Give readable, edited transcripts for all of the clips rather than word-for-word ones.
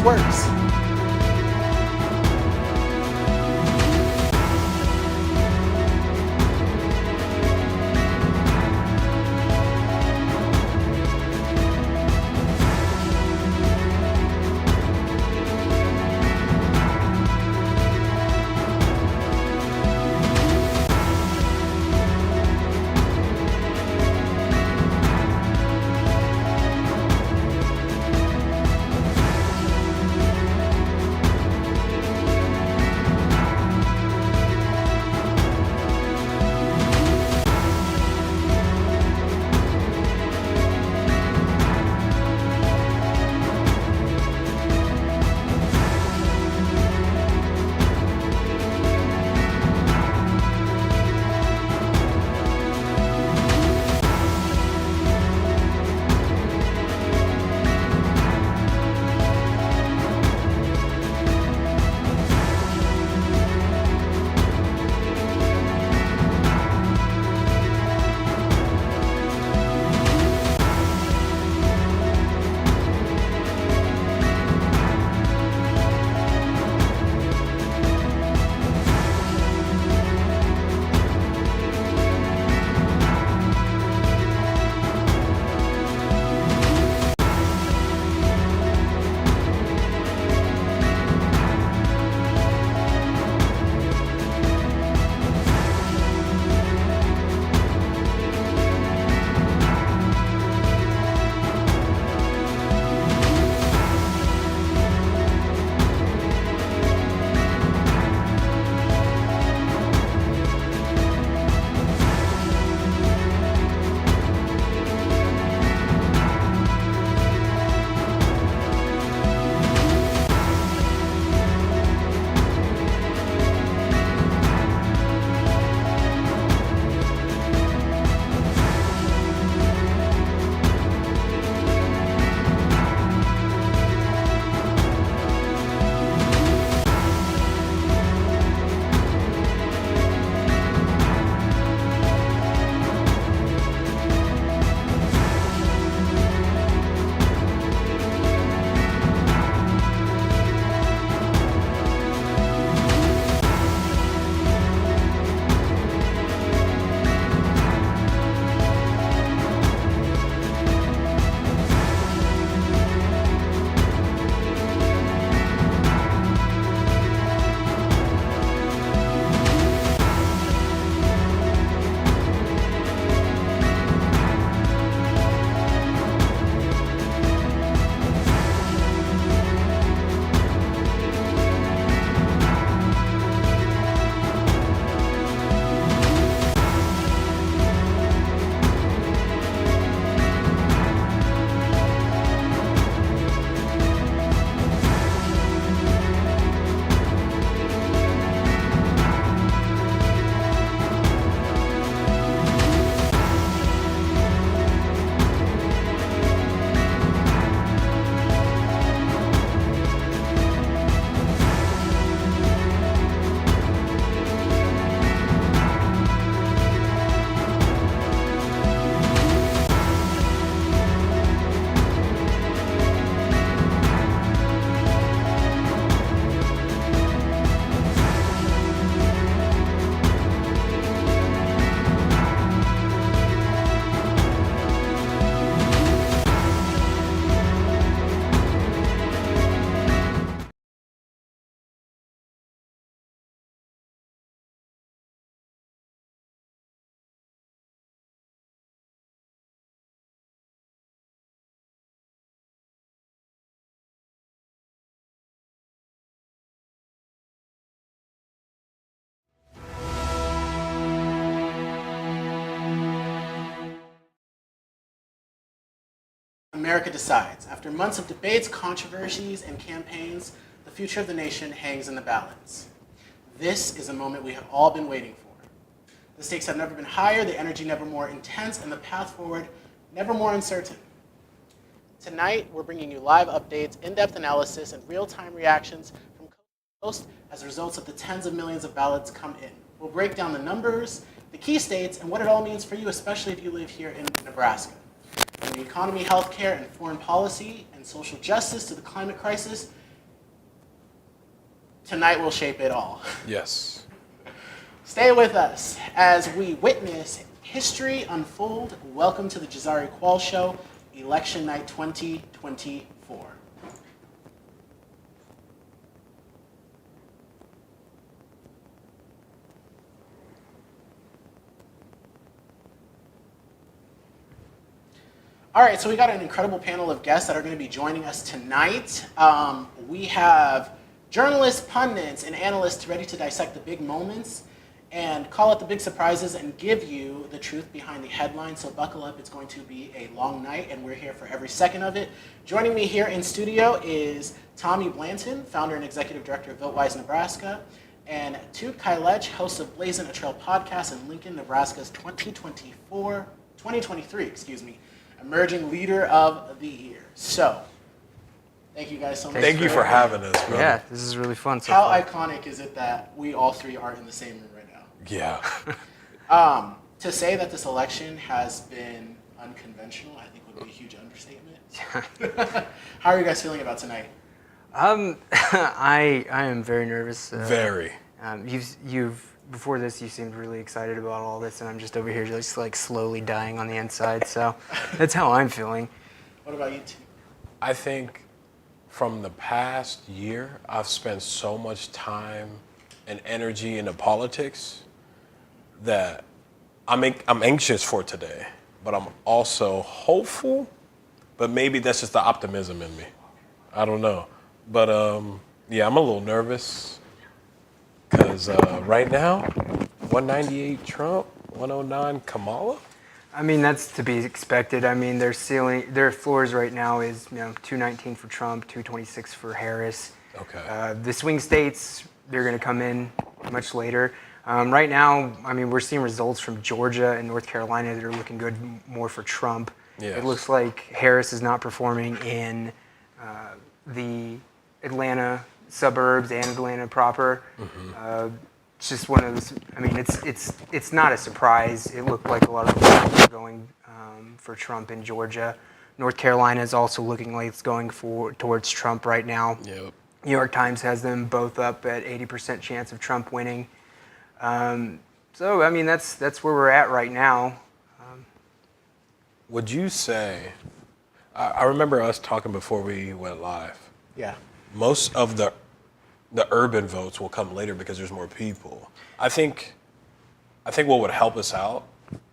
works. America decides. After months of debates, controversies, and campaigns, the future of the nation hangs in the balance. This is a moment we have all been waiting for. The stakes have never been higher, the energy never more intense, and the path forward never more uncertain. Tonight, we're bringing you live updates, in-depth analysis, and real-time reactions from coast to coast as results of the tens of millions of ballots come in. We'll break down the numbers, the key states, and what it all means for you, especially if you live here in Nebraska. From the economy, healthcare, and foreign policy, and social justice to the climate crisis, Tonight will shape it all. Yes. Stay with us as we witness history unfold. Welcome to the Jazari Kual Show, Election Night 2024. All right, so we got an incredible panel of guests that are going to be joining us tonight. We have journalists, pundits, and analysts ready to dissect the big moments and call out the big surprises and give you the truth behind the headlines. So buckle up, it's going to be a long night, and we're here for every second of it. Joining me here in studio is Tommy Blanton, founder and executive director of VoteWise Nebraska, and Tude Kailech, host of Blazin' a Trail podcast in Lincoln, Nebraska's 2023, Emerging Leader of the Year. So, thank you guys so much. Thank you for having us, bro. Yeah, this is really fun. So How far. iconic is it that we all three are in the same room right now? Yeah. To say that this election has been unconventional, I think would be a huge understatement. How are you guys feeling about tonight? I am very nervous. Very. You've before this you seemed really excited about all this, and I'm just over here just like slowly dying on the inside. So that's how I'm feeling. What about you two? I think from the past year, I've spent so much time and energy into politics that I'm anxious for today, but I'm also hopeful, but maybe that's just the optimism in me. I don't know. But yeah, I'm a little nervous because right now, 198 Trump, 109 Kamala. I mean, that's to be expected. I mean, their floors right now is 219 for Trump, 226 for Harris. Okay. The swing states, they're going to come in much later. Right now, I mean, we're seeing results from Georgia and North Carolina that are looking good more for Trump. Yes. It looks like Harris is not performing in the Atlanta suburbs and Atlanta proper. Mm-hmm. It's just one of those. I mean, it's not a surprise. It looked like a lot of people were going for Trump in Georgia. North Carolina is also looking like it's going towards Trump right now. Yep. New York Times has them both up at 80% chance of Trump winning. So I mean, that's where we're at right now. Would you say? I remember us talking before we went live. Yeah. Most of the urban votes will come later because there's more people. I think what would help us out,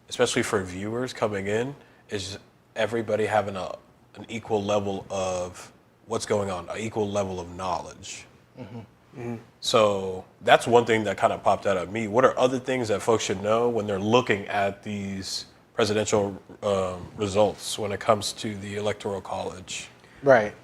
especially for viewers coming in, is everybody having an equal level of what's going on, an equal level of knowledge. Mm-hmm. Mm-hmm. So that's one thing that kind of popped out at me. What are other things that folks should know when they're looking at these presidential results when it comes to the Electoral College? Right.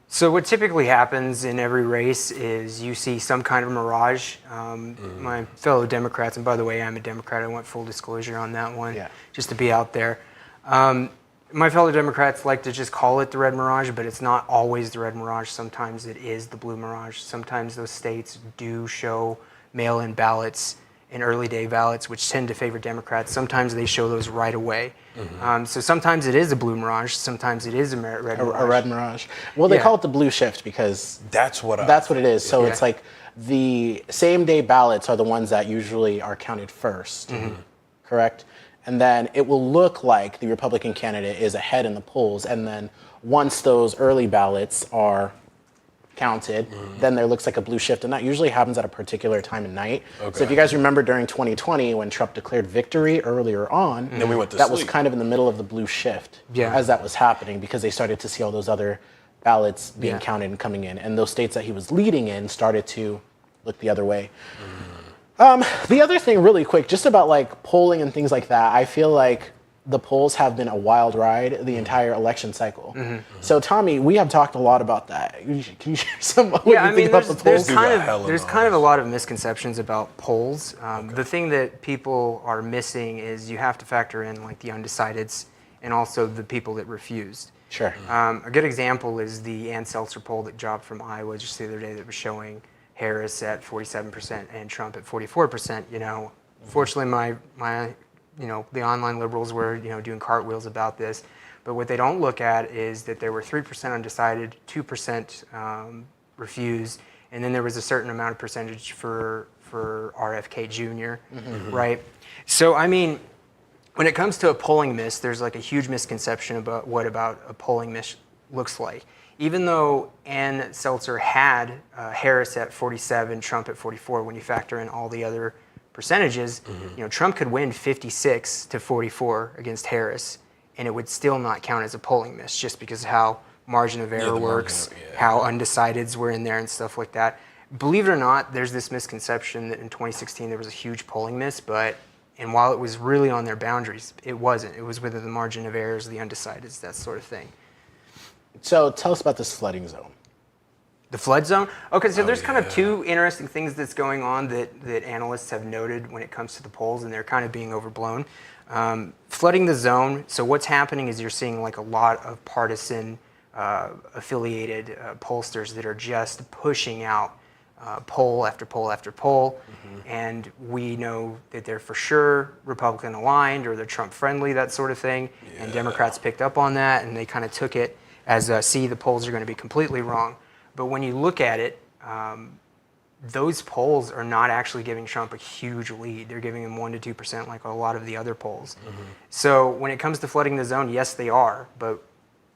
So what typically happens in every race is you see some kind of mirage. My fellow Democrats, and by the way, I'm a Democrat. I want full disclosure on that one, just to be out there. My fellow Democrats like to just call it the red mirage, but it's not always the red mirage. Sometimes it is the blue mirage. Sometimes those states do show mail-in ballots and early day ballots, which tend to favor Democrats. Sometimes they show those right away. Mm-hmm. So sometimes it is a blue mirage. Sometimes it is a red mirage. A red mirage. Well, they call it the blue shift because that's what it is. So it's like the same day ballots are the ones that usually are counted first, correct? And then it will look like the Republican candidate is ahead in the polls. And then once those early ballots are counted, then there looks like a blue shift. And that usually happens at a particular time of night. Okay. So if you guys remember during 2020 when Trump declared victory earlier on, then we went to that sleep. was kind of in the middle of the blue shift as that was happening because they started to see all those other ballots being counted and coming in. And those states that he was leading in started to look the other way. The other thing really quick, just about like polling and things like that, I feel like the polls have been a wild ride the entire election cycle. Mm-hmm. So Tommy, we have talked a lot about that. Can you share some what you think about the polls? There's kind of a lot of misconceptions about polls. The thing that people are missing is you have to factor in like the undecideds and also the people that refused. Sure. A good example is the Ann Seltzer poll that dropped from Iowa just the other day that was showing Harris at 47% and Trump at 44%. Fortunately, my the online liberals were doing cartwheels about this, but what they don't look at is that there were 3% undecided, 2% refused, and then there was a certain amount of percentage for RFK Jr., right? So, I mean, when it comes to a polling miss, there's like a huge misconception about what about a polling miss looks like. Even though Ann Seltzer had Harris at 47, Trump at 44, when you factor in all the other percentages, Trump could win 56 to 44 against Harris, and it would still not count as a polling miss just because of how margin of error works, how undecideds were in there and stuff like that. Believe it or not, there's this misconception that in 2016 there was a huge polling miss, and while it was really on their boundaries, it wasn't. It was within the margin of errors, the undecideds, that sort of thing. So tell us about this flooding zone. The flood zone? Okay, so there's kind of two interesting things that's going on that analysts have noted when it comes to the polls, and they're kind of being overblown. Flooding the zone, so what's happening is you're seeing like a lot of partisan affiliated pollsters that are just pushing out poll after poll after poll, and we know that they're for sure Republican aligned or they're Trump friendly, that sort of thing, and Democrats picked up on that and they kind of took it as, see, the polls are going to be completely wrong. But when you look at it, those polls are not actually giving Trump a huge lead. They're giving him 1% to 2% like a lot of the other polls. So when it comes to flooding the zone, yes, they are, but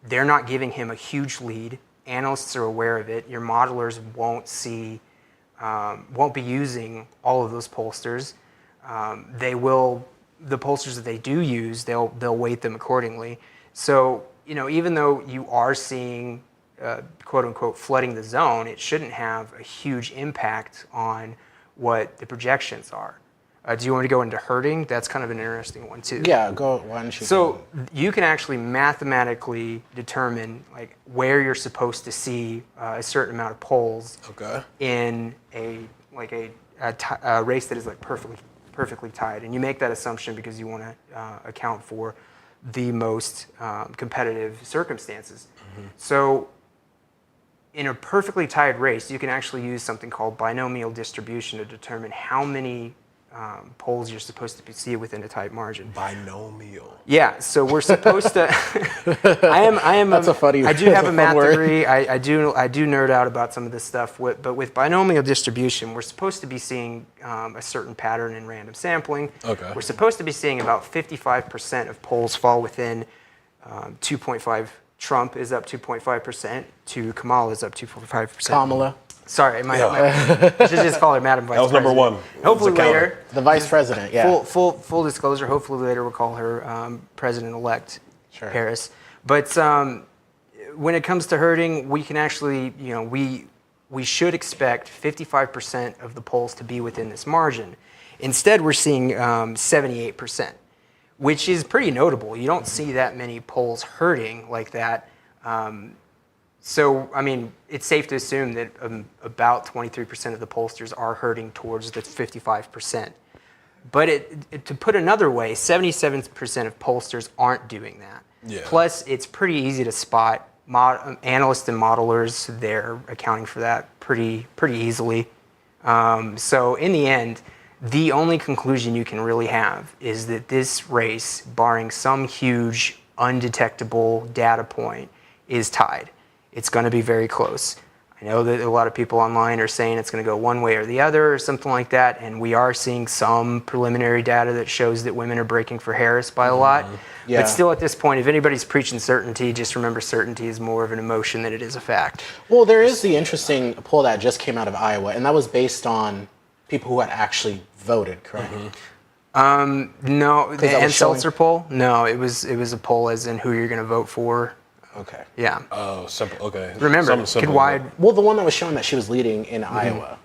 they're not giving him a huge lead. Analysts are aware of it. Your modelers won't be using all of those pollsters. They will, the pollsters that they do use, they'll weight them accordingly. So, even though you are seeing quote unquote flooding the zone, it shouldn't have a huge impact on what the projections are. Do you want to go into herding? That's kind of an interesting one too. Yeah, go. Why don't you? So you can actually mathematically determine like where you're supposed to see a certain amount of polls in a race that is like perfectly tied, and you make that assumption because you want to account for the most competitive circumstances. So in a perfectly tied race, you can actually use something called binomial distribution to determine how many polls you're supposed to see within a tight margin. Binomial. Yeah, so we're supposed to. I am. That's a funny. I do have a math degree. I do nerd out about some of this stuff. But with binomial distribution, we're supposed to be seeing a certain pattern in random sampling. Okay. We're supposed to be seeing about 55% of polls fall within 2.5. Trump is up 2.5%. To Kamala is up 2.5%. Kamala. Sorry, I should just call her Madam Vice President. That was number one. Hopefully later. The Vice President, yeah. Full disclosure, hopefully later we'll call her President-elect Harris. But when it comes to herding, we can actually, we should expect 55% of the polls to be within this margin. Instead, we're seeing 78%, which is pretty notable. You don't see that many polls herding like that. So, I mean, it's safe to assume that about 23% of the pollsters are herding towards the 55%. But to put another way, 77% of pollsters aren't doing that. Yeah. Plus, it's pretty easy to spot. Analysts and modelers, they're accounting for that pretty easily. So in the end, the only conclusion you can really have is that this race, barring some huge undetectable data point, is tied. It's going to be very close. I know that a lot of people online are saying it's going to go one way or the other or something like that, and we are seeing some preliminary data that shows that women are breaking for Harris by a lot. Yeah. But still at this point, if anybody's preaching certainty, just remember certainty is more of an emotion than it is a fact. Well, there is the interesting poll that just came out of Iowa, and that was based on people who had actually voted, correct? No, the Ann Seltzer poll? No, it was a poll as in who you're going to vote for. Okay. Yeah. Oh, simple. Okay. Remember, Simple. Well, the one that was showing that she was leading in Iowa.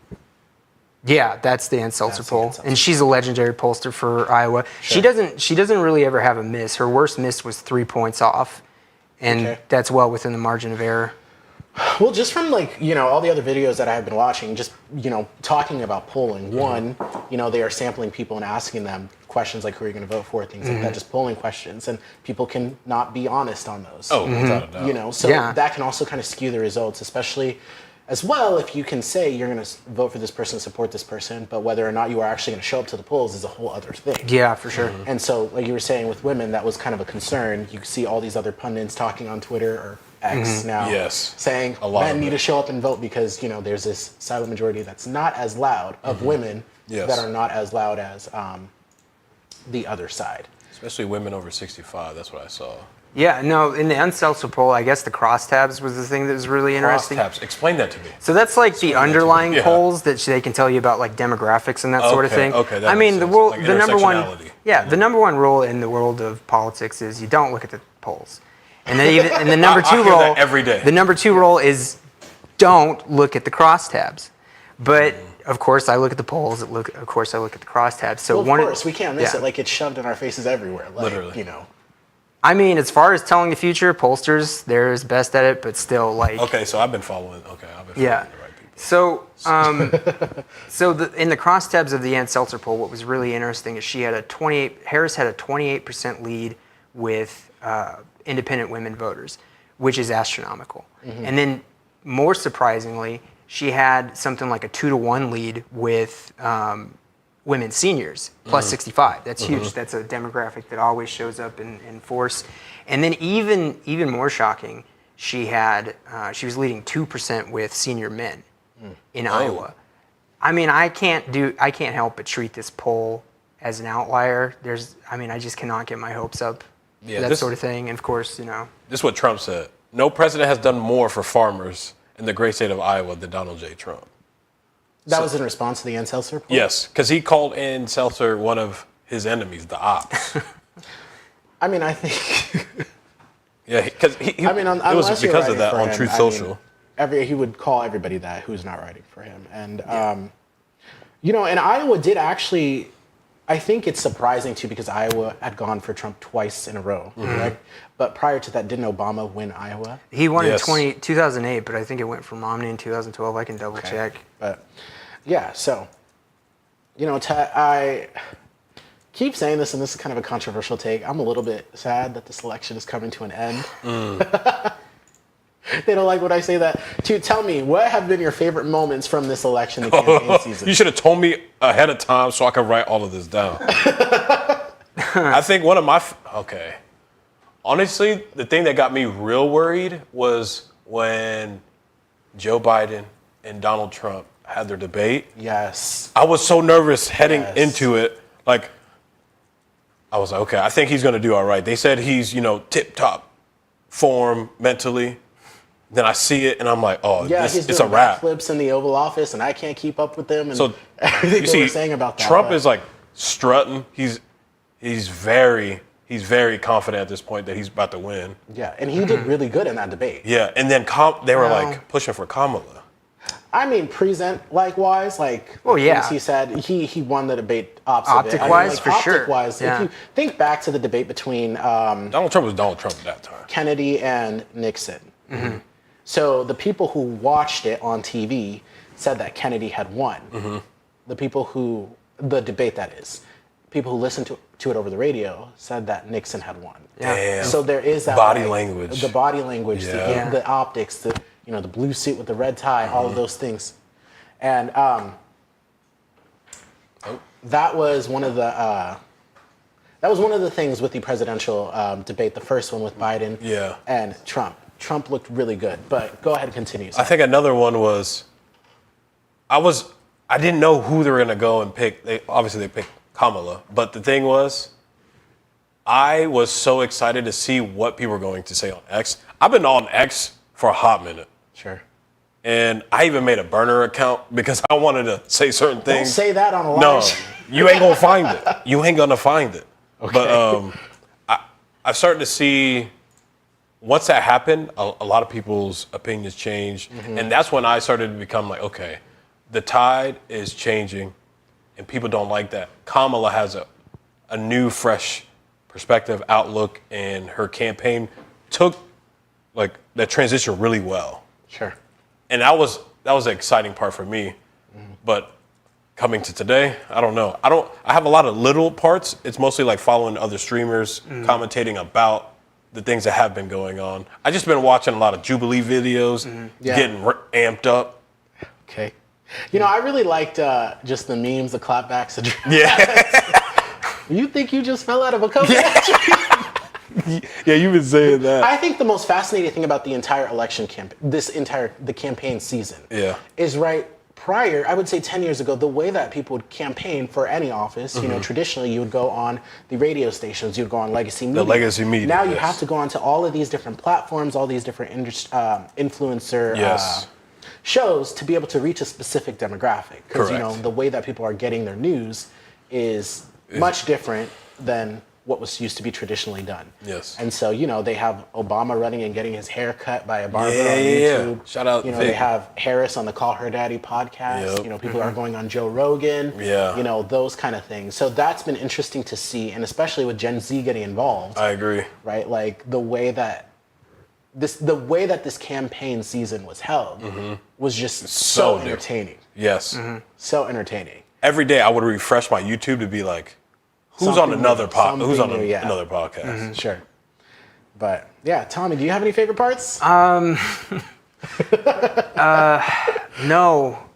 Yeah, that's the Ann Seltzer poll, and she's a legendary pollster for Iowa. Sure. She doesn't really ever have a miss. Her worst miss was 3 points off, and that's well within the margin of error. Well, just from all the other videos that I've been watching, just talking about polling. One, they are sampling people and asking them questions like who are you going to vote for, things like that, just polling questions, and people can not be honest on those. Oh, without a doubt. So that can also kind of skew the results, especially as well, if you can say you're going to vote for this person, support this person, but whether or not you are actually going to show up to the polls is a whole other thing. Yeah, for sure. And so, like you were saying with women, that was kind of a concern. You see all these other pundits talking on Twitter or X now, saying men need to show up and vote because there's this silent majority that's not as loud of women that are not as loud as the other side. Especially women over 65. That's what I saw. Yeah, no, in the uncensored poll, I guess the crosstabs was the thing that was really interesting. Crosstabs, explain that to me. So that's like the underlying polls that they can tell you about like demographics and that sort of thing. Okay, that I mean, makes the sense. Like the number one, intersectionality. the number one rule in the world of politics is you don't look at the polls, and then even and the number two I hear rule that every day. The number two rule is don't look at the crosstabs, but. Of course, I look at the polls. Of course, I look at the crosstabs. So well, of course, we can't miss it. Like it's shoved in our faces everywhere. Like, literally, I mean, as far as telling the future, pollsters they're best at it, but still, like. Okay, so I've been following. Okay, I've been following the right people. So, in the crosstabs of the Ann Seltzer poll, what was really interesting is Harris had a 28% lead with independent women voters, which is astronomical. And then, more surprisingly, she had something like a 2-to-1 lead with women seniors, plus 65. That's huge. That's a demographic that always shows up in force. And then even more shocking, she was leading 2% with senior men in Iowa. I mean, I can't help but treat this poll as an outlier. I just cannot get my hopes up for that sort of thing. And of course, This is what Trump said. No president has done more for farmers in the great state of Iowa than Donald J. Trump. That was in response to the Ann Seltzer poll? Yes, because he called Ann Seltzer one of his enemies, the ops. I mean, I think... Yeah, because it was because of that on Truth Social. He would call everybody that who's not writing for him. And, and Iowa did actually... I think it's surprising, too, because Iowa had gone for Trump twice in a row, right? But prior to that, didn't Obama win Iowa? He won in 2008, but I think it went for Romney in 2012. I can double check. But, yeah, so, I keep saying this, and this is kind of a controversial take. I'm a little bit sad that this election is coming to an end. They don't like when I say that. Tell me, what have been your favorite moments from this election and campaign season? You should have told me ahead of time so I could write all of this down. I think one of my... Okay. Honestly, the thing that got me real worried was when Joe Biden and Donald Trump had their debate. Yes. I was so nervous heading into it. Like, I was like, okay, I think he's going to do all right. They said he's, tip-top form mentally. Then I see it, and I'm like, oh, it's a wrap. Flips in the Oval Office, and I can't keep up with them. And so everything they were saying about that. Trump is like strutting. He's very confident at this point that he's about to win. Yeah, and he did really good in that debate. Yeah, and then they were like pushing for Kamala. I mean, likewise, he said he won the debate optic-wise, for sure. Optic-wise, if you think back to the debate between Donald Trump was Donald Trump at that time. Kennedy and Nixon. So the people who watched it on TV said that Kennedy had won. The debate that is, people who listened to it over the radio said that Nixon had won. Damn. So there is that body language. The body language, the optics, the blue suit with the red tie, all of those things. And that was one of the things with the presidential debate, the first one with Biden and Trump. Trump looked really good, but go ahead and continue. I think another one was, I didn't know who they were going to go and pick. They picked Kamala, but the thing was, I was so excited to see what people were going to say on X. I've been on X for a hot minute. Sure. And I even made a burner account because I wanted to say certain things. Don't say that on a live. No, you ain't going to find it. You ain't going to find it. Okay. But I've started to see... Once that happened, a lot of people's opinions changed. And that's when I started to become like, okay, the tide is changing and people don't like that. Kamala has a new, fresh perspective, outlook, and her campaign took that transition really well. Sure. And that was the exciting part for me. But coming to today, I don't know. I have a lot of little parts. It's mostly like following other streamers, commentating about the things that have been going on. I just been watching a lot of Jubilee videos, getting amped up. Okay. You know, I really liked just the memes, the clapbacks. Yeah. You think you just fell out of a coconut tree? Yeah, you've been saying that. I think the most fascinating thing about the entire election the campaign season, is right prior, I would say 10 years ago, the way that people would campaign for any office, you know, traditionally you would go on the radio stations, you'd go on legacy media. The legacy media. Now you have to go onto all of these different platforms, all these different influencer shows to be able to reach a specific demographic. Because, you know, the way that people are getting their news is much different than what was used to be traditionally done. Yes. And so, you know, they have Obama running and getting his hair cut by a barber on YouTube. Shout out. You know, they have Harris on the Call Her Daddy podcast. You know, people are going on Joe Rogan. Yeah. You know, those kind of things. So that's been interesting to see, and especially with Gen Z getting involved. I agree. Right? Like the way that this campaign season was held was just so entertaining. Yes. So entertaining. Every day I would refresh my YouTube to be like, who's on another another podcast? Sure. But yeah, Tommy, do you have any favorite parts? No.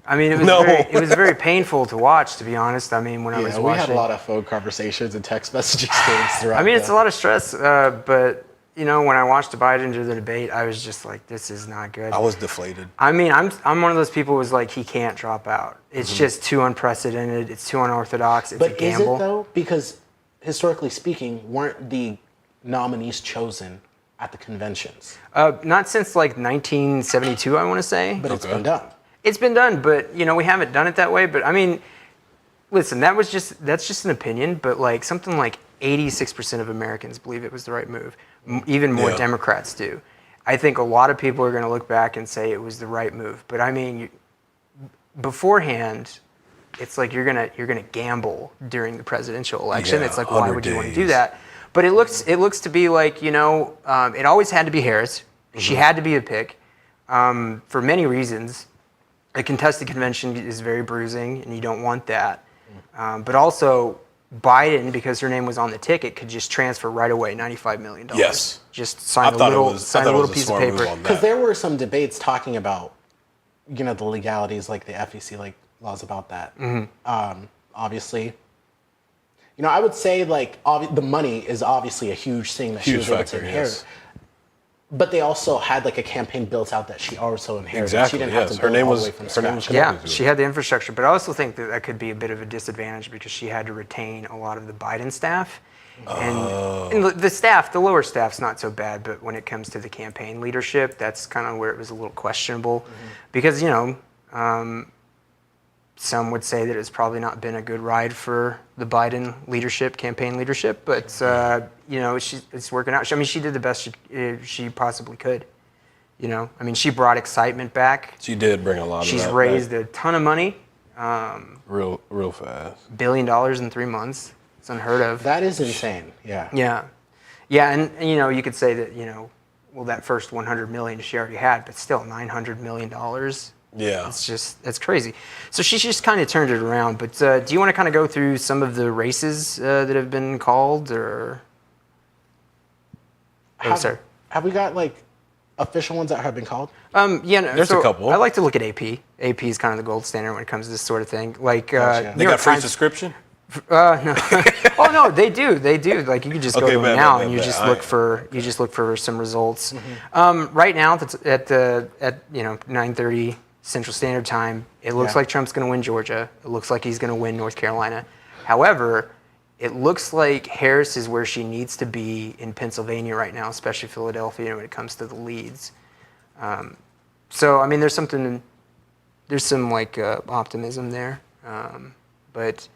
I mean, it was very painful to watch, to be honest. I mean, when I was watching. We had a lot of phone conversations and text messaging things throughout. I mean, it's a lot of stress, but you know, when I watched Biden do the debate, I was just like, this is not good. I was deflated. I mean, I'm one of those people who was like, he can't drop out. It's just too unprecedented. It's too unorthodox. It's a gamble. Is it though? Because historically speaking, weren't the nominees chosen at the conventions? Not since like 1972, I want to say. But it's been done. It's been done, but you know, we haven't done it that way. But I mean, listen, that's just an opinion. But like something like 86% of Americans believe it was the right move. Even more Democrats do. I think a lot of people are going to look back and say it was the right move. But I mean, beforehand, it's like you're gonna gamble during the presidential election. It's like, why would you want to do that? But it looks to be like, you know, it always had to be Harris. She had to be a pick for many reasons. A contested convention is very bruising, and you don't want that. But also, Biden, because her name was on the ticket, could just transfer right away $95 million. Yes. Just sign a little piece of paper. Because there were some debates talking about, you know, the legalities, like the FEC, like laws about that. Obviously, you know, I would say like the money is obviously a huge thing that she was able to inherit. Yes. But they also had like a campaign built out that she also inherited. Exactly. She didn't have to Her name all was. the way from Her name was. scratch. Yeah, she had the infrastructure, but I also think that could be a bit of a disadvantage because she had to retain a lot of the Biden staff. And the staff, the lower staff's not so bad, but when it comes to the campaign leadership, that's kind of where it was a little questionable. Because, you know, some would say that it's probably not been a good ride for the Biden leadership, campaign leadership, but, you know, it's working out. I mean, she did the best she possibly could. You know, I mean, she brought excitement back. She did bring a lot of that. She's raised a ton of money. Real fast. $1 billion in 3 months. It's unheard of. That is insane. Yeah. Yeah, and you know, you could say that, you know, well, that first 100 million she already had, but still $900 million. Yeah. That's crazy. So she's just kind of turned it around. But do you want to kind of go through some of the races that have been called, or? Have we got like official ones that have been called? Yeah, no, there's a couple. I like to look at AP. AP is kind of the gold standard when it comes to this sort of thing. Like they got free subscription. No. Oh no, they do. Like you can just go to them now and you just look for some results. Right now, at 9:30 Central Standard Time, it looks like Trump's going to win Georgia. It looks like he's going to win North Carolina. However, it looks like Harris is where she needs to be in Pennsylvania right now, especially Philadelphia when it comes to the leads. So I mean, there's some like optimism there, but.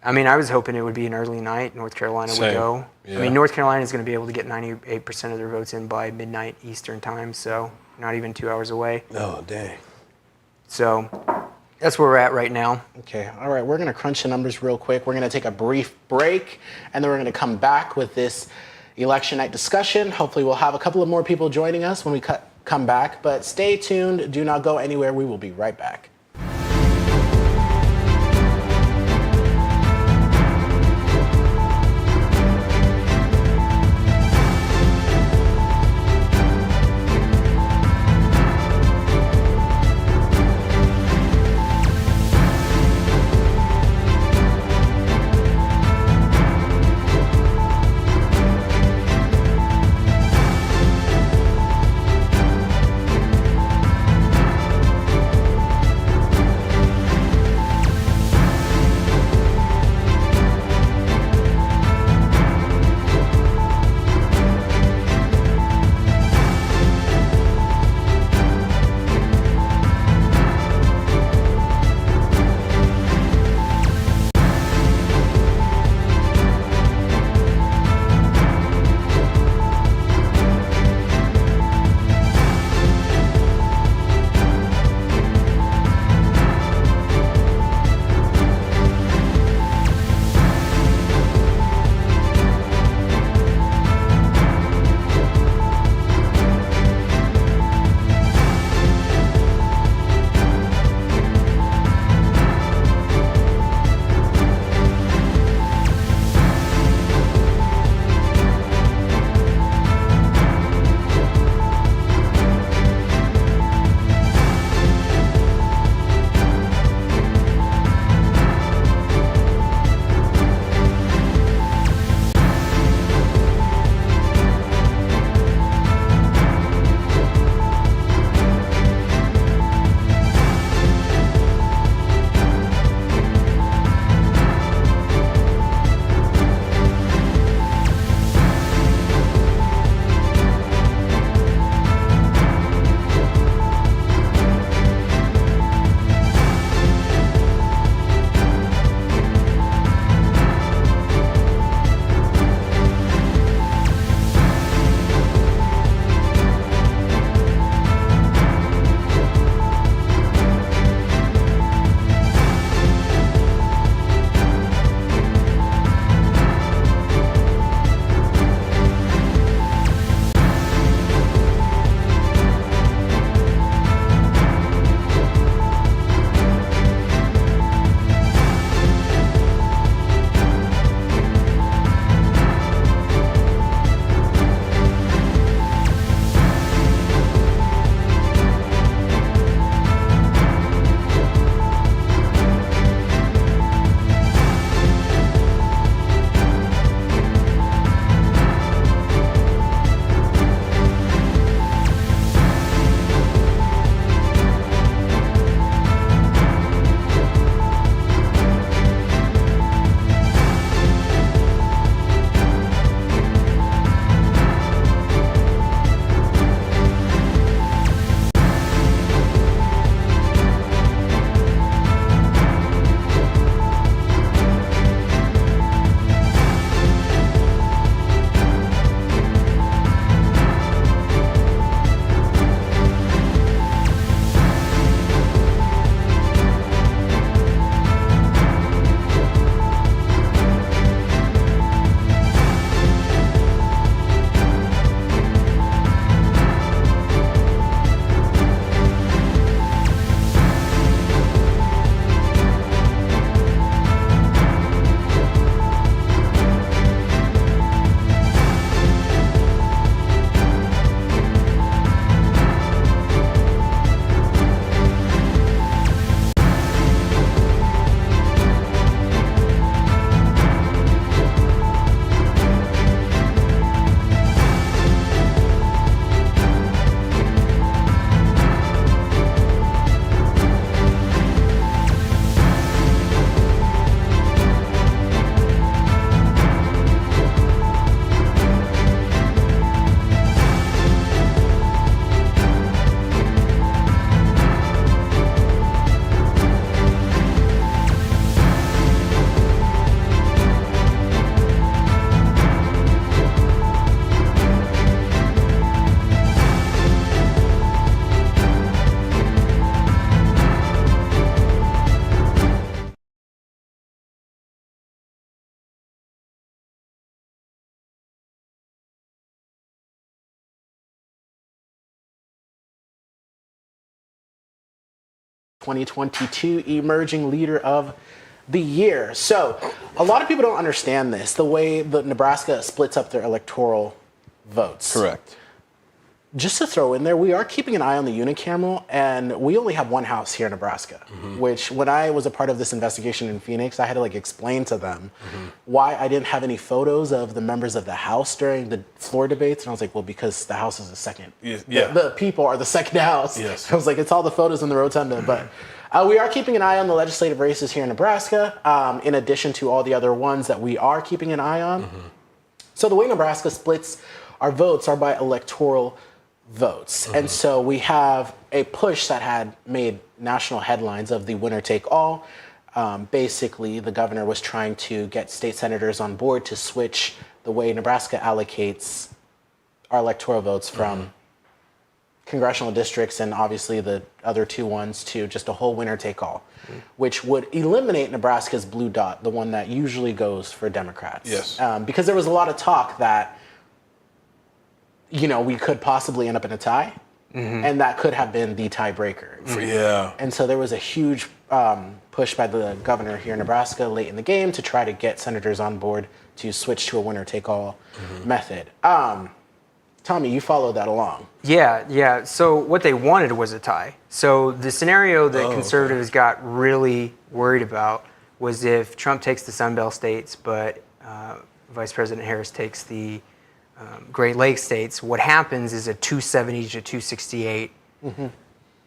I mean, I was hoping it would be an early night. North Carolina would go. Yeah. I mean, North Carolina is going to be able to get 98% of their votes in by midnight Eastern time, so not even 2 hours away. Oh, dang. So that's where we're at right now. Okay. All right. We're going to crunch the numbers real quick. We're going to take a brief break, and then we're going to come back with this election night discussion. Hopefully, we'll have a couple of more people joining us when we come back. But stay tuned. Do not go anywhere. We will be right back. 2022 Emerging Leader of the Year. So, a lot of people don't understand this, the way that Nebraska splits up their electoral votes. Correct. Just to throw in there, we are keeping an eye on the unicameral, and we only have one house here in Nebraska, which when I was a part of this investigation in Phoenix, I had to explain to them why I didn't have any photos of the members of the House during the floor debates. And I was like, well, because the House is the second. Yeah. The people are the second House. Yes. I was like, it's all the photos in the rotunda. But we are keeping an eye on the legislative races here in Nebraska, in addition to all the other ones that we are keeping an eye on. So the way Nebraska splits our votes are by electoral votes. And so we have a push that had made national headlines of the winner take all. Basically, the governor was trying to get state senators on board to switch the way Nebraska allocates our electoral votes from congressional districts and obviously the other two ones to just a whole winner take all, which would eliminate Nebraska's blue dot, the one that usually goes for Democrats. Yes. Because there was a lot of talk that we could possibly end up in a tie, and that could have been the tiebreaker. Yeah. And so there was a huge push by the governor here in Nebraska late in the game to try to get senators on board to switch to a winner-take-all method. Tommy, you followed that along. Yeah. So what they wanted was a tie. So the scenario that conservatives got really worried about was if Trump takes the Sun Belt states, but Vice President Harris takes the Great Lakes states, what happens is a 270 to 268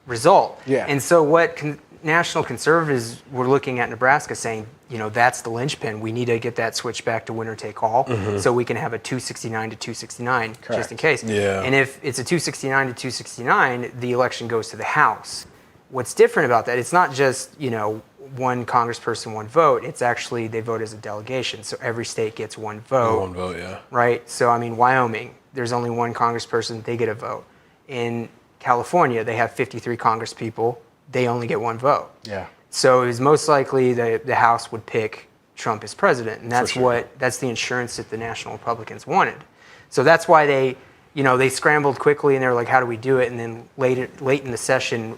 result. Yeah. And so what national conservatives were looking at Nebraska saying, that's the linchpin. We need to get that switch back to winner take all so we can have a 269 to 269 just in case. Yeah. And if it's a 269 to 269, the election goes to the House. What's different about that, it's not just, one congressperson, one vote. It's actually they vote as a delegation. So every state gets one vote. One vote, yeah. Right? So, Wyoming, there's only one congressperson, they get a vote. In California, they have 53 congresspeople, they only get one vote. Yeah. So it was most likely the House would pick Trump as president. And that's sure. that's the insurance that the National Republicans wanted. So that's why they scrambled quickly and they were like, how do we do it? And then late in the session,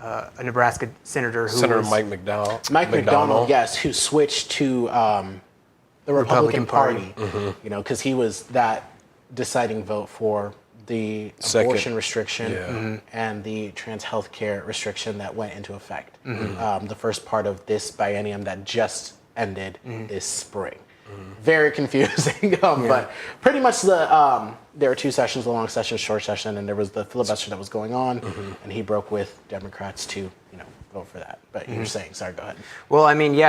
a Nebraska senator Mike McDonald. Mike McDonald, yes, who switched to the Republican Party. Because he was that deciding vote for the abortion restriction and the trans health care restriction that went into effect. The first part of this biennium that just ended this spring. Very confusing, but pretty much there were two sessions, a long session, short session, and there was the filibuster that was going on, and he broke with Democrats to vote for that. But you were saying, sorry, go ahead. Well,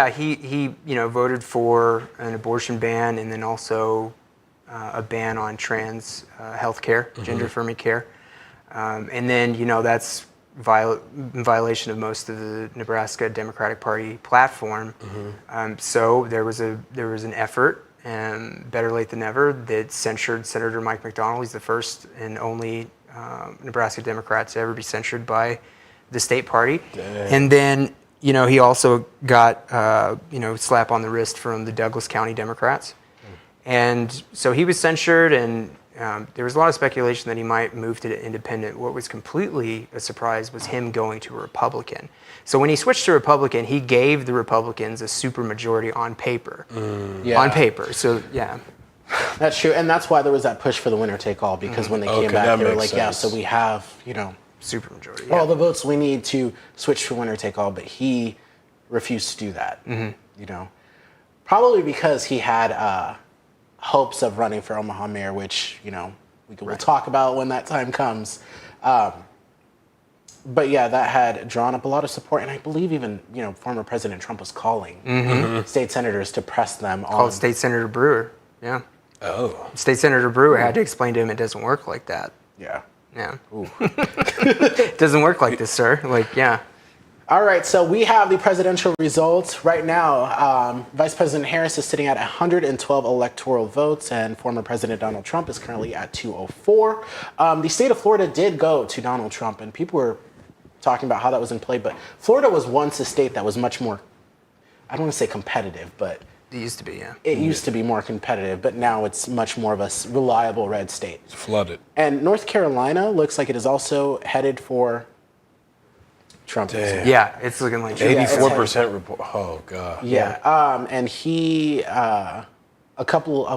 he voted for an abortion ban and then also a ban on trans health care, gender affirming care, and then that's in violation of most of the Nebraska Democratic Party platform. So there was an effort, better late than never, that censured Senator Mike McDonald. He's the first and only Nebraska Democrat to ever be censured by the state party. Dang. And then he also got slap on the wrist from the Douglas County Democrats. And so he was censured, and there was a lot of speculation that he might move to independent. What was completely a surprise was him going to a Republican. So when he switched to Republican, he gave the Republicans a supermajority on paper. On paper. So, yeah. That's true. And that's why there was that push for the winner take all, because when they came back, they were like, sense. so we have, Supermajority. all the votes we need to switch to winner take all. But he refused to do that. Probably because he had hopes of running for Omaha mayor, which, we'll talk about when that time comes. But yeah, that had drawn up a lot of support. And I believe even, former President Trump was calling state senators to press them on. Called State Senator Brewer. Yeah. Oh. State Senator Brewer had to explain to him it doesn't work like that. Yeah. Yeah. Ooh. It doesn't work like this, sir. Yeah. All right, so we have the presidential results. Right now, Vice President Harris is sitting at 112 electoral votes, and former President Donald Trump is currently at 204. The state of Florida did go to Donald Trump, and people were talking about how that was in play, but Florida was once a state that was much more, I don't want to say competitive, but It used to be, yeah. it used to be more competitive, but now it's much more of a reliable red state. It's flooded. And North Carolina looks like it is also headed for Trump is. Damn. Yeah, it's looking like Trump. 84% report. Oh god. Yeah. And he, a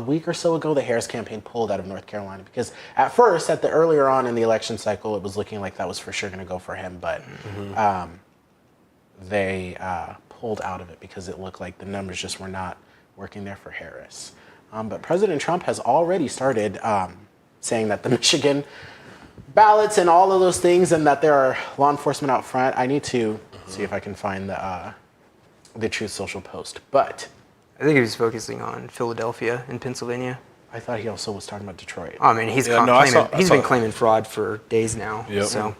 week or so ago, the Harris campaign pulled out of North Carolina because at first, earlier on in the election cycle, it was looking like that was for sure going to go for him, but they pulled out of it because it looked like the numbers just were not working there for Harris. But President Trump has already started saying that the Michigan ballots and all of those things, and that there are law enforcement out front. I need to see if I can find the Truth Social post, but I think he was focusing on Philadelphia and Pennsylvania. I thought he also was talking about Detroit. I mean, he's been claiming fraud for days now. Yep. So,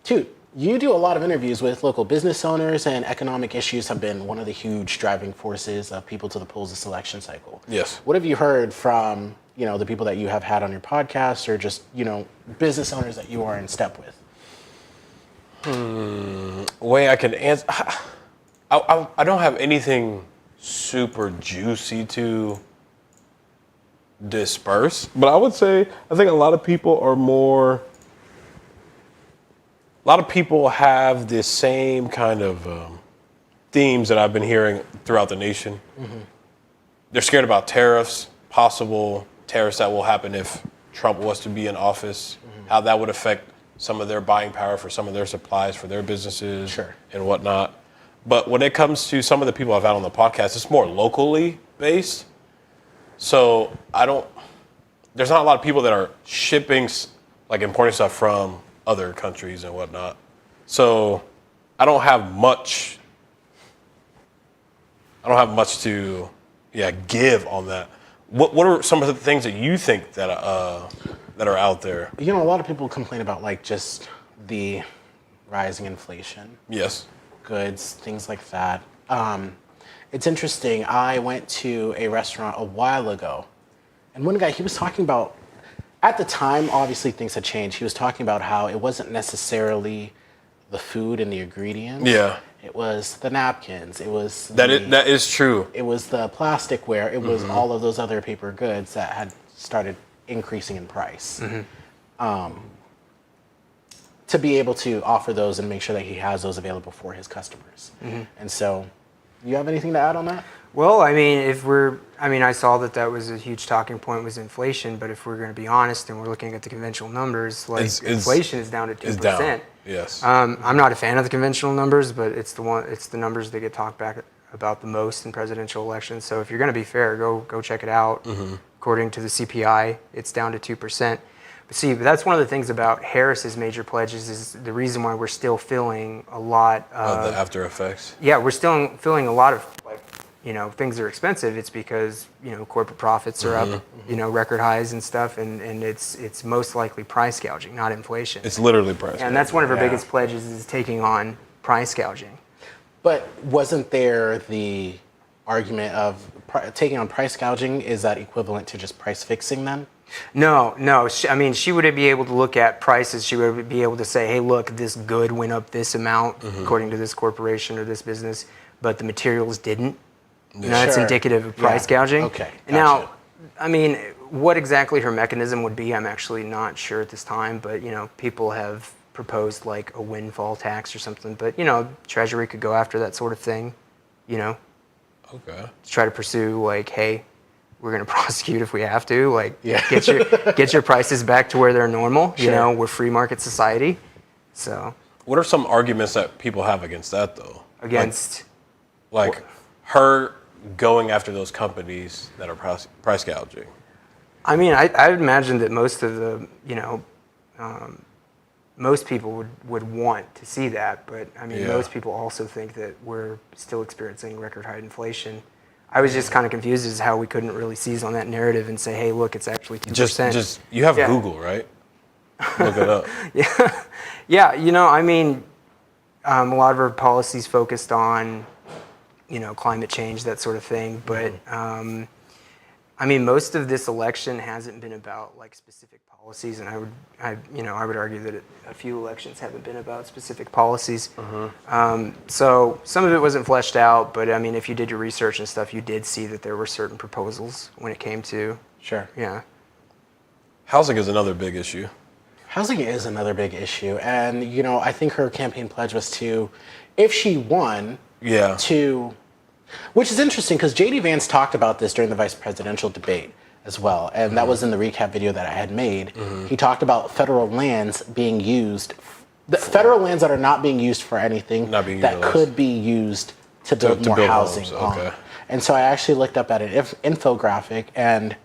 Toot, you do a lot of interviews with local business owners, and economic issues have been one of the huge driving forces of people to the polls this election cycle. Yes. What have you heard from, the people that you have had on your podcast, or just, business owners that you are in step with? Way I can answer. I don't have anything super juicy to disperse, but I would say I think a lot of people have this same kind of themes that I've been hearing throughout the nation. Mm-hmm. They're scared about tariffs, possible tariffs that will happen if Trump was to be in office, how that would affect some of their buying power for some of their supplies for their businesses and whatnot. But when it comes to some of the people I've had on the podcast, it's more locally based. So there's not a lot of people that are shipping, like importing stuff from other countries and whatnot. So I don't have much to give on that. What are some of the things that you think that are out there? A lot of people complain about just the rising inflation. Yes. Goods, things like that. It's interesting. I went to a restaurant a while ago, and one guy, he was talking about, at the time, obviously things had changed. He was talking about how it wasn't necessarily the food and the ingredients. Yeah. It was the napkins. It was that is true. It was the plasticware. It was all of those other paper goods that had started increasing in price. To be able to offer those and make sure that he has those available for his customers. And so, you have anything to add on that? well, I mean, I saw that was a huge talking point was inflation, but if we're going to be honest and we're looking at the conventional numbers, inflation is down to 2%. It's down. Yes. I'm not a fan of the conventional numbers, but it's the numbers that get talked back about the most in presidential elections. So if you're going to be fair, go check it out. According to the CPI, it's down to 2%. But that's one of the things about Harris's major pledges is the reason why we're still feeling a lot of the after effects. Yeah, we're still feeling a lot of things are expensive. It's because corporate profits are up, record highs and stuff, and it's most likely price gouging, not inflation. It's literally price gouging. And that's one of her biggest pledges is taking on price gouging. But wasn't there the argument of taking on price gouging? Is that equivalent to just price fixing then? No. She would be able to look at prices. She would be able to say, hey, look, this good went up this amount according to this corporation or this business, but the materials didn't. That's indicative of price gouging. Okay. Gotcha. Now, what exactly her mechanism would be, I'm actually not sure at this time, but, people have proposed like a windfall tax or something, but, Treasury could go after that sort of thing, Okay. To try to pursue hey, we're going to prosecute if we have to. Get your prices back to where they're normal. Sure. We're free market society. So. What are some arguments that people have against that, though? Against? Her going after those companies that are price gouging. I would imagine that most of the, most people would want to see that, but most people also think that we're still experiencing record high inflation. I was just kind of confused as how we couldn't really seize on that narrative and say, hey, look, it's actually 2%. Just you have Google, right? Look it up. Yeah. A lot of our policies focused on, climate change, that sort of thing. But, most of this election hasn't been about specific policies, and I would argue that a few elections haven't been about specific policies. So some of it wasn't fleshed out, but if you did your research and stuff, you did see that there were certain proposals when it came to. Sure. Yeah. Housing is another big issue. Housing is another big issue. And, I think her campaign pledge was to, if she won, Yeah. which is interesting because J.D. Vance talked about this during the vice presidential debate as well. And that was in the recap video that I had made. He talked about federal lands being used, federal lands that are not being used for anything Not being that utilized. could be used to build more build housing. homes, okay. And so I actually looked up at an infographic, and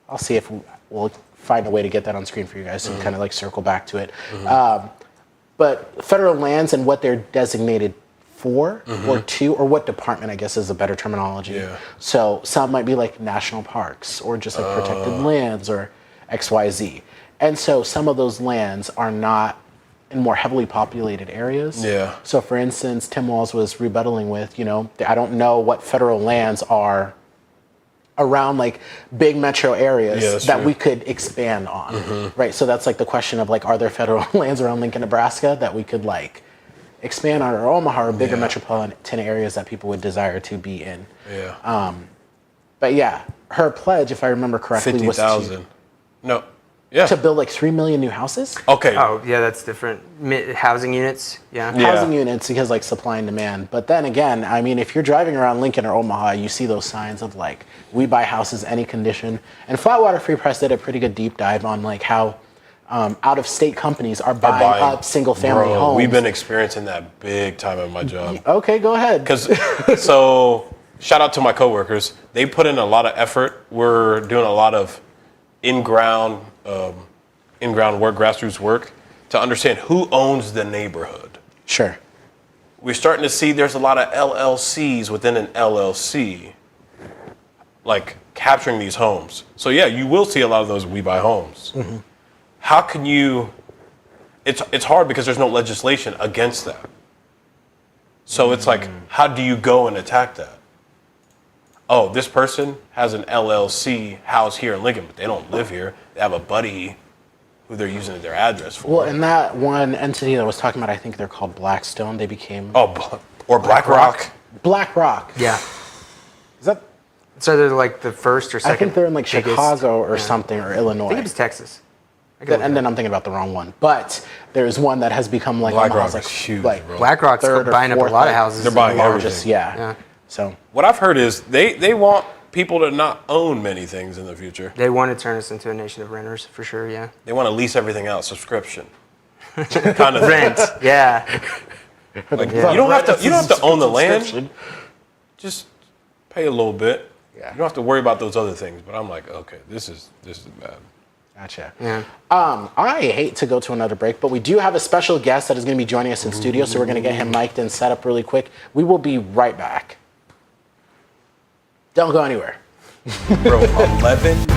I'll see if we'll find a way to get that on screen for you guys to kind of like circle back to it. But federal lands and what they're designated for or to, or what department, I guess is a better terminology. Yeah. So some might be like national parks or just like protected lands or XYZ. And so some of those lands are not in more heavily populated areas. Yeah. So for instance, Tim Walz was rebuttaling with, I don't know what federal lands are around like big metro areas Yeah, that's that true. we could expand on, right? So that's like the question of like, are there federal lands around Lincoln, Nebraska that we could like expand on, or Omaha or bigger Yeah. metropolitan areas that people would desire to be in? Yeah. But yeah, her pledge, if I remember correctly, was 50,000. No. Yeah. to build like 3 million new houses. Okay. Oh, yeah, that's different. Housing units, yeah. Yeah. Housing units, because like supply and demand. But then again, I mean, if you're driving around Lincoln or Omaha, you see those signs of like, we buy houses any condition. And Flatwater Free Press did a pretty good deep dive on like how out of state companies are buying up single family Bro, homes. We've been experiencing that big time at my job. Okay, go ahead. So shout out to my coworkers. They put in a lot of effort. We're doing a lot of in-ground work, grassroots work, to understand who owns the neighborhood. Sure. We're starting to see there's a lot of LLCs within an LLC, like capturing these homes. So yeah, you will see a lot of those We Buy Homes. How can you? It's hard because there's no legislation against that. So it's like, how do you go and attack that? Oh, this person has an LLC house here in Lincoln, but they don't live here. They have a buddy who they're using their address for. Well, and that one entity that I was talking about, I think they're called Blackstone. They became Or BlackRock. BlackRock. Yeah. Is that? So they're like the first or second. I think they're in like biggest- Chicago or yeah. something, or Illinois. I think it was Texas. I could look And it then up. I'm thinking about the wrong one. But there's one that has become like BlackRock Omaha's, like, is huge, like bro. BlackRock's third or buying up a fourth, lot of like, houses. They're buying largest, everything. yeah. Yeah. So What I've heard is they want people to not own many things in the future. They want to turn us into a nation of renters, for sure, yeah. They want to lease everything out, subscription. kind of Rent, yeah. Like, Yeah. you don't have to own the land. Subscription. Just pay a little bit. Yeah. You don't have to worry about those other things. But I'm like, okay, this is bad. Gotcha. Yeah. I hate to go to another break, but we do have a special guest that is going to be joining us in studio, so we're going to get him mic'd and set up really quick. We will be right back. Don't go anywhere. Bro, 11.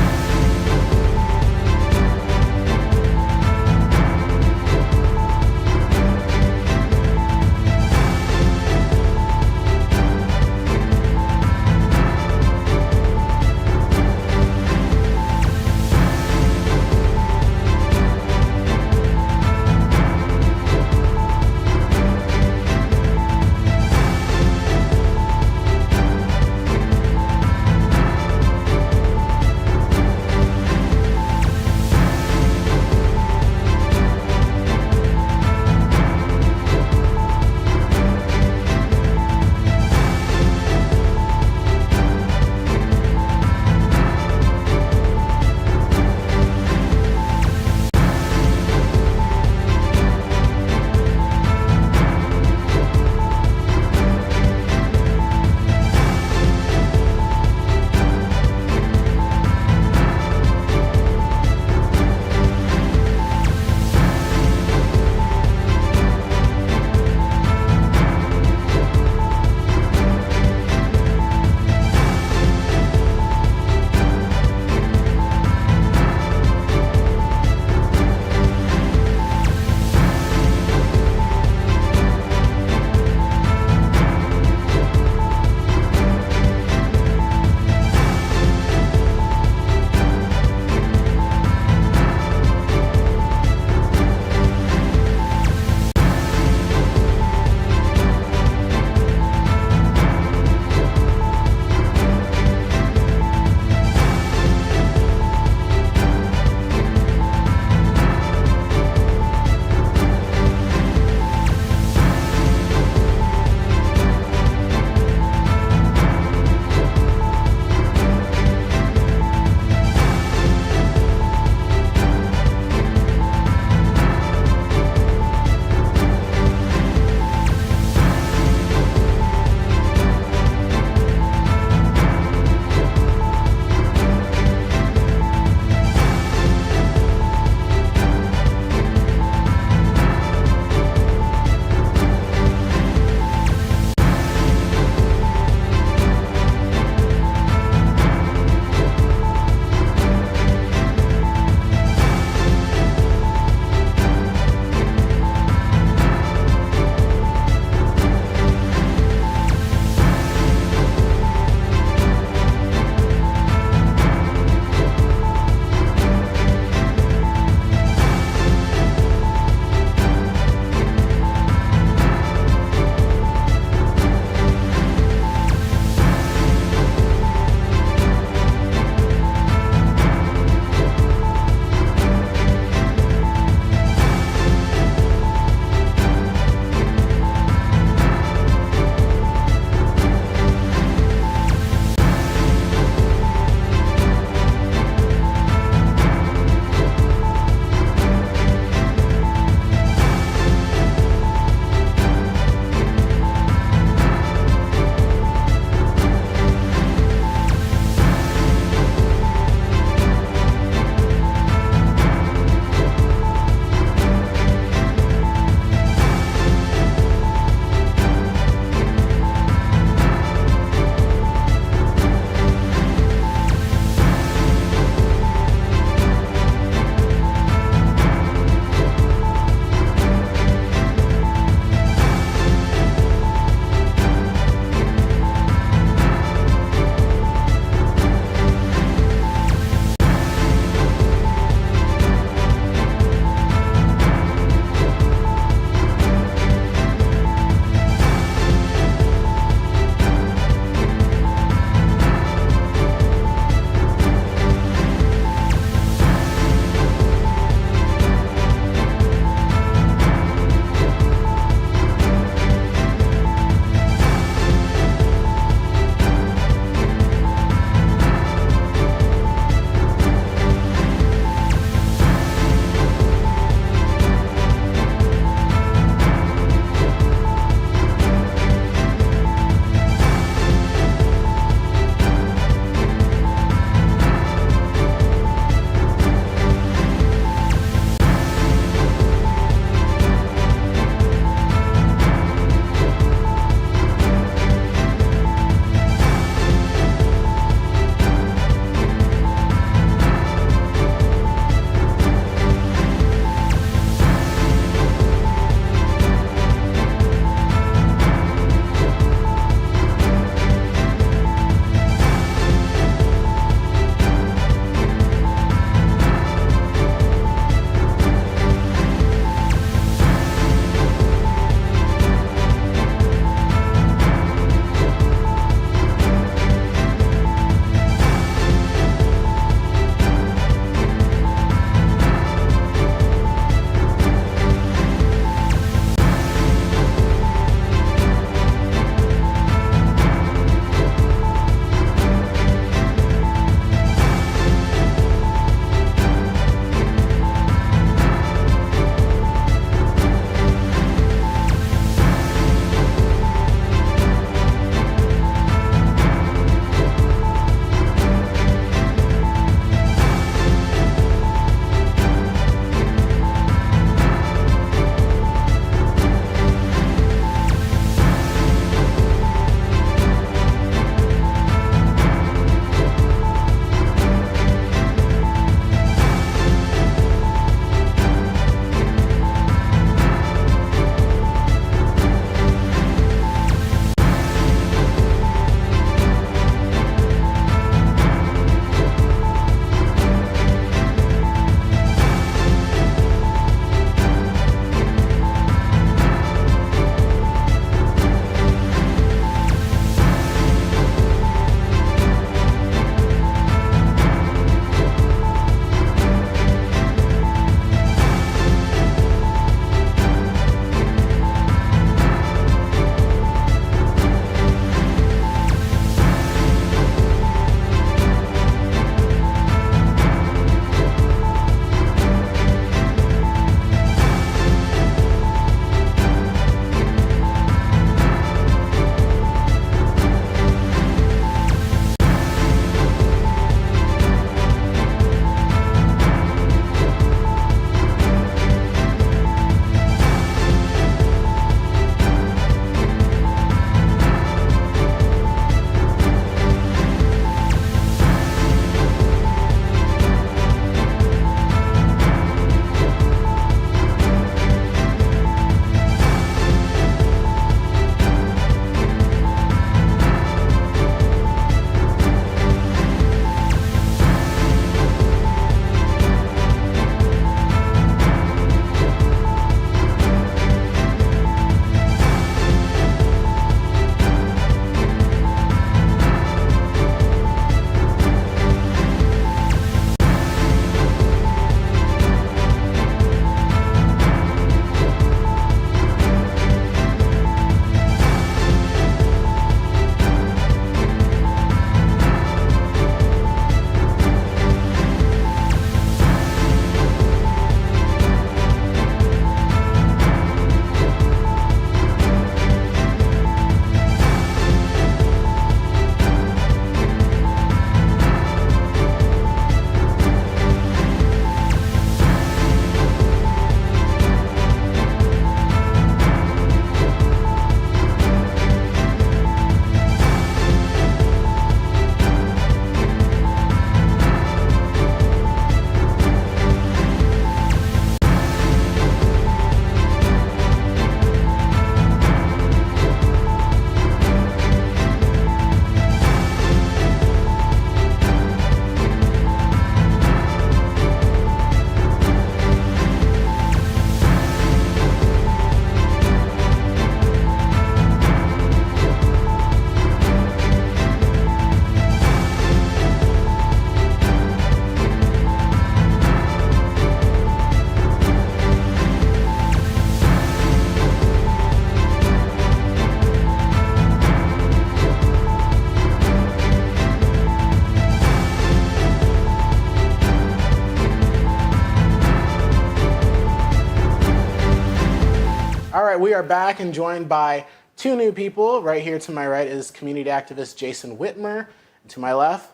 we are back and joined by two new people. Right here to my right is community activist Jason Whitmer. And to my left,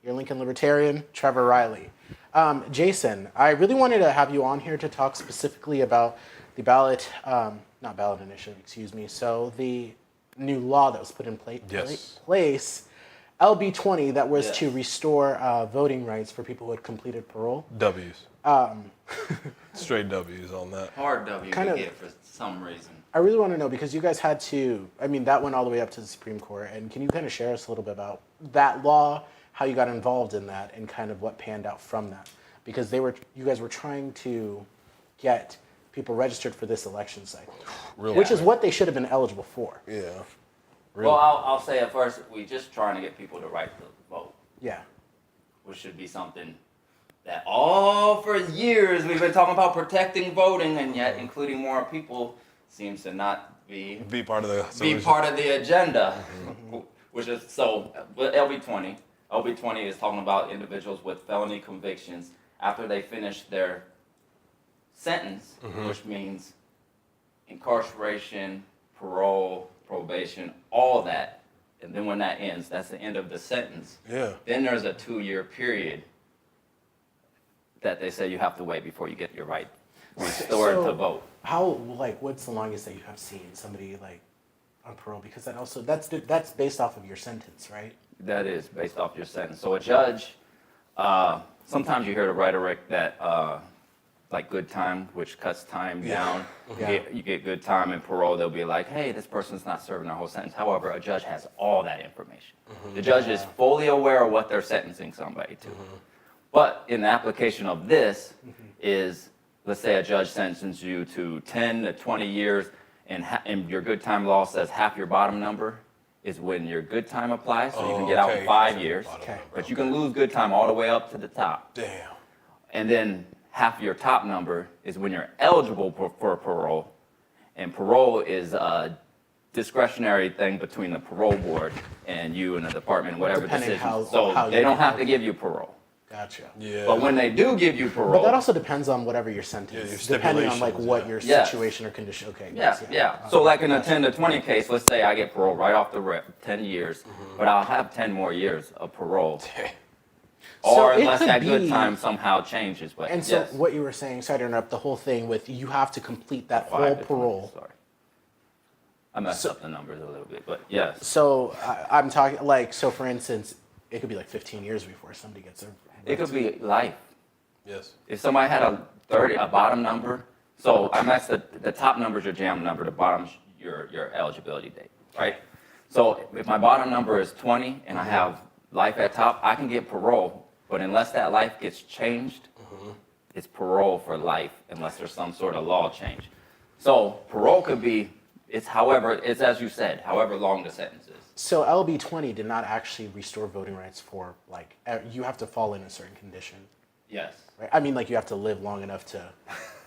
your Lincoln Libertarian, Trevor Riley. Jason, I really wanted to have you on here to talk specifically about the not ballot initiative, excuse me. So the new law that was put in place, LB 20, that was to restore voting rights for people who had completed parole. W's. Straight W's on that. Hard W to get for some reason. I really want to know, because you guys had to, that went all the way up to the Supreme Court, and can you kind of share us a little bit about that law, how you got involved in that, and kind of what panned out from that? Because you guys were trying to get people registered for this election cycle, Really? which is what they should have been eligible for. Yeah. Really? Well, I'll say at first, we just trying to get people to right to vote. Yeah. Which should be something that for years we've been talking about protecting voting, and yet including more people seems to not be part of the agenda. Which is with LB 20. LB 20 is talking about individuals with felony convictions after they finish their sentence, which means incarceration, parole, probation, all that. And then when that ends, that's the end of the sentence. Yeah. Then there's a 2-year period that they say you have to wait before you get your right restored to vote. What's the longest that you have seen somebody on parole? Because that's based off of your sentence, right? That is based off your sentence. So a judge, sometimes you hear the rhetoric that like good time, which cuts time down. You get good time in parole, they'll be like, hey, this person's not serving their whole sentence. However, a judge has all that information. The judge is fully aware of what they're sentencing somebody to. But in the application of this is, let's say a judge sentences you to 10 to 20 years, and your good time law says half your bottom number is when your good time applies, so you can get out in 5 years. But you can lose good time all the way up to the top. Damn. And then half your top number is when you're eligible for parole. And parole is a discretionary thing between the parole board and you and the department, whatever Depending decision. how So they don't have to give you parole. Gotcha. Yeah. But when they do give you parole, But that also depends on whatever your sentence, your depending on stipulations, what your situation or condition. Okay. yeah. So like in a 10 to 20 case, let's say I get parole right off the rip, 10 years, but I'll have 10 more years of parole. Or So it unless could that good be- time somehow changes. But And so yes. what you were saying, sorry to interrupt, the whole thing with you have to complete that whole 5 to 20, parole. Sorry. I messed up the numbers a little bit, but yes. So I'm talking so for instance, it could be 15 years before somebody gets their. It could be life. Yes. If somebody had a bottom number, so I messed the top number's your jam number, the bottom's your eligibility date, right? So if my bottom number is 20 and I have life at top, I can get parole, but unless that life gets changed, it's parole for life unless there's some sort of law change. So parole could be, it's as you said, however long the sentence is. So LB 20 did not actually restore voting rights for you have to fall in a certain condition, Yes. right? You have to live long enough to.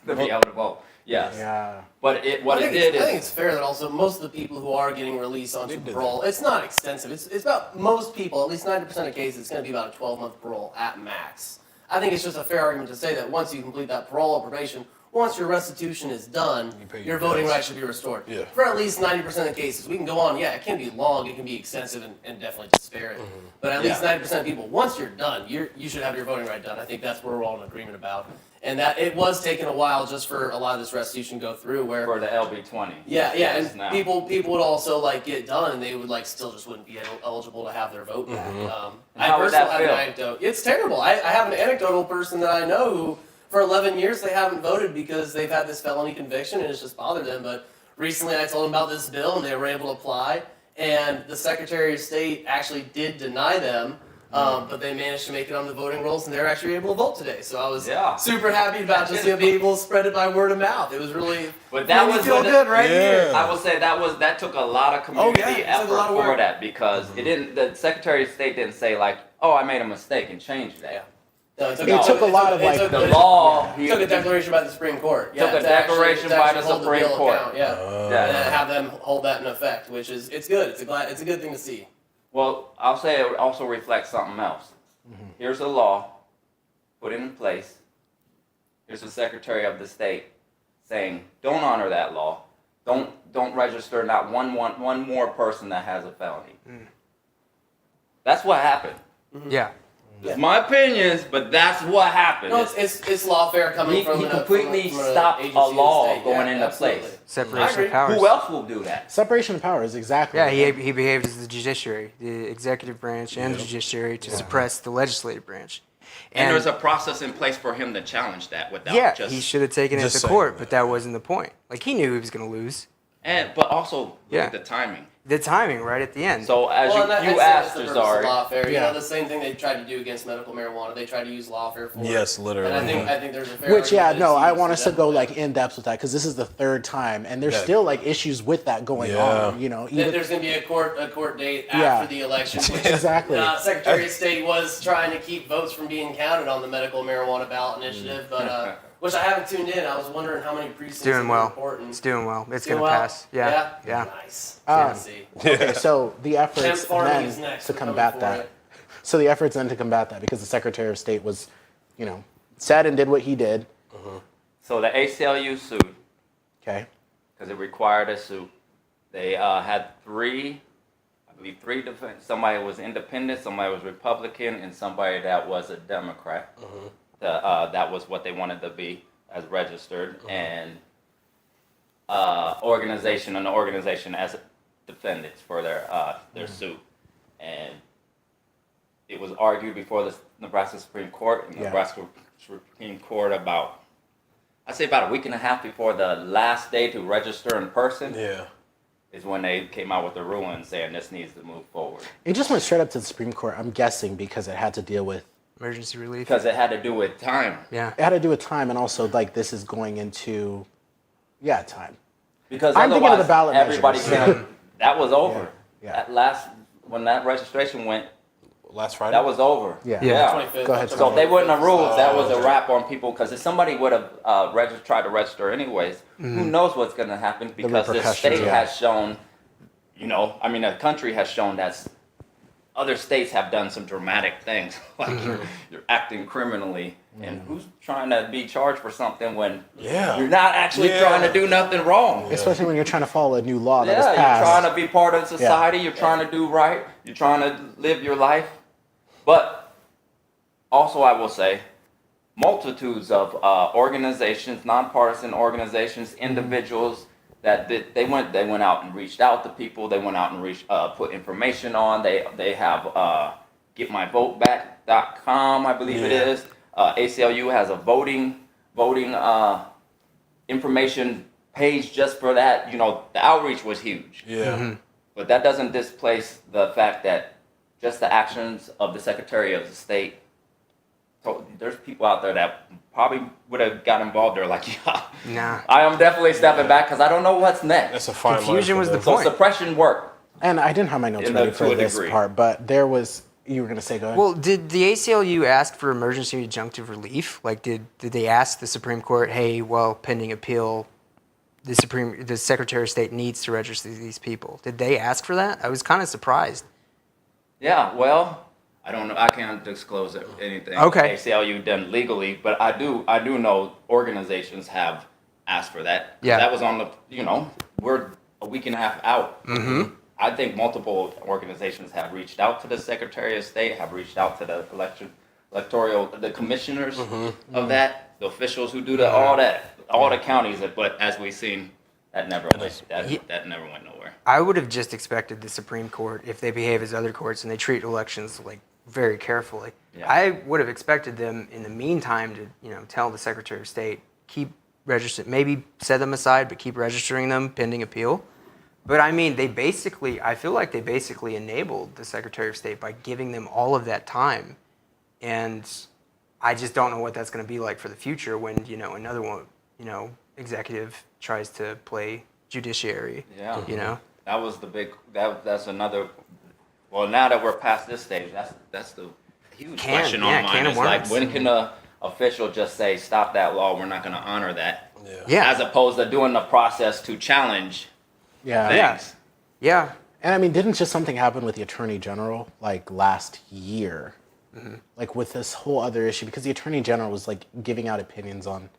To be able to vote. Yes. Yeah. But I think it's fair that also most of the people who are getting released onto parole, it's not extensive. It's about most people, at least 90% of cases, it's going to be about a 12-month parole at max. I think it's just a fair argument to say that once you complete that parole or probation, once your restitution is done, your voting rights should be restored. Yeah. For at least 90% of cases. We can go on, it can be long, it can be extensive, and definitely disparate. But at least 90% of people, once you're done, you should have your voting right done. I think that's what we're all in agreement about. And that it was taking a while just for a lot of this restitution to go through where... For the LB 20. Yeah, Yes, and now. people would also get done, and they would still just wouldn't be eligible to have their vote back. I How would that personally have an feel? anecdote. It's terrible. I have an anecdotal person that I know who, for 11 years, they haven't voted because they've had this felony conviction, and it's just bothered them. But recently, I told them about this bill, and they were able to apply, and the Secretary of State actually did deny them. But they managed to make it on the voting rolls, and they're actually able to vote today. So I was super happy about just being able to spread it by word of mouth. It was really But that made me was feel good right here. I will say that took a lot of community it took a effort lot of for work. that because it didn't. The Secretary of State didn't say I made a mistake and changed that. Yeah. No, It took a lot of The law It took a declaration by the Supreme Court. Took a declaration by the hold Supreme bill Court. account, and then have them hold that in effect, which is it's good. It's a good thing to see. Well, I'll say it also reflects something else. Here's a law put in place. Here's the Secretary of the State saying, don't honor that law. don't register not one more person that has a felony. That's what happened. Yeah. It's my opinions, but that's what happened. No, it's lawfare coming from he an completely from an stopped agency a of the law state. going Yeah, into absolutely. place. Separation agree. of powers. Who else will do that? Separation of powers, exactly. Yeah, he behaved as the judiciary, the executive branch and the judiciary to suppress the legislative branch. And there's a process in place for him to challenge that without yeah, just. he should have taken it just to saying court, that. but that wasn't the point. Like he knew he was going to lose. But also look Yeah. at the timing. The timing right at the end. So as Well, and that- you I'd say asked, that's the purpose of Jazari, lawfare. You Yeah. know, the same thing they tried to do against medical marijuana. They tried to use lawfare for it. Yes, literally. And I think there's a fair Which, yeah, argument no, that I it's want used us to that go way. like in depth with that because this is the third time, and there's Yeah. still like issues with that going Yeah. on. You know, even There's going to be a court date after Yeah. the election, which exactly. Secretary of State was trying to keep votes from being counted on the medical marijuana ballot initiative, but which I haven't tuned in. I was wondering how many precincts It's doing are well. important. It's doing well. It's Doing going to well? pass. Yeah. Yeah. Nice. Um, Tennessee. Okay, so the Hemp efforts farming then is next. to We're coming combat for that. it. So the efforts then to combat that because the Secretary of State was, you know, said and did what he did. so the ACLU sued Okay. because it required a suit. They had three defense. Somebody was independent, somebody was Republican, and somebody that was a Democrat. That was what they wanted to be as registered, and the organization as defendants for their suit. And it was argued before the Nebraska Supreme Court, and the Yeah. Nebraska Supreme Court I'd say about a week and a half before the last day to register in person Yeah. is when they came out with the ruling saying this needs to move forward. It just went straight up to the Supreme Court, I'm guessing, because it had to deal with, Emergency relief. Because it had to do with time. Yeah. it had to do with time and also like this is going into, yeah, time. Because I'm thinking of the otherwise, ballot everybody measures. can. That was over. Yeah. When that registration went, Last Friday. that was over. Yeah. Yeah. 25th. Go ahead, So if they wouldn't have ruled, that was a okay. wrap on people. Because if somebody would have tried to register anyways, who knows what's going to happen? Because the repercussions, state yeah. has shown, the country has shown that other states have done some dramatic things. Like you're acting criminally, and who's trying to be charged for something when Yeah. you're not actually Yeah. trying to do nothing wrong? Especially when you're trying to follow a new law that was Yeah, you're passed. trying to be part of society. You're trying to do right. You're trying to live your life. But also, I will say, multitudes of organizations, nonpartisan organizations, individuals that they went out and reached out to people. They went out and put information on. They have getmyvoteback.com, I believe it Yeah. is. ACLU has a voting information page just for that. The outreach was huge. Yeah. But that doesn't displace the fact that just the actions of the Secretary of the State. So there's people out there that probably would have got involved. They're like, yeah, Nah. I am definitely stepping back because I don't know what's next. That's a fine line Confusion for was them. the So point. suppression worked. And I didn't have my notes In ready to for a this degree. part, but there was, you were going to say, go ahead. Well, did the ACLU ask for emergency adjunctive relief? Like, did they ask the Supreme Court, hey, well, pending appeal, the Secretary of State needs to register these people? Did they ask for that? I was kind of surprised. Yeah, well, I don't know. I can't disclose anything Okay. ACLU done legally, but I do know organizations have asked for that. Yeah. That was on the, we're a week and a half out. Mm-hmm. I think multiple organizations have reached out to the Secretary of State, have reached out to the the commissioners of that, the officials who do all the counties, but as we've seen, that never went nowhere. I would have just expected the Supreme Court, if they behave as other courts and they treat elections like very carefully, Yeah. I would have expected them in the meantime to tell the Secretary of State, keep registering, maybe set them aside, but keep registering them pending appeal. But I mean, I feel like they basically enabled the Secretary of State by giving them all of that time. And I just don't know what that's going to be like for the future when, another one, executive tries to play judiciary. Yeah. That was the big. That's another. Well, now that we're past this stage, that's the huge question on can mine. of It's like, worms. when can a official just say, "Stop that law. We're not going to honor that," Yeah. as opposed to doing the process to challenge yeah. things. Yeah. And I mean, didn't just something happen with the Attorney General like last year? Like with this whole other issue, because the Attorney General was like giving out opinions on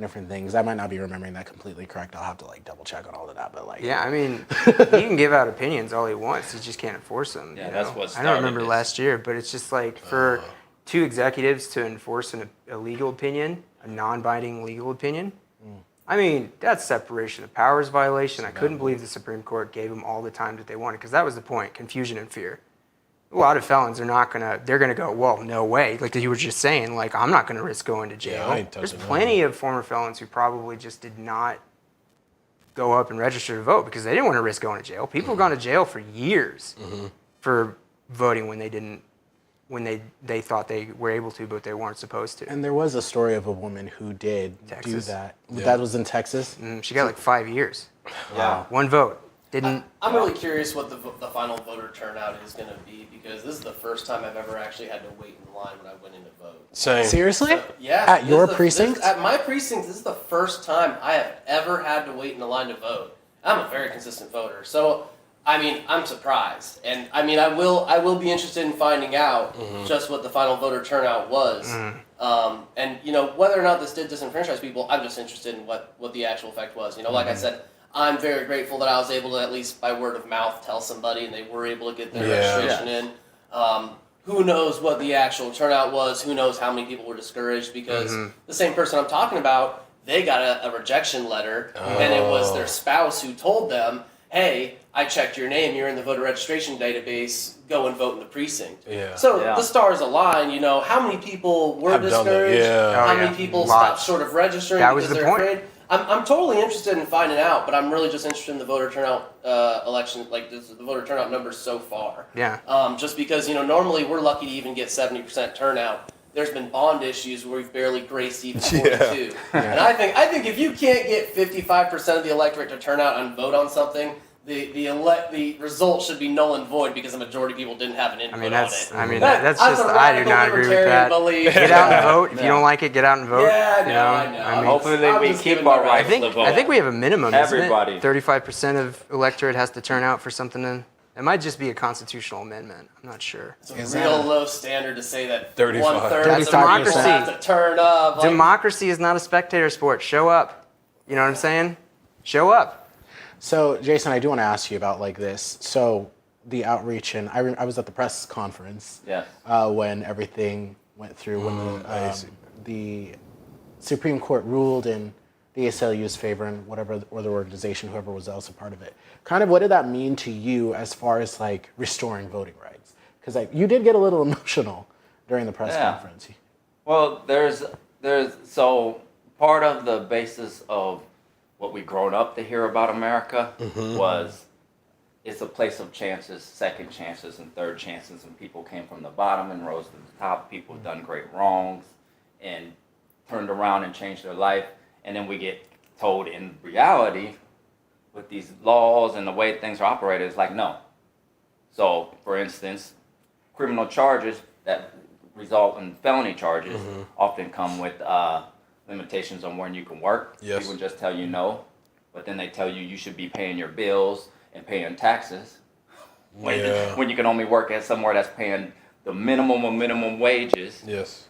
different things. I might not be remembering that completely correct. I'll have to like double check on all of that. But like, Yeah, I mean, he can give out opinions all he wants. He just can't enforce them. Yeah, you that's know? what I don't started remember this. last year, but it's just like for two executives to enforce a legal opinion, a non-binding legal opinion. I mean, that's separation of powers violation. I couldn't believe the Supreme Court gave them all the time that they wanted, because that was the point: confusion and fear. A lot of felons are they're gonna go, well, no way. Like you were just saying, like, I'm not gonna risk going to jail. I ain't There's touching plenty of former felons who probably just did not go up and register to vote because they didn't want to risk going to jail. People have gone to jail for years for voting when they didn't, when they thought they were able to, but they weren't supposed to. and there was a story of a woman who did do Texas. that. Yeah. That was in Texas. She got like 5 years. Yeah. One vote. Didn't. I'm really curious what the final voter turnout is going to be, because this is the first time I've ever actually had to wait in line when I went in to vote. Same. Seriously? Yeah. At this your is the- precinct? this- At my precinct, this is the first time I have ever had to wait in the line to vote. I'm a very consistent voter, so I mean, I'm surprised, and I mean, I will be interested in finding out just what the final voter turnout was, and you know, whether or not this did disenfranchise people. I'm just interested in what the actual effect was. You know, like I said, I'm very grateful that I was able to, at least by word of mouth, tell somebody, and they were able to get their registration in. Who knows what the actual turnout was? Who knows how many people were discouraged? Because the same person I'm talking about, they got a rejection letter, and it was their spouse who told them, hey, I checked your name, you're in the voter registration database, go and vote in the precinct. Yeah. So Yeah. the stars align, you know, how many people were Have done that, discouraged, yeah. how Oh, many yeah. people Lots. stopped short of registering That was because the they're point. afraid. I'm totally interested in finding out, but I'm really just interested in the voter turnout election, like the voter turnout numbers so far. Yeah. Just because, you know, normally we're lucky to even get 70% turnout. There's been bond issues where we've barely graced even 42. And I think if you can't get 55% of the electorate to turn out and vote on something, the result should be null and void because the majority of people didn't have an input on it. That's just, I do not agree with that. Belief. Get out and Yeah. vote. If you don't like it, get out and vote. Yeah, you no, I know. I mean, Hopefully I'm we just keep giving our my- rights I to vote. think we have a minimum. Everybody. Isn't it? 35% of electorate has to turn out for something. It might just be a constitutional amendment. I'm not sure. It's a real low standard to say that 35. 1/3 That's of the people democracy. have to turn up. Like, Democracy is not a spectator sport. Show up. You know what I'm saying? Show up. So, Jason, I do want to ask you about like this. So, the outreach, and I was at the press conference Yes. when everything went through, when the Supreme Court ruled in the ACLU's favor and whatever other organization, whoever was else a part of it. Kind of, what did that mean to you as far as like restoring voting rights? Because like you did get a little emotional during the press conference. Well, there's so part of the basis of what we've grown up to hear about America was it's a place of chances, second chances, and third chances, and people came from the bottom and rose to the top. People have done great wrongs and turned around and changed their life, and then we get told in reality with these laws and the way things are operated, it's like no. So, for instance, criminal charges that result in felony charges often come with limitations on when you can work. Yes. People just tell you no, but then they tell you you should be paying your bills and paying taxes when you can only work at somewhere that's paying the minimum of minimum wages. Yes.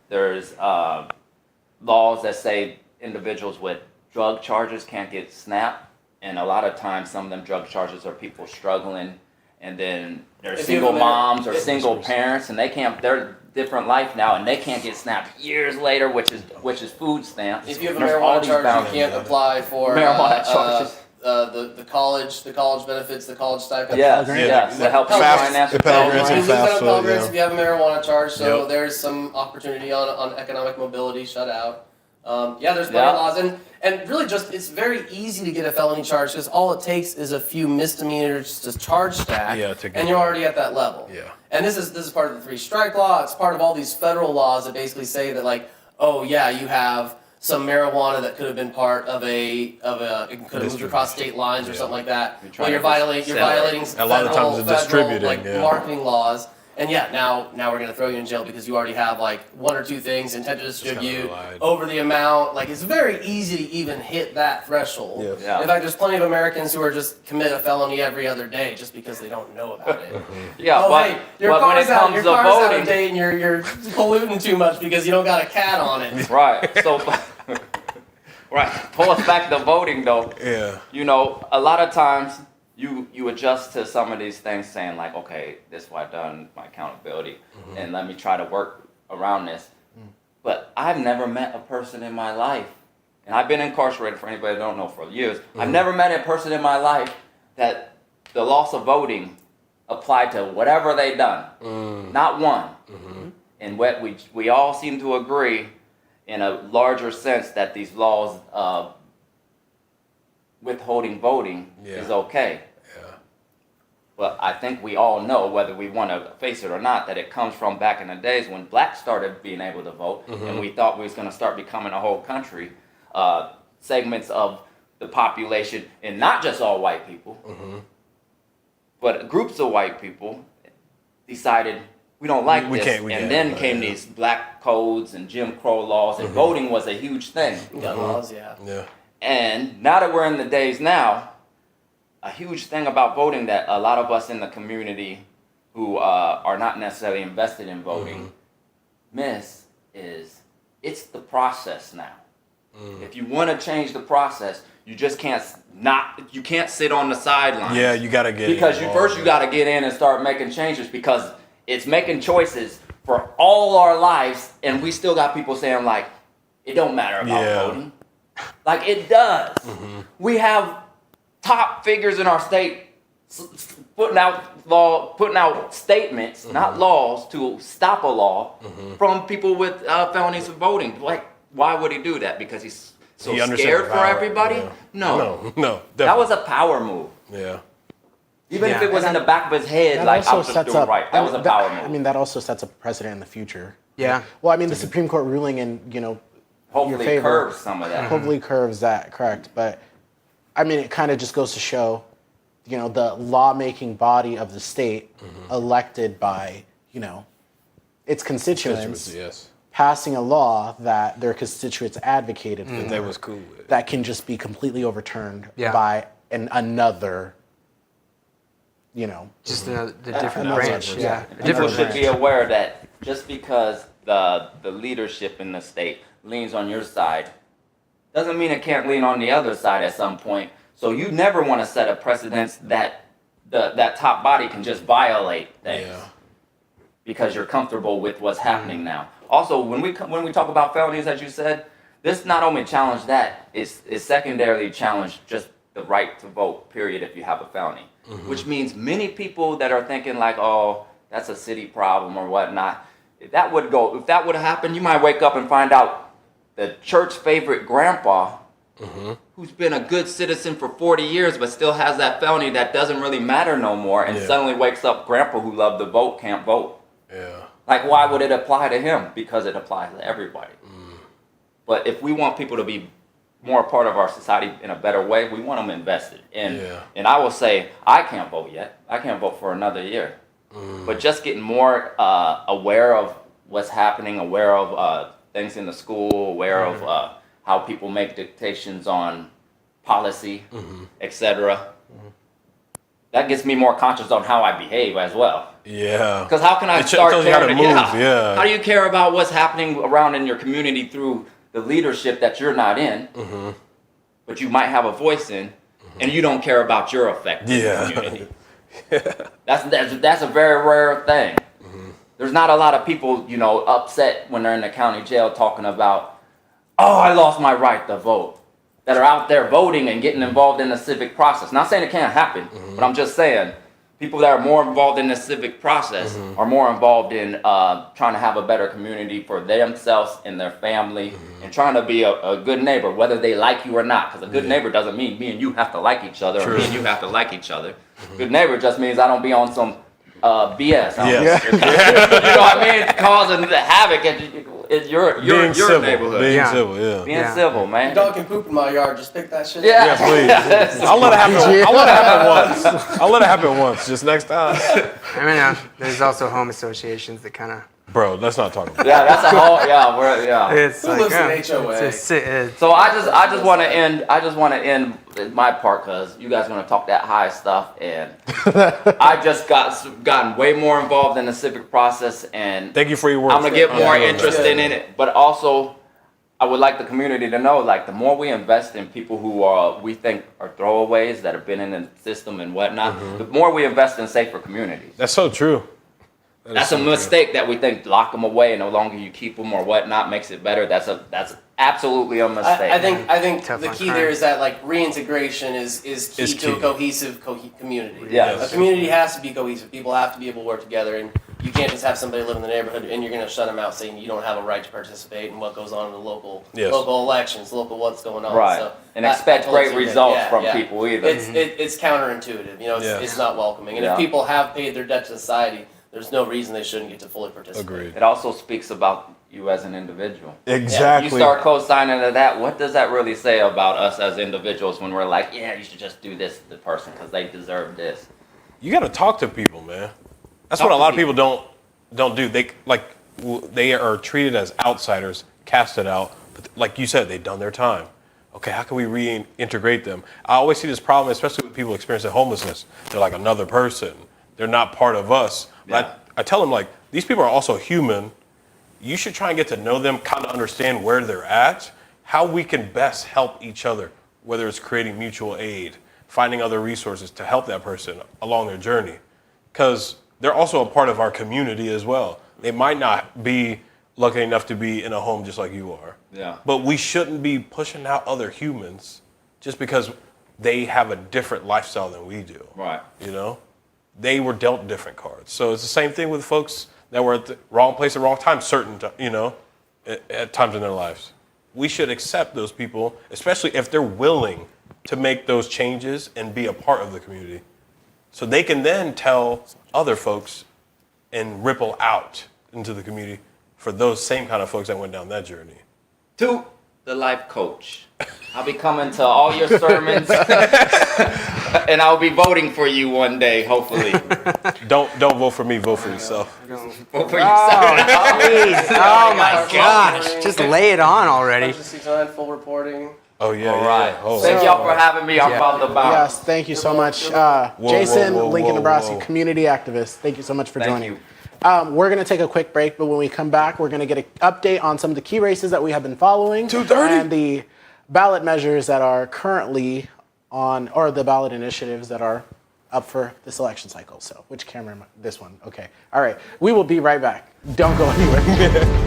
There's laws that say individuals with drug charges can't get SNAP, and a lot of times some of them drug charges are people struggling, and then they're If single you- moms or single parents, and they can't. They're different life now, and they can't get SNAP years later, which is food stamps. If you have a There's all marijuana these charge, boundaries. you can't apply for Marijuana charges. the college benefits, the college stipend. Yes, Pell yes, to help Fast- finance the your Pell program. Grants You and lose out on FAFSA, Pell Grants yeah. if you have a marijuana charge, so Yep. there's some opportunity on economic mobility shut out. There's plenty of laws, and really just it's very easy to get a felony charge because all it takes is a few misdemeanors to charge stack, Yeah, to get and you're there. already at that level. Yeah. And this is part of the 3 strike law. It's part of all these federal laws that basically say that like, oh yeah, you have some marijuana that could have been part of it could have moved across state lines or something like that. You're Well, trying you're to violating sell it. you're violating A lot of times federal it's distributing, like yeah. marketing laws. And yeah, now we're gonna throw you in jail because you already have like 1 or 2 things, intent to distribute, over the amount. Like it's very easy to even hit that threshold. Yes. Yeah. In fact, there's plenty of Americans who are just commit a felony every other day just because they don't know about it. Yeah, Oh, but, hey, your but when it car's out, comes your to car's out voting, of date and you're polluting too much because you don't got a cat on it. right? So, right. Pull us back to voting, though. Yeah. You know, a lot of times you adjust to some of these things, saying like, okay, this is what I've done, my accountability, and let me try to work around this. But I've never met a person in my life, and I've been incarcerated, for anybody that don't know, for years. I've never met a person in my life that the loss of voting applied to whatever they done. Not one. And what we all seem to agree in a larger sense that these laws withholding voting is okay. Yeah. But I think we all know, whether we want to face it or not, that it comes from back in the days when blacks started being able to vote, and we thought we was going to start becoming a whole country. Segments of the population, and not just all white people, but groups of white people decided we don't like this. And then came these black codes and Jim Crow laws, and voting was a huge thing. Gun laws, yeah. Yeah. And now that we're in the days now, a huge thing about voting that a lot of us in the community who are not necessarily invested in voting miss is it's the process now. If you want to change the process, you just can't you can't sit on the sidelines. Yeah, you got to get because you got to get in and start making changes, because it's making choices for all our lives, and we still got people saying like it don't matter about voting. Like it does. We have top figures in our state putting out statements, not laws, to stop a law from people with felonies of voting. Like, why would he do that? Because he's so scared for everybody? Yeah. No. No. That was a power move. Yeah. Even if it was in the back of his head, like I was just doing right. That was a power move. I mean, that also sets a precedent in the future. Yeah. Well, I mean, the Supreme Court ruling in, hopefully your favor curves some of that. hopefully curves that, correct. But, I mean, it kind of just goes to show, the lawmaking body of the state elected by, its constituents. Yes. Passing a law that their constituents advocated for. That was cool with. That can just be completely overturned by another, Just the different another branch. branch. Yeah. A People different should be branch. aware that just because the leadership in the state leans on your side, doesn't mean it can't lean on the other side at some point. So you never want to set a precedence that that top body can just violate things because you're comfortable with what's happening now. Also, when we talk about felonies, as you said, this not only challenge that, it's secondarily challenge just the right to vote, period, if you have a felony. Which means many people that are thinking like, oh, that's a city problem or whatnot, if that would happen, you might wake up and find out the church favorite grandpa who's been a good citizen for 40 years but still has that felony that doesn't really matter no more, and suddenly wakes up grandpa who loved to vote can't vote. Yeah. Like, why would it apply to him? Because it applies to everybody. But if we want people to be more a part of our society in a better way, we want them invested. And I will say, I can't vote yet. I can't vote for another year. But just getting more aware of what's happening, aware of things in the school, aware of how people make dictations on policy, etc. That gets me more conscious on how I behave as well. Yeah. Because how can I It start tells you how to caring? move, How do you care about what's happening around in your community through the leadership that you're not in, but you might have a voice in, and you don't care about your effect in the community? That's a very rare thing. There's not a lot of people, upset when they're in the county jail talking about, oh, I lost my right to vote, that are out there voting and getting involved in the civic process. Not saying it can't happen, but I'm just saying people that are more involved in the civic process are more involved in trying to have a better community for themselves and their family, and trying to be a good neighbor, whether they like you or not. Because a good neighbor doesn't mean me and you have to like each other, or me and you have to like each other. Good neighbor just means I don't be on some BS. You know what I mean? Causing the havoc. It's your Being civil. neighborhood. Being Yeah. civil, yeah. Being Yeah. civil, man. Your dog can poop in my yard. Just pick that shit Yeah. up. Yeah, please. I'll let it happen. I'll let it happen once. I'll let it happen once. Just next time. I mean, there's also home associations that kind of. Bro, let's not talk about Yeah, that's a whole. Yeah. It's Who like lives in yeah, HOA? it's So I just want to end. I just want to end my part because you guys are gonna talk that high stuff, and I just gotten way more involved in the civic process, and Thank you for your work. I'm gonna get more Yeah. interested in it. But also, I would like the community to know, like, the more we invest in people who we think are throwaways that have been in the system and whatnot, the more we invest in safer communities. That's so true. That is That's so a true. mistake that we think lock them away, and the longer you keep them or whatnot makes it better. That's absolutely a mistake. I think Tough the on key crime. there is that like reintegration is key Is to key. a cohesive community. Yes. A community has to be cohesive. People have to be able to work together, and you can't just have somebody live in the neighborhood and you're going to shut them out saying you don't have a right to participate in what goes on in the local Yes. local elections, local what's going on. Right. So And I expect totally great see that. results Yeah, from yeah. people either. It's counterintuitive. You know, Yeah. it's not welcoming. And Yeah. if people have paid their debt to society, there's no reason they shouldn't get to fully participate. Agreed. It also speaks about you as an individual. Exactly. You start co-signing to that, what does that really say about us as individuals when we're like, yeah, you should just do this to the person because they deserve this? You got to talk to people, man. That's Talk what a to lot of people don't do. They are treated as outsiders, casted out. But like you said, they've done their time. Okay, how can we reintegrate them? I always see this problem, especially with people experiencing homelessness. They're like another person. They're not part of us. But Yeah. I tell them, like, these people are also human. You should try and get to know them, kind of understand where they're at, how we can best help each other, whether it's creating mutual aid, finding other resources to help that person along their journey. Because they're also a part of our community as well. They might not be lucky enough to be in a home just like you are. Yeah. But we shouldn't be pushing out other humans just because they have a different lifestyle than we do. Right. You know? They were dealt different cards. So it's the same thing with folks that were at the wrong place at the wrong time, at times in their lives. We should accept those people, especially if they're willing to make those changes and be a part of the community. So they can then tell other folks and ripple out into the community for those same kind of folks that went down that journey. To the life coach. I'll be coming to all your sermons and I'll be voting for you one day, hopefully. Don't vote for me, vote for yourself. Vote for yourself. Oh my gosh! Just lay it on already. Emergency time, full reporting. Oh yeah, All right. yeah. Oh, Thank y'all for having me. I'm Yeah. about to bounce. Yes, thank you so much. Whoa, Jason, whoa, whoa, Lincoln, whoa, Nebraska whoa. community activist. Thank you so much for Thank joining. you. We're going to take a quick break, but when we come back, we're going to get an update on some of the key races that we have been following. 2:30. And the ballot measures that are currently on, or the ballot initiatives that are up for this election cycle. So, which camera am I? This one. Okay. All right. We will be right back. Don't go anywhere.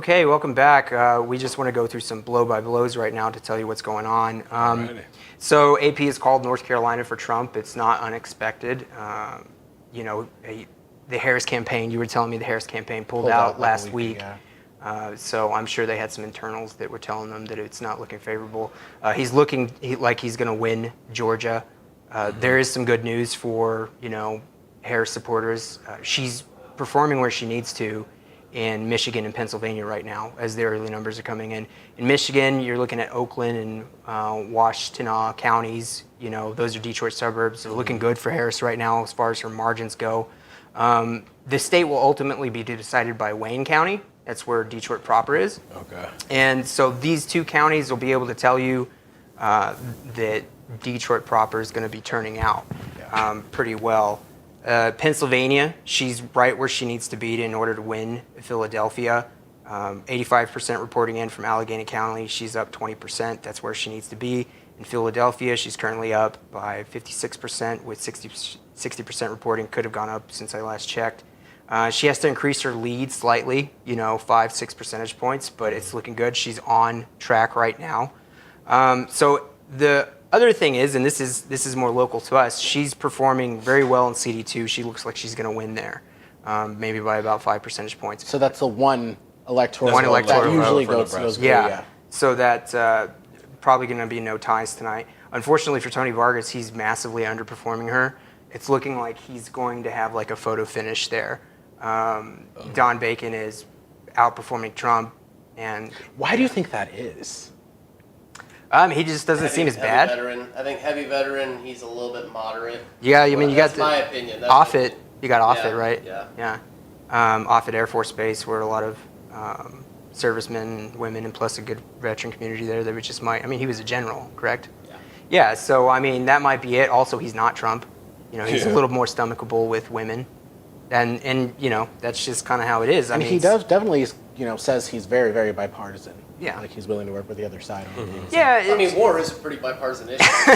Okay, welcome back. We just want to go through some blow-by-blows right now to tell you what's going on. Alrighty. So AP has called North Carolina for Trump. It's not unexpected. You know, the Harris campaign, you were telling me the Harris campaign pulled out like last a week. ago. So I'm sure they had some internals that were telling them that it's not looking favorable. He's looking like he's going to win Georgia. There is some good news for, you know, Harris supporters. She's performing where she needs to in Michigan and Pennsylvania right now as the early numbers are coming in. In Michigan, you're looking at Oakland and Washtenaw counties. You know, those are Detroit suburbs. They're looking good for Harris right now as far as her margins go. The state will ultimately be decided by Wayne County. That's where Detroit proper is. Okay. And so these two counties will be able to tell you that Detroit proper is going to be turning out pretty well. Pennsylvania, she's right where she needs to be in order to win Philadelphia. 85% reporting in from Allegheny County. She's up 20%. That's where she needs to be. In Philadelphia, she's currently up by 56% with 60% reporting. Could have gone up since I last checked. She has to increase her lead slightly, 5-6 percentage points, but it's looking good. She's on track right now. So the other thing is, and this is more local to us, she's performing very well in CD2. She looks like she's going to win there, maybe by about 5 percentage points. So that's the one electoral One vote electoral that vote usually for goes Nebraska. through. Yeah. So that's probably going to be no ties tonight. Unfortunately for Tony Vargas, he's massively underperforming her. It's looking like he's going to have like a photo finish there. Don Bacon is outperforming Trump, and Why do you think that is? he just doesn't seem as bad. Veteran. I think heavy veteran. He's a little bit moderate. Yeah, I mean, you got That's my opinion. That's Offutt. You got Offutt, Yeah, right? yeah. Offutt Air Force Base, where a lot of servicemen and women, and plus a good veteran community there that we just might. I mean, he was a general, correct? Yeah. Yeah. So I mean, that might be it. Also, he's not Trump. He's a Yeah. little more stomachable with women, and that's just kind of how it is. I And mean, he does definitely, says he's very, very bipartisan. Yeah. Like he's willing to work with the other side on things. Yeah. I mean, war is a pretty bipartisan issue. So.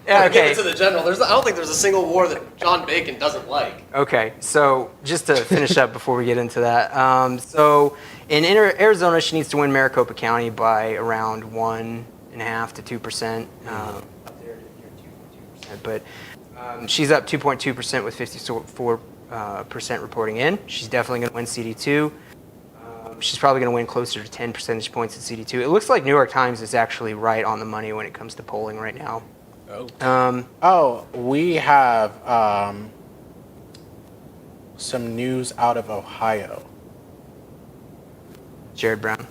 Yeah, Give okay. it to the general. I don't think there's a single war that John Bacon doesn't like. Okay, so just to finish up before we get into that, so in Arizona, she needs to win Maricopa County by around 1.5% to 2%. Up there, you're 2.2%, but she's up 2.2% with 54% reporting in. She's definitely going to win CD2. She's probably going to win closer to 10 percentage points at CD2. It looks like New York Times is actually right on the money when it comes to polling right now. Oh. We have some news out of Ohio. Jared Brown.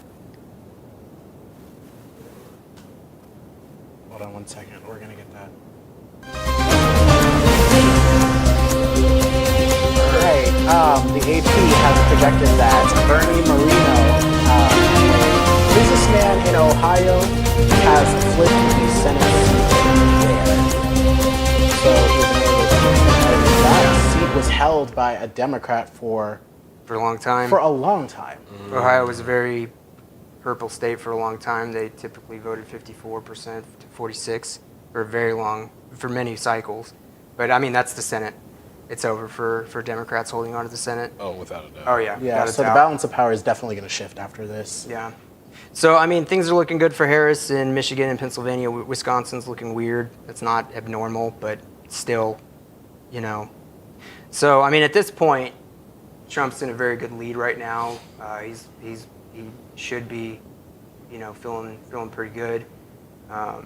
Hold on one second. We're going to get that. All right. The AP has projected that Bernie Moreno, a businessman in Ohio, has flipped the Senate seat there. So that seat was held by a Democrat for For a long time. a long time. Ohio was a very purple state for a long time. They typically voted 54% to 46% for many cycles. But I mean, that's the Senate. It's over for Democrats holding on to the Senate. Oh, without a doubt. Oh yeah. Yeah, without a so the doubt. balance of power is definitely going to shift after this. Yeah. So I mean, things are looking good for Harris in Michigan and Pennsylvania. Wisconsin's looking weird. It's not abnormal, but still, So I mean, at this point, Trump's in a very good lead right now. He should be, feeling pretty good,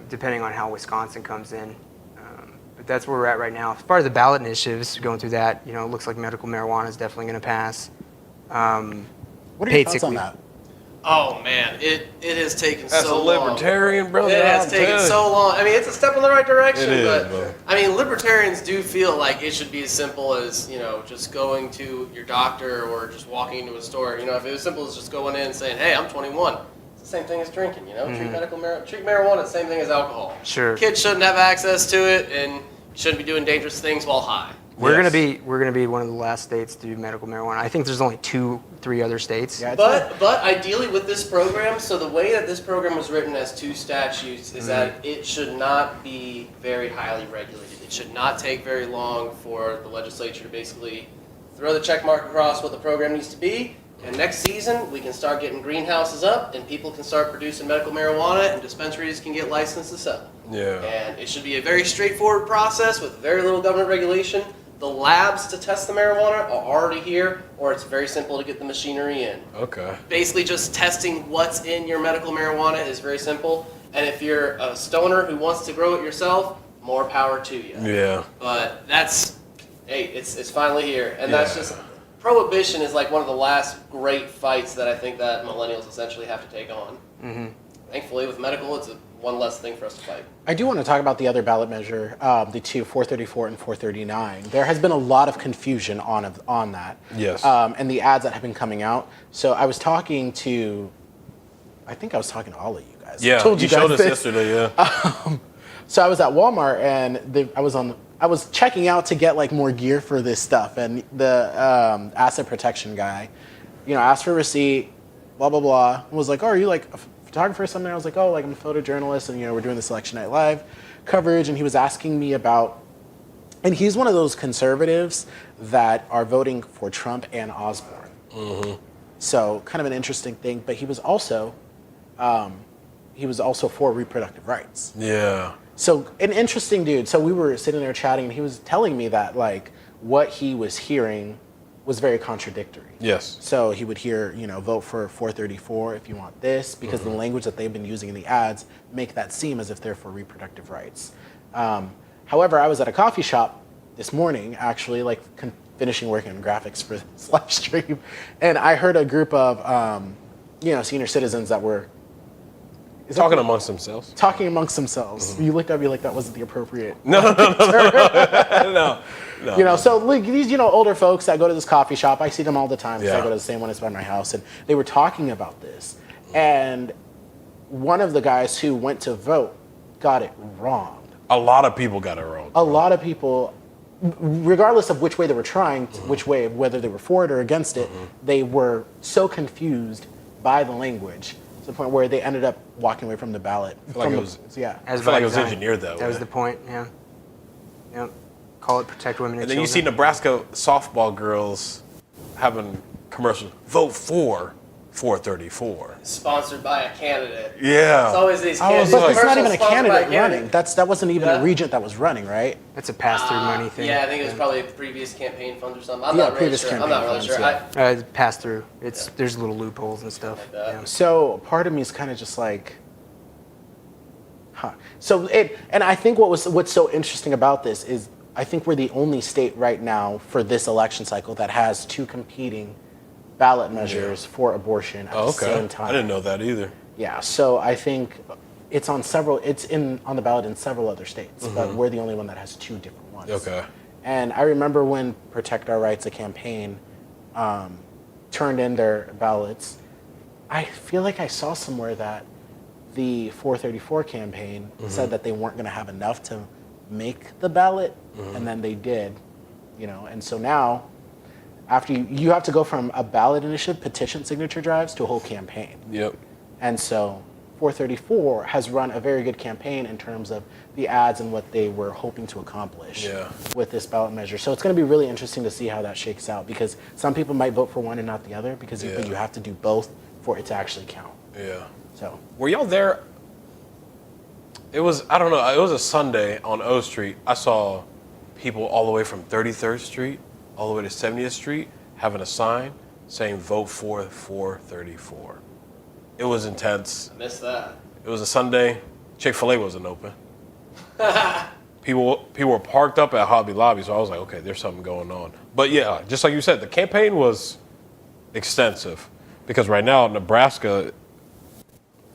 depending on how Wisconsin comes in. But that's where we're at right now. As far as the ballot initiatives, going through that, it looks like medical marijuana is definitely going to pass. What are your Paid thoughts sick on leave. that? Oh man, it has taken That's so a long. libertarian, brother. It has I'm taken telling so long. I mean, it's a step in the right direction, It is, but bro. I mean, libertarians do feel like it should be as simple as just going to your doctor or just walking into a store. If it was as simple as just going in and saying, "Hey, I'm 21." It's the same thing as drinking. Treat marijuana the same thing as alcohol. Sure. Kids shouldn't have access to it and shouldn't be doing dangerous things while high. We're Yes. gonna be one of the last states to do medical marijuana. I think there's only 2-3 other states. Yeah, But ideally with this program, so the way that this program was written as 2 statutes is that it should not be very highly regulated. It should not take very long for the legislature to basically throw the check mark across what the program needs to be And next season, we can start getting greenhouses up, and people can start producing medical marijuana, and dispensaries can get licensed to sell. Yeah. And it should be a very straightforward process with very little government regulation. The labs to test the marijuana are already here, or it's very simple to get the machinery in. Okay. Basically, just testing what's in your medical marijuana is very simple. And if you're a stoner who wants to grow it yourself, more power to you. Yeah. But it's finally here, and that's Yeah. just prohibition is like one of the last great fights that I think that millennials essentially have to take on. Mm-hmm. Thankfully, with medical, it's one less thing for us to fight. I do want to talk about the other ballot measure, the two, 434 and 439. There has been a lot of confusion on that. Yes. And the ads that have been coming out. So I was talking to all of you guys. Yeah. I told you guys showed us this. yesterday. Yeah. So I was at Walmart and I was checking out to get like more gear for this stuff, and the asset protection guy, asked for a receipt, blah blah blah, and was like, "Oh, are you like a photographer or something?" I was like, "Oh, like I'm a photojournalist, and we're doing this Election Night Live coverage." And he was asking me about, and he's one of those conservatives that are voting for Trump and Osborne. Mm-hmm. So kind of an interesting thing, but he was also for reproductive rights. Yeah. So an interesting dude. So we were sitting there chatting, and he was telling me that like what he was hearing was very contradictory. Yes. So he would hear, vote for 434 if you want this, because the language that they've been using in the ads make that seem as if they're for reproductive rights. However, I was at a coffee shop this morning, actually, like finishing working on graphics for this live stream, and I heard a group of, senior citizens that were Talking amongst themselves. talking amongst themselves. You looked at me like that wasn't the appropriate. No. So like these, older folks that go to this coffee shop, I see them all the time because I Yeah. go to the same one that's by my house, and they were talking about this. And one of the guys who went to vote got it wrong. A lot of people got it wrong. A lot of people, regardless of which way they were trying, which way, whether they were for it or against it, they were so confused by the language to the point where they ended up walking away from the ballot. I feel like As I feel by like it was design. engineered that way. That was the point. Yeah. Yep. Call it protect women and And then you see children. Nebraska softball girls having commercials. Vote for 434. Sponsored by a candidate. Yeah. It's always these I was candidates. But it's not commercials even a sponsored by candidate running. That wasn't even Yeah. a regent that was running, right? That's a pass-through money thing. Yeah, I think it was probably a previous campaign fund or something. I'm Yeah, not really previous sure. I'm campaign not really funds, sure. yeah. Pass-through. There's little loopholes and stuff. Like that. Yeah. So part of me is kind of just like, huh. So and I think what's so interesting about this is I think we're the only state right now for this election cycle that has two competing ballot measures for abortion at the same time. I didn't know that either. Yeah, so I think it's on the ballot in several other states, but we're the only one that has two different ones. Okay. And I remember when Protect Our Rights, a campaign, turned in their ballots, I feel like I saw somewhere that the 434 campaign said that they weren't going to have enough to make the ballot, and then they did, and so now, after you have to go from a ballot initiative, petition signature drives, to a whole campaign. Yep. And so 434 has run a very good campaign in terms of the ads and what they were hoping to accomplish with this ballot measure. So it's going to be really interesting to see how that shakes out, because some people might vote for one and not the other, because you have to do both for it to actually count. Yeah. So Were y'all there? It was, I don't know, it was a Sunday on O Street. I saw people all the way from 33rd Street all the way to 70th Street having a sign saying vote for 434. It was intense. I missed that. It was a Sunday. Chick-fil-A wasn't open. People were parked up at Hobby Lobby, so I was like, okay, there's something going on. But yeah, just like you said, the campaign was extensive, because right now in Nebraska,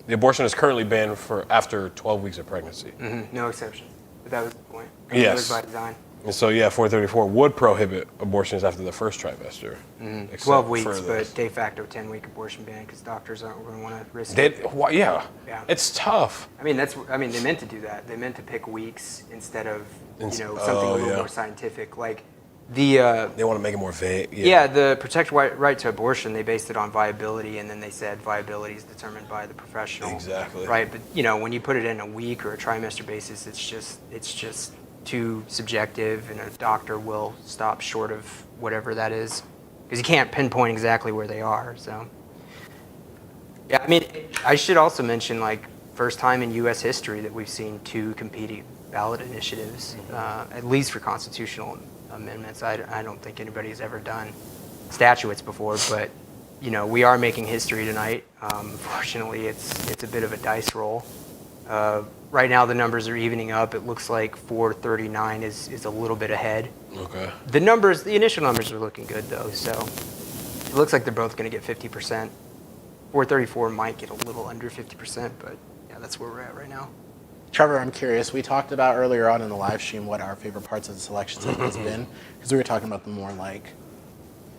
the abortion is currently banned for after 12 weeks of pregnancy. No exceptions. But that was the point. Yes. It was by design. And so, 434 would prohibit abortions after the first trimester. except 12 weeks, for this. but de facto 10-week abortion ban because doctors aren't going to want to risk They, it. yeah, Yeah. it's tough. I mean, they meant to do that. They meant to pick weeks instead of, something Oh, a little yeah. more scientific. Like the They want to make it more vague. yeah, the protect right to abortion, they based it on viability, and then they said viability is determined by the professional. Exactly. Right, but when you put it in a week or a trimester basis, it's just too subjective, and a doctor will stop short of whatever that is. because you can't pinpoint exactly where they are. So, yeah, I mean, I should also mention, like, first time in U.S. history that we've seen 2 competing ballot initiatives, at least for constitutional amendments. I don't think anybody's ever done statutes before, but you know, we are making history tonight. Fortunately, it's a bit of a dice roll. Right now, the numbers are evening up. It looks like 439 is a little bit ahead. Okay. The initial numbers are looking good though, so it looks like they're both going to get 50%. 434 might get a little under 50%, but yeah, that's where we're at right now. Trevor, I'm curious. We talked about earlier on in the live stream what our favorite parts of this election has been, because we were talking about the more like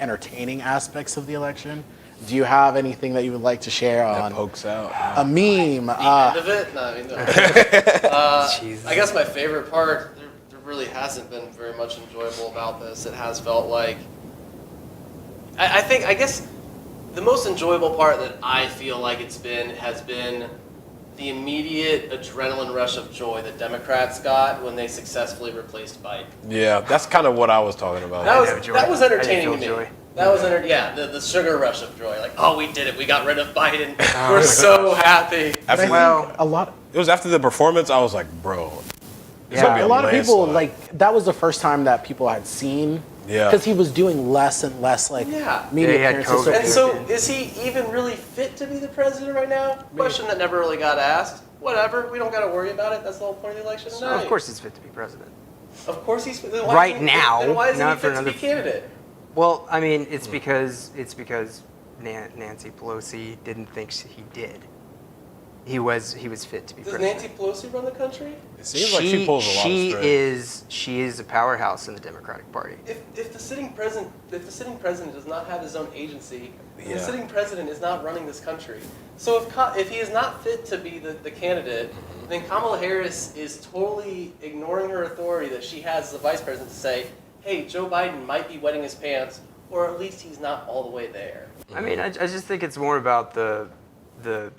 entertaining aspects of the election. Do you have anything that you would like to share That on pokes out. a meme? End of it? No, I mean, no. Jesus. I guess my favorite part, there really hasn't been very much enjoyable about this. It has felt like, I guess the most enjoyable part that I feel like has been the immediate adrenaline rush of joy that Democrats got when they successfully replaced Biden. Yeah, that's kind of what I was talking about. That was entertaining to I didn't feel me. joy. That was the sugar rush of joy. Like, oh, we did it. We got rid of Biden. We're so happy. After, Well, A lot. it was after the performance, I was like, bro. It's Yeah, gonna be A lot of people landslide. that was the first time that people had seen. Yeah. Because he was doing less and less Yeah. media Yeah, he had appearances. COVID. And so, is he even really fit to be the president right now? Question that never really got asked. Whatever. We don't got to worry about it. That's the whole point of the election tonight. of course he's fit to be president. Of course he's then why Right isn't he- now, Then why isn't not he for fit to be another- candidate? Well, I mean, it's because Nancy Pelosi didn't think he did. He was fit to be Does president. Nancy Pelosi run the country? It seems like she pulls a lot of strings. She is a powerhouse in the Democratic Party. If the sitting president does not have his own agency, then the Yeah. sitting president is not running this country. So if he is not fit to be the candidate, then Kamala Harris is totally ignoring her authority that she has as the vice president to say, hey, Joe Biden might be wetting his pants, or at least he's not all the way there. I mean, I just think it's more about the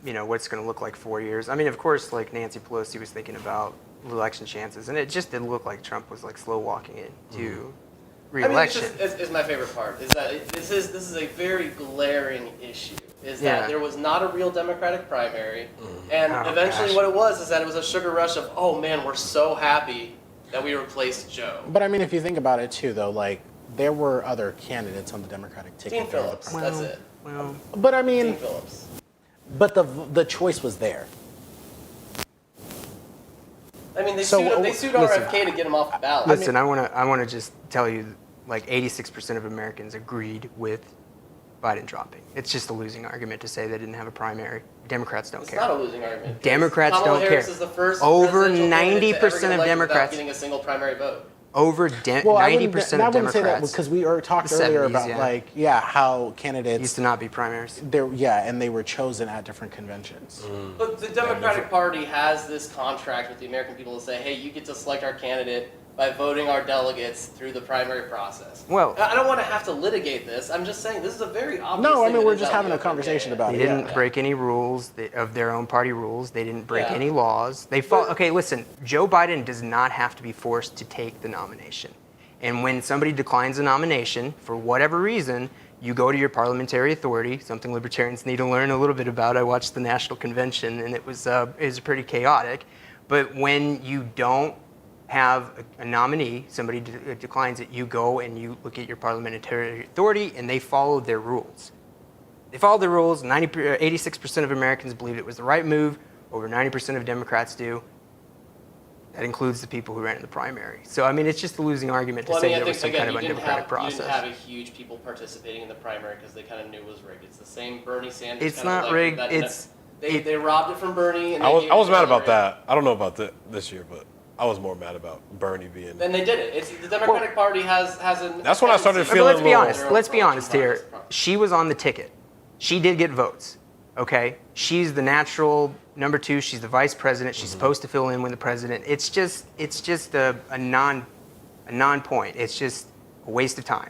you know, what's going to look like 4 years. I mean, of course, like Nancy Pelosi was thinking about election chances, and it just didn't look like Trump was like slow walking into re-election. I mean, it's just, is my favorite part is that this is a very glaring issue. Is that Yeah. there was not a real Democratic primary, and Oh, eventually gosh. what it was is that it was a sugar rush of, oh man, we're so happy that we replaced Joe. But I mean, if you think about it too, though, like there were other candidates on the Democratic ticket. Dean Phillips, that's it. Well, But I Dean mean, Phillips. but the choice was there. I mean, they So, sued listen, RFK to get him off the ballot. listen, I want to just tell you, like 86% of Americans agreed with Biden dropping. It's just a losing argument to say they didn't have a primary. Democrats don't It's care. not a losing argument. because Democrats Kamala don't Harris care. is the first Over presidential candidate to ever 90% get of elected Democrats- without getting a single primary vote. Over Well, I 90% wouldn't, of I wouldn't say that Democrats because we talked The earlier 70s, about yeah. like how used candidates to not be primaries. and they were chosen at different conventions. But the Democratic Party has this contract with the American people to say, hey, you get to select our candidate by voting our delegates through the primary process. Well- I don't want to have to litigate this. I'm just saying this is a very obvious No, I thing mean that we're is just out having in a the open. conversation Yeah. about They it. didn't yeah. break any rules of their own party rules. They didn't break Yeah. any laws. They okay, listen, Joe Biden does not have to be forced to take the nomination. And when somebody declines a nomination, for whatever reason, you go to your parliamentary authority, something libertarians need to learn a little bit about. I watched the national convention, and it was pretty chaotic. But when you don't have a nominee, somebody declines it, you go and you look at your parliamentary authority, and they follow their rules. They followed the rules. 86% of Americans believed it was the right move. Over 90% of Democrats do. That includes the people who ran in the primary. So, I mean, it's just a losing argument to Well, I say mean, I there was think, some again, kind of you didn't undemocratic have process. a huge people participating in the primary because they kind of knew it was rigged. It's the same Bernie Sanders. It's kind of not like rigged. that- they robbed it from Bernie. And I they gave was it mad to about Hillary. that. I don't know about this year, but I was more mad about Bernie being. Then they did it. It's the Democratic Party has an. That's when I started tendency- But feeling let's be a little- honest. Let's be honest here. She was on the ticket. She did get votes. Okay, she's the natural number 2. She's the vice president. She's supposed to fill in when the president. It's just a non-point. It's just a waste of time.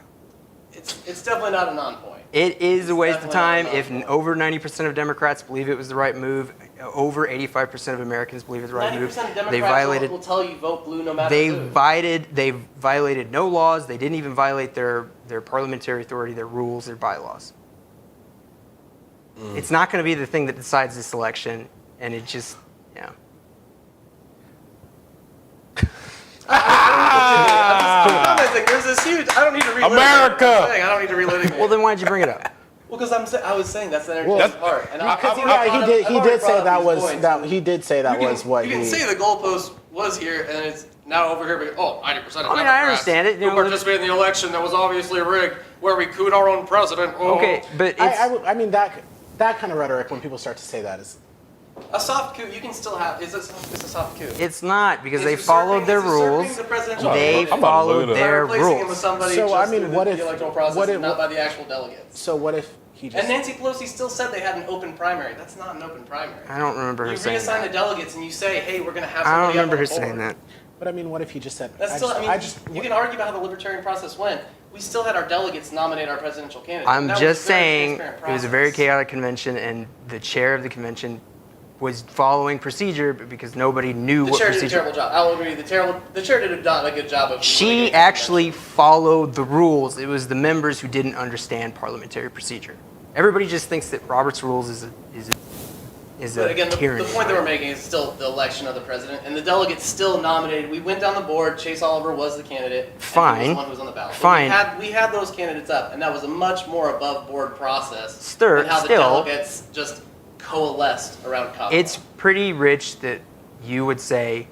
It's definitely not a non-point. It is a waste of definitely time. not a If non-point. over 90% of Democrats believe it was the right move, over 85% of Americans believe it's the right move. 90% of They Democrats violated. will tell you vote blue no matter They who. violated no laws. They didn't even violate their parliamentary authority, their rules, their bylaws. It's not going to be the thing that decides this election, and it just, yeah. I'm just commenting. There's this huge. I don't need to relive America! it. I'm saying, I don't need to relive it. Well, then why'd you bring it up? Well, because I was saying that's the entertaining part. And He did say that was that. He did say that was what you can he. say the goalpost was here and it's now over here. But 90% of Democrats I understand it. who participated in the election that was obviously rigged, where we cooed our own president. Oh. Okay, but it's, I mean that kind of rhetoric when people start to say that is. A soft coup, you can still have. It's a soft coup. it's not because they It's followed their usurping rules. the presidential They authority. followed By their Replacing him with rules. somebody So, just I mean, through what the if- electoral process what if- and not by the actual delegates. So what if he just? And Nancy Pelosi still said they had an open primary. That's not an open primary. I don't remember her You saying reassign that. the delegates and you say, hey, we're going to have I don't somebody up remember on her the board. saying that. But I mean, what if he just said? That's still, you can argue about how the libertarian process went. We still had our delegates nominate our presidential candidate. I'm That was just a very saying transparent it was a very process. chaotic convention, and the chair of the convention was following procedure because nobody knew The what chair did a procedure. terrible job. I will agree. The chair did not a good job of. She litigating the actually followed the rules. It was the members who didn't understand parliamentary procedure. Everybody just thinks that Robert's rules is But a again, the tyranny. point that we're making is still the election of the president, and the delegates still nominated. We went down the board. Chase Oliver was the candidate. And he Fine. was the one who was on the ballot. But Fine. We had those candidates up, and that was a much more above board process Still- than how the still- delegates just coalesced around Kual. It's pretty rich that you would say,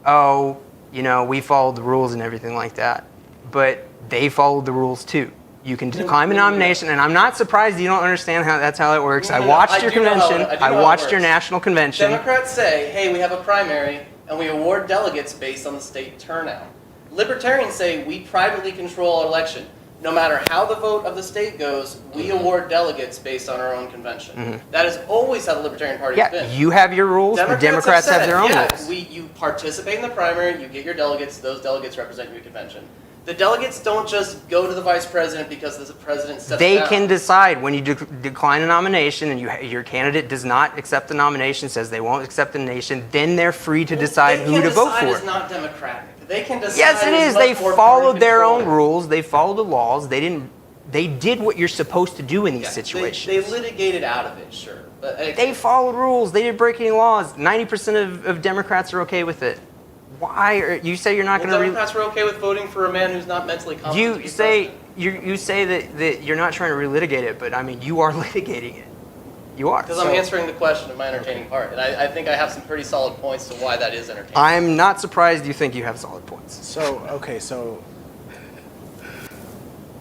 oh, we followed the rules and everything like that. But they followed the rules too. You can decline a nomination, and I'm not surprised you don't understand how it works. I No, watched I your do know how it- convention. I do know I how it watched your works. national convention. Democrats say, hey, we have a primary, and we award delegates based on the state turnout. Libertarians say we privately control our election. No matter how the vote of the state goes, we award delegates based on our own convention. That is always how the Libertarian Party has Yeah, been. you have your rules. The Democrats have their own rules. You participate in the primary, you get your delegates, those delegates represent your convention. The delegates don't just go to the vice president because the president steps They down. can decide when you decline a nomination and your candidate does not accept the nomination, says they won't accept the nomination, then they're free to decide who to vote They can decide for. it's not democratic. They can decide. Yes, it it's is. much They more followed their own party-controlled. rules. They followed the laws. They did what you're supposed to do in these Yeah, situations. They litigated out of it, sure. But They followed rules. They didn't break any laws. 90% of Democrats are okay with it. Why? You say you're not going to. Democrats were okay with voting for a man who's not mentally competent. to You be say president. you say that you're not trying to relitigate it, but I mean you are litigating it. You are. Because I'm answering the question of my entertaining part, and I think I have some pretty solid points to why that is entertaining. I'm not surprised you think you have solid points. So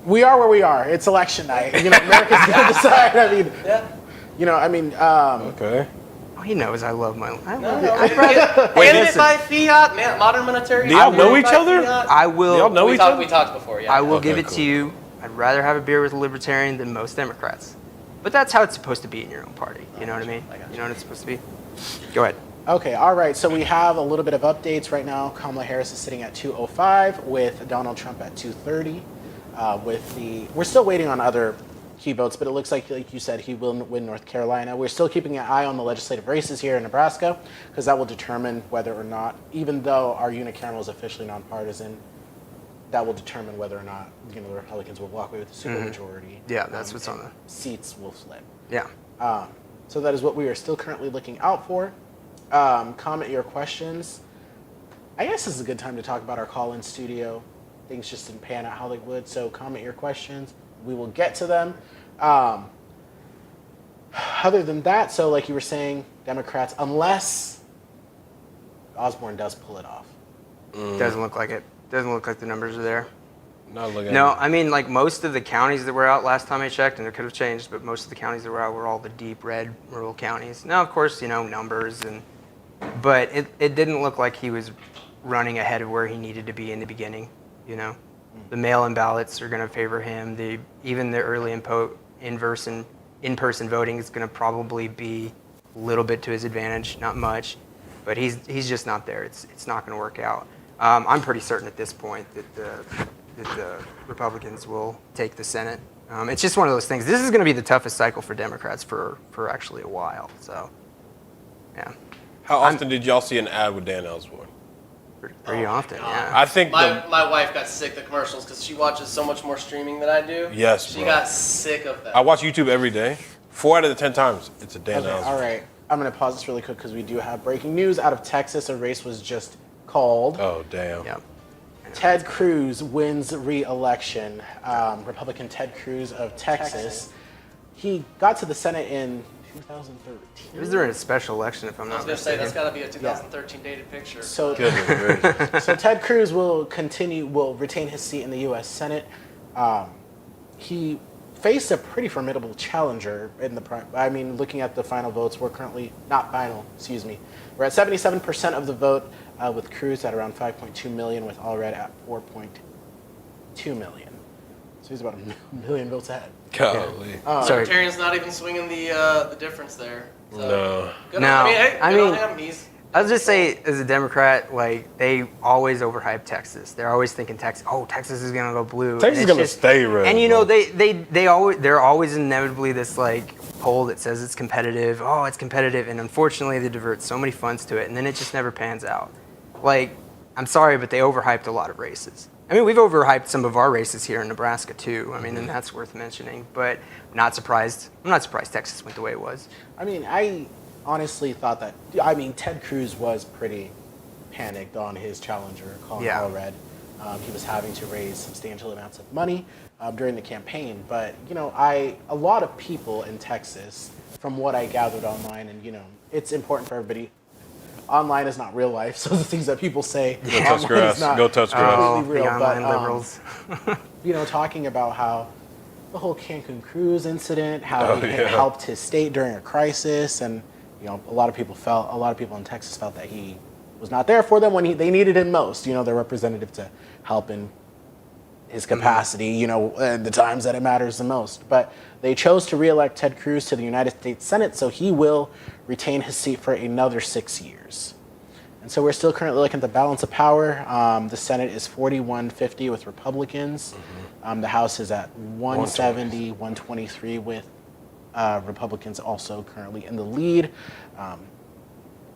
we are where we are. It's election night. America's gonna decide. Yeah. Okay. Oh, he knows I love my. I No, love no. it. I'd rather- Wait, Handed listen. by fiat, modern monetary. Do y'all know handed each by other? fiat. I will. Y'all know we each talked, other? We talked before, yeah. I will Okay, give it cool. to you. I'd rather have a beer with a libertarian than most Democrats. But that's how it's supposed to be in your own party. You know what I mean? I got you. You know what it's supposed to be? Go ahead. Okay, all right. So we have a little bit of updates right now. Kamala Harris is sitting at 205 with Donald Trump at 230. We're still waiting on other key votes, but it looks like you said, he will win North Carolina. We're still keeping an eye on the legislative races here in Nebraska because that will determine whether or not, even though our unicameral is officially nonpartisan, that will determine whether or not the Republicans will walk away with the supermajority. Yeah, that's what's on and seats will flip. Yeah. So that is what we are still currently looking out for. Comment your questions. I guess this is a good time to talk about our call-in studio. Things just didn't pan out how they would, so comment your questions. We will get to them. Other than that, so like you were saying, Democrats, unless Osborne does pull it off. Doesn't look like it. Doesn't look like the numbers are there. Not looking. No, I mean, like most of the counties that were out last time I checked, and it could have changed, but most of the counties that were out were all the deep red rural counties. Now, of course, numbers, but it didn't look like he was running ahead of where he needed to be in the beginning. The mail-in ballots are going to favor him. Even the early in-person voting is going to probably be a little bit to his advantage, not much, but he's just not there. It's not going to work out. I'm pretty certain at this point that the Republicans will take the Senate. It's just one of those things. This is going to be the toughest cycle for Democrats for actually a while. So Yeah, How often did y'all see an ad with Dan Ellsworth? pretty often. God. Yeah. I think My wife got sick of the commercials because she watches so much more streaming than I do. Yes, She bro. got sick of that. I watch YouTube every day. 4 out of the 10 times, it's a Dan Okay, Ellsworth. all right. I'm going to pause this really quick because we do have breaking news out of Texas. A race was just called. Oh, damn. Yeah. Ted Cruz wins re-election. Republican Ted Cruz of Texas. He got to the Senate in 2013. It was during a special election, if I'm I not was going to say, mistaken. that's got to be a 2013 dated picture. So, Goodness gracious. so Ted Cruz will retain his seat in the U.S. Senate. He faced a pretty formidable challenger in the looking at the final votes, we're currently not final. Excuse me. We're at 77% of the vote with Cruz at around 5.2 million, with Allred at 4.2 million. So he's about a million votes ahead. Golly. Sorry. Libertarian's not even swinging the difference there. So, No. Good No, on, hey, I good on mean- him. He's I'll just say, as a Democrat, like, they always overhype Texas. They're always thinking Texas is gonna go blue. Texas And is it's gonna stay red, And you bro. know, they're always inevitably this like poll that says it's competitive. Oh, it's competitive, and unfortunately, they divert so many funds to it, and then it just never pans out. Like, I'm sorry, but they overhyped a lot of races. I mean, we've overhyped some of our races here in Nebraska too. I mean, and that's worth mentioning. But I'm not surprised Texas went the way it was. I mean, I honestly thought that. Ted Cruz was pretty panicked on his challenger, Colin Yeah. Allred. He was having to raise substantial amounts of money during the campaign. But a lot of people in Texas, from what I gathered online, and it's important for everybody. Online is not real life, so the things that people say Go touch online grass. is not Go touch grass. completely real. The online but liberals. talking about how the whole Cancun cruise incident, how he yeah. helped his state during a crisis, and a lot of people in Texas felt that he was not there for them when they needed him most. Their representative to help in his capacity, in the times that it matters the most. But they chose to reelect Ted Cruz to the United States Senate, so he will retain his seat for another 6 years. And so we're still currently looking at the balance of power. The Senate is 41-50 with Republicans. The House is at 170, 123 with Republicans also currently in the lead,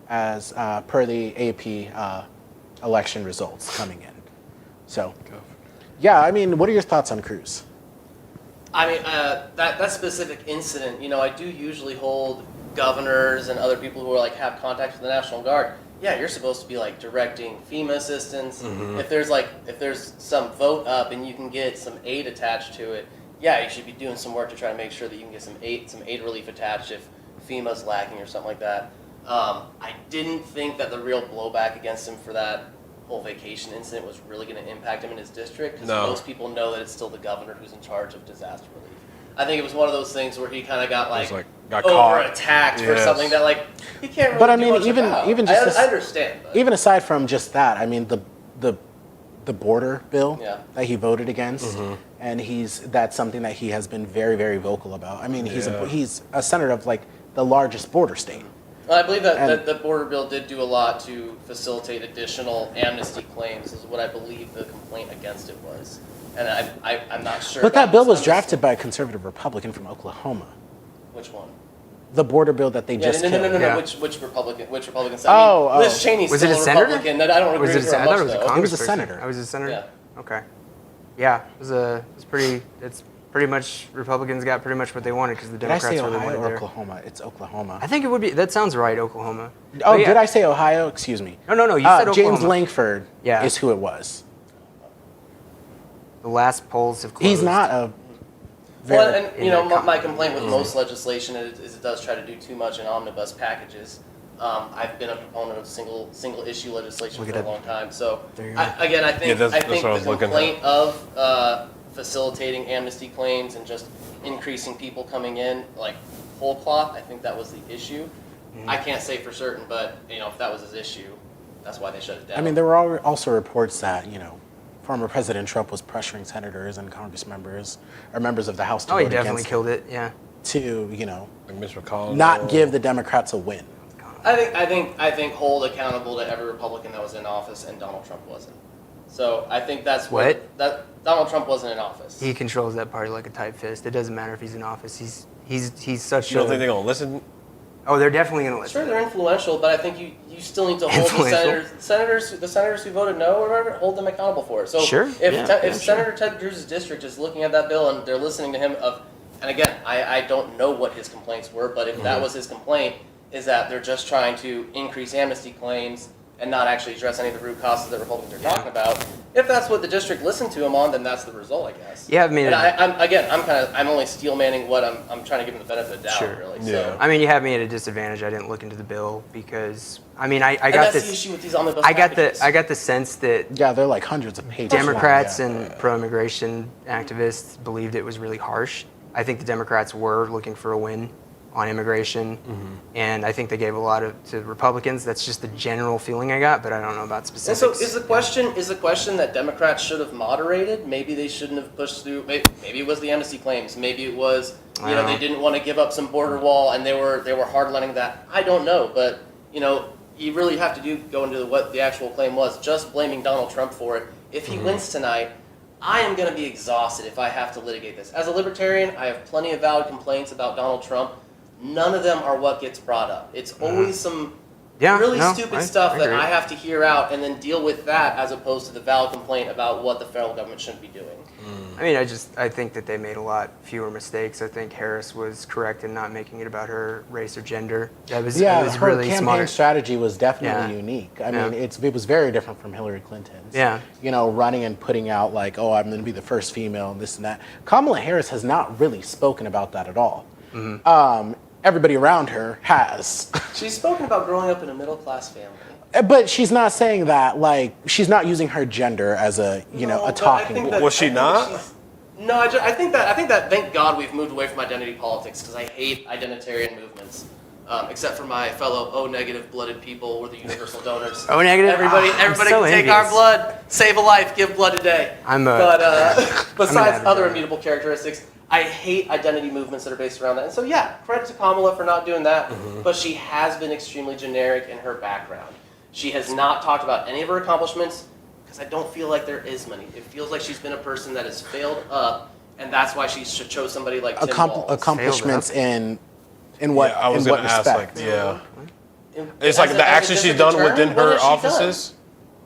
as per the AP election results coming in. So, yeah, what are your thoughts on Cruz? that specific incident. I do usually hold governors and other people who are have contact with the National Guard. Yeah, you're supposed to be directing FEMA assistance. If there's some vote up and you can get some aid attached to it, yeah, you should be doing some work to try to make sure that you can get some aid relief attached if FEMA's lacking or something like that. I didn't think that the real blowback against him for that whole vacation incident was really going to impact him in his district, because No. most people know that it's still the governor who's in charge of disaster relief. I think it was one of those things where he kind of got got caught. over-attacked for Yes. something that he can't really But do much even about. just I understand. But even aside from just that, the border bill Yeah. that he voted against, and that's something that he has been very, very vocal about. He's a senator of the largest border state. I believe that And- the border bill did do a lot to facilitate additional amnesty claims, is what I believe the complaint against it was. And I'm not sure. But about that bill this. was I'm just- drafted by a conservative Republican from Oklahoma. Which one? The border bill that they Yeah, just no. killed. Yeah. Which Republican? Which Republican? Oh, oh. Liz Cheney's Was it still a a senator? Republican. I don't agree Was it with her I much, thought it was a though. Congress He was a person. senator. I was a senator? Yeah. Okay. Yeah, it's pretty much, Republicans got pretty much what they wanted because the Did I say Democrats really Ohio wanted or there. Oklahoma? It's Oklahoma. I think it would be, that sounds right, Oklahoma. Oh, But yeah. did I say Ohio? Excuse me. No, you said James Oklahoma. Langford Yeah. is who it was. The last polls have closed. He's not a Well, very... and my complaint with most legislation is it does try to do too much in omnibus packages. I've been a proponent of single issue legislation Look for it a up. long time. So There you go. I think that's I think what I the was looking at. complaint of facilitating amnesty claims and just increasing people coming in whole cloth, I think that was the issue. I can't say for certain, but if that was his issue, that's why they shut it down. There were also reports that, former President Trump was pressuring senators and Congress members, or members of the House to Oh, he vote definitely against killed it, yeah. to, Like Mitch McConnell. not give the Democrats a win. I think hold accountable to every Republican that was in office, and Donald Trump wasn't. So I think that's What? that Donald Trump wasn't in office. He controls that party like a tight fist. It doesn't matter if he's in office. He's such You don't a... think they're gonna listen? Oh, they're definitely going to listen. Sure, they're influential, but I think you still need to hold the senators who voted no or whatever, hold them accountable for it. So Sure, if Senator Ted Cruz's district is looking at that bill and they're listening to him and again, I don't know what his complaints were, but if that was his complaint, is that they're just trying to increase amnesty claims and not actually address any of the root causes that Republicans are talking about. If that's what the district listened to him on, then that's the result, I guess. Yeah, I mean, and I'm only steel manning what I'm trying to give him the benefit of the doubt, Sure. really. Yeah. So. I mean, you have me at a disadvantage. I didn't look into the bill because, I mean, I And got that's the this. issue with these omnibus I got packages. the sense that Yeah, they're like hundreds of pages. Democrats long, yeah. and pro-immigration activists believed it was really harsh. I think the Democrats were looking for a win on immigration, and I think they gave a lot to Republicans. That's just the general feeling I got, but I don't know about And specifics. so is the question that Democrats should have moderated? Maybe they shouldn't have pushed through. Maybe it was the amnesty claims. Maybe it was they didn't want to give up some border wall and they were hardlining that. I don't know, but you really have to go into what the actual claim was. Just blaming Donald Trump for it. If he wins tonight, I am going to be exhausted if I have to litigate this. As a libertarian, I have plenty of valid complaints about Donald Trump. None of them are what gets brought up. It's always some really stupid stuff that I have to hear out and then deal with that as opposed to the valid complaint about what the federal government shouldn't be doing. I mean, I think that they made a lot fewer mistakes. I think Harris was correct in not making it about her race or gender. That was her really campaign smart. strategy was definitely unique. I mean, it was very different from Hillary Clinton's. Yeah. Running and putting out like, oh, I'm going to be the first female and this and that. Kamala Harris has not really spoken about that at all. Everybody around her has. She's spoken about growing up in a middle-class family. But she's not saying that, like, she's not using her gender as a talking point. Was she not? No, I think that thank God we've moved away from identity politics because I hate identitarian movements. Except for my fellow O-negative blooded people, we're the universal donors. O-negative? Everybody so can take envious. our blood, save a life, give blood today. Besides other immutable characteristics, I hate identity movements that are based around that. And so credit to Kamala for not doing that, but she has been extremely generic in her background. She has not talked about any of her accomplishments because I don't feel like there is many. It feels like she's been a person that has failed up, and that's why she should chose somebody like Tim Walz. Accomplishments in what I was in what going to ask, respect? It's like the action she's done within her offices.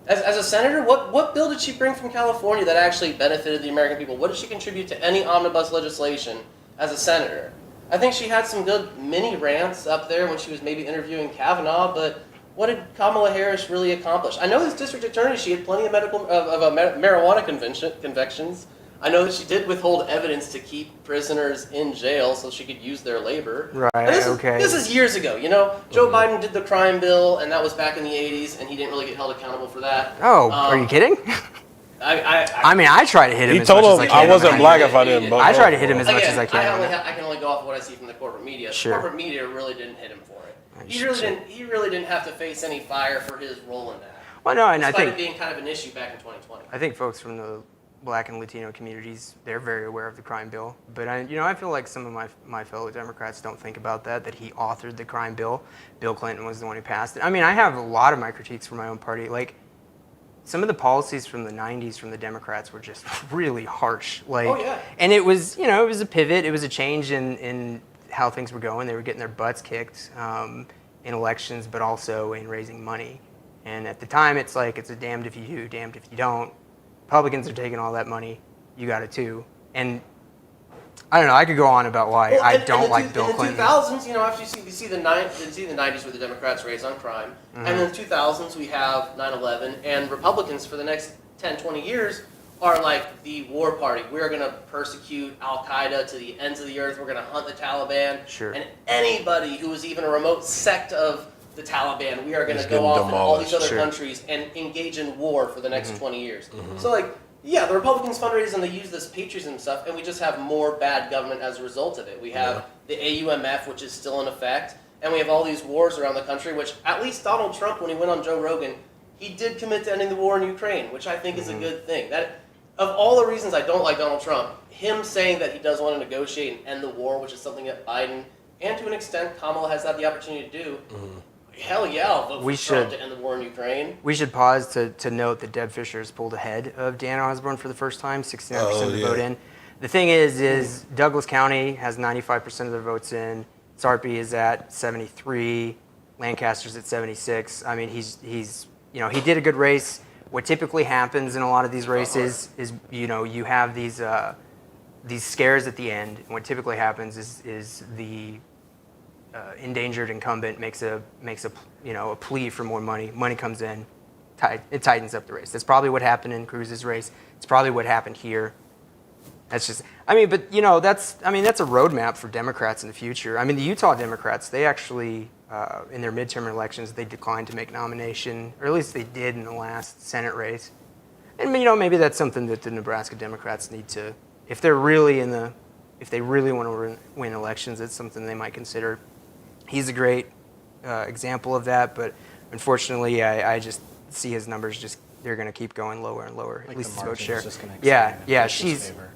As a senator, what bill did she bring from California that actually benefited the American people? What did she contribute to any omnibus legislation as a senator? I think she had some good mini rants up there when she was maybe interviewing Kavanaugh, but what did Kamala Harris really accomplish? I know as district attorney she had plenty of marijuana convictions. I know that she did withhold evidence to keep prisoners in jail so she could use their labor. Right, This is years ago, Joe Biden did the crime bill, and that was back in the 80s, and he didn't really get held accountable for that. Oh, are you kidding? I mean, I try to hit him He as much told as I him can. I wasn't black if I didn't vote. I try to hit him as much Again, as I can. I can only go off of what I see from the corporate media. Sure. The corporate media really didn't hit him for it. He really didn't have to face any fire for his role in that. Well, no, and I despite think it being kind of an issue back in 2020. I think folks from the Black and Latino communities, they're very aware of the crime bill. But I feel like some of my fellow Democrats don't think about that he authored the crime bill. Bill Clinton was the one who passed it. I mean, I have a lot of my critiques for my own party. Like, some of the policies from the 90s from the Democrats were just really harsh. And it was, it was a pivot. It was a change in how things were going. They were getting their butts kicked in elections, but also in raising money. And at the time, it's like, it's a damned if you do, damned if you don't. Republicans are taking all that money. You got it too. And I don't know. I could go on about why I don't like Bill Clinton. In the 2000s, after you see the 90s where the Democrats raised on crime, and in the 2000s we have 9/11, and Republicans for the next 10, 20 years are like the war party. We're going to persecute Al Qaeda to the ends of the earth. We're going to hunt the Taliban, and anybody who is even a remote sect of the Taliban, we are going to go off in all these other countries and engage in war for the next 20 years. So the Republicans fundraise and they use this patriotism stuff, and we just have more bad government as a result of it. We have the AUMF, which is still in effect, and we have all these wars around the country, which at least Donald Trump, when he went on Joe Rogan, he did commit to ending the war in Ukraine, which I think is a good thing. That, of all the reasons I don't like Donald Trump, him saying that he does want to negotiate and end the war, which is something that Biden, and to an extent Kamala, has had the opportunity to do, hell yeah, I'll vote for Trump to end the war in Ukraine. We should pause to note that Deb Fischer has pulled ahead of Dan Osborne for the first time, 69% of the vote in. The thing is Douglas County has 95% of their votes in, Sarpy is at 73. Lancaster's at 76. I mean, he's he did a good race. What typically happens in a lot of these races is you have these scares at the end. And what typically happens is the endangered incumbent makes a plea for more money. Money comes in, it tightens up the race. That's probably what happened in Cruz's race. It's probably what happened here. That's just, that's a roadmap for Democrats in the future. I mean, the Utah Democrats, they actually, in their midterm elections, they declined to make nomination, or at least they did in the last Senate race. And maybe that's something that the Nebraska Democrats need to, if they really want to win elections, it's something they might consider. He's a great example of that, but unfortunately, I just see his numbers they're going to keep going lower and lower. At least his vote share. Yeah.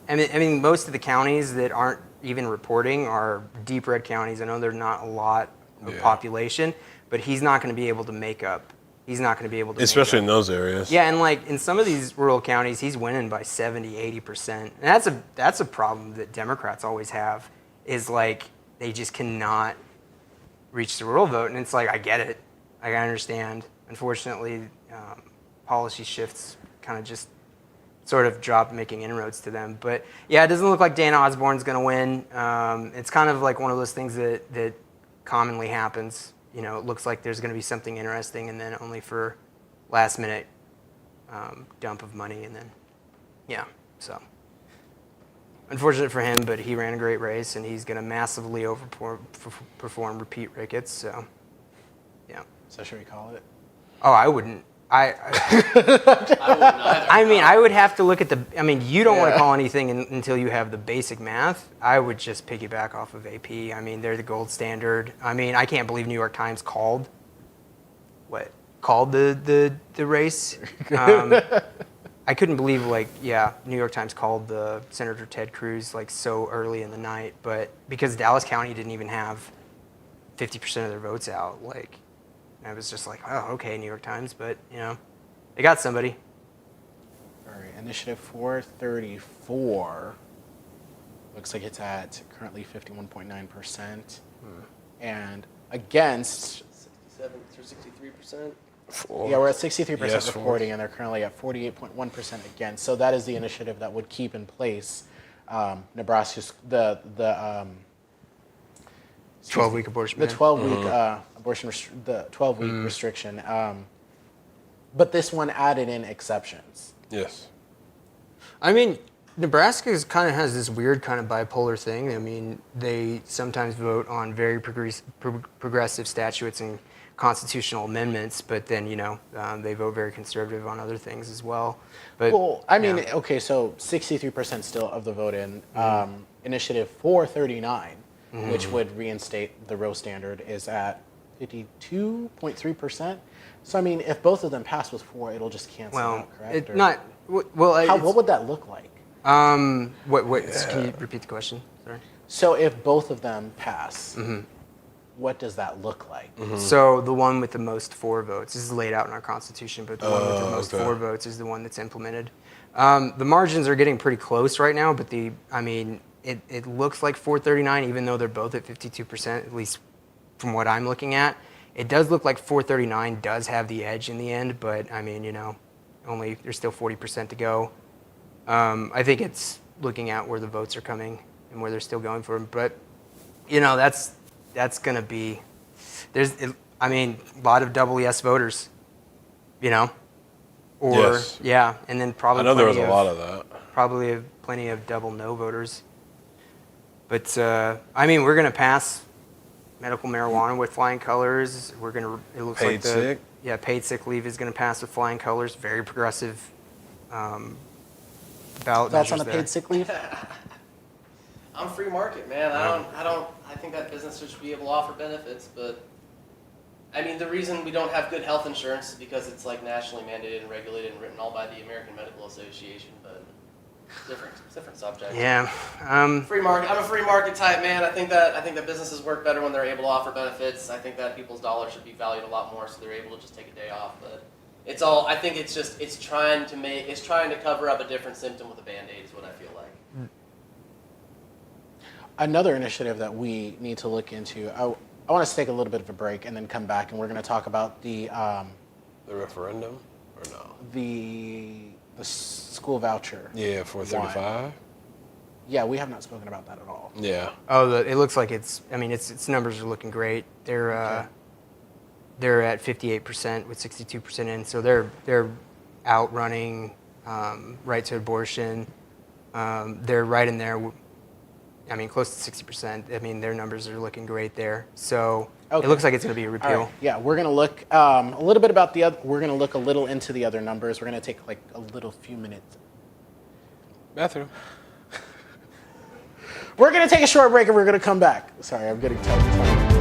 I mean, most of the counties that aren't even reporting are deep red counties. I know they're not a lot of population, but he's not going to be able to make up. Especially in those areas. Yeah, and like in some of these rural counties, he's winning by 70, 80%. And that's a problem that Democrats always have, is like they just cannot reach the rural vote. And it's like, I get it. I understand. Unfortunately, policy shifts kind of just sort of drop making inroads to them. But yeah, it doesn't look like Dana Osborne's going to win. It's kind of like one of those things that commonly happens. It looks like there's going to be something interesting, and then only for last minute dump of money, and then so unfortunate for him, but he ran a great race, and he's going to massively overperform repeat Ricketts. So So should we call it? Oh, I wouldn't. I wouldn't either. I mean, I would have to look at you don't want to call anything until you have the basic math. I would just piggyback off of AP. I mean, they're the gold standard. I mean, I can't believe New York Times called the race. I couldn't believe, New York Times called the Senator Ted Cruz so early in the night, but because Dallas County didn't even have 50% of their votes out, I was just like, oh, okay, New York Times, but they got somebody. All right, Initiative 434 looks like it's at currently 51.9%, and against 67 through 63%. Yeah, we're at 63% Yes, reporting, and they're currently at 48.1% against. So that is the initiative that would keep in place Nebraska's the 12-week abortion the ban. 12-week abortion the 12-week restriction. But this one added in exceptions. Yes. I mean, Nebraska kind of has this weird kind of bipolar thing. I mean, they sometimes vote on very progressive statutes and constitutional amendments, but then they vote very conservative on other things as well. But Well, I mean, okay, so 63% still of the vote in Initiative 439, which would reinstate the Roe standard, is at 52.3%. So I mean, if both of them pass with 4, it'll just cancel out, correct? What would that look like? Can you repeat the question? Sorry. So if both of them pass, what does that look like? So the one with the most 4 votes, this is laid out in our Constitution, but the one with the most 4 votes is the one that's implemented. The margins are getting pretty close right now, but it looks like 439, even though they're both at 52%, at least from what I'm looking at. It does look like 439 does have the edge in the end, but I mean, there's still 40% to go. I think it's looking at where the votes are coming and where they're still going for them. But, that's going to be, a lot of double yes voters, Yes. And then probably I know there was a lot of that. Probably plenty of double no voters. But, we're going to pass medical marijuana with flying colors. It looks Paid like sick? Yeah, paid sick leave is going to pass with flying colors. Very progressive ballot Thoughts on measures the there. paid sick leave? I'm free market, man. I think that businesses should be able to offer benefits, but the reason we don't have good health insurance is because it's nationally mandated and regulated and written all by the American Medical Association, but different subject. Yeah. Free market. I'm a free market type man. I think that businesses work better when they're able to offer benefits. I think that people's dollars should be valued a lot more, so they're able to just take a day off. But I think it's trying to cover up a different symptom with a Band-Aid is what I feel like. Another initiative that we need to look into, I want us to take a little bit of a break and then come back, and we're going to talk about the referendum or no? the school voucher. Yeah, 435. Yeah, we have not spoken about that at all. Yeah. Oh, it looks like its numbers are looking great. They're at 58% with 62% in, so they're outrunning right to abortion. They're right in there. Close to 60%. Their numbers are looking great there. So Okay. it looks like it's going to be a All repeal. right. Yeah, we're going to look a little bit about the other. We're going to look a little into the other numbers. We're going to take like a little few minutes. Bathroom. We're going to take a short break and we're going to come back. Sorry, I'm getting tired.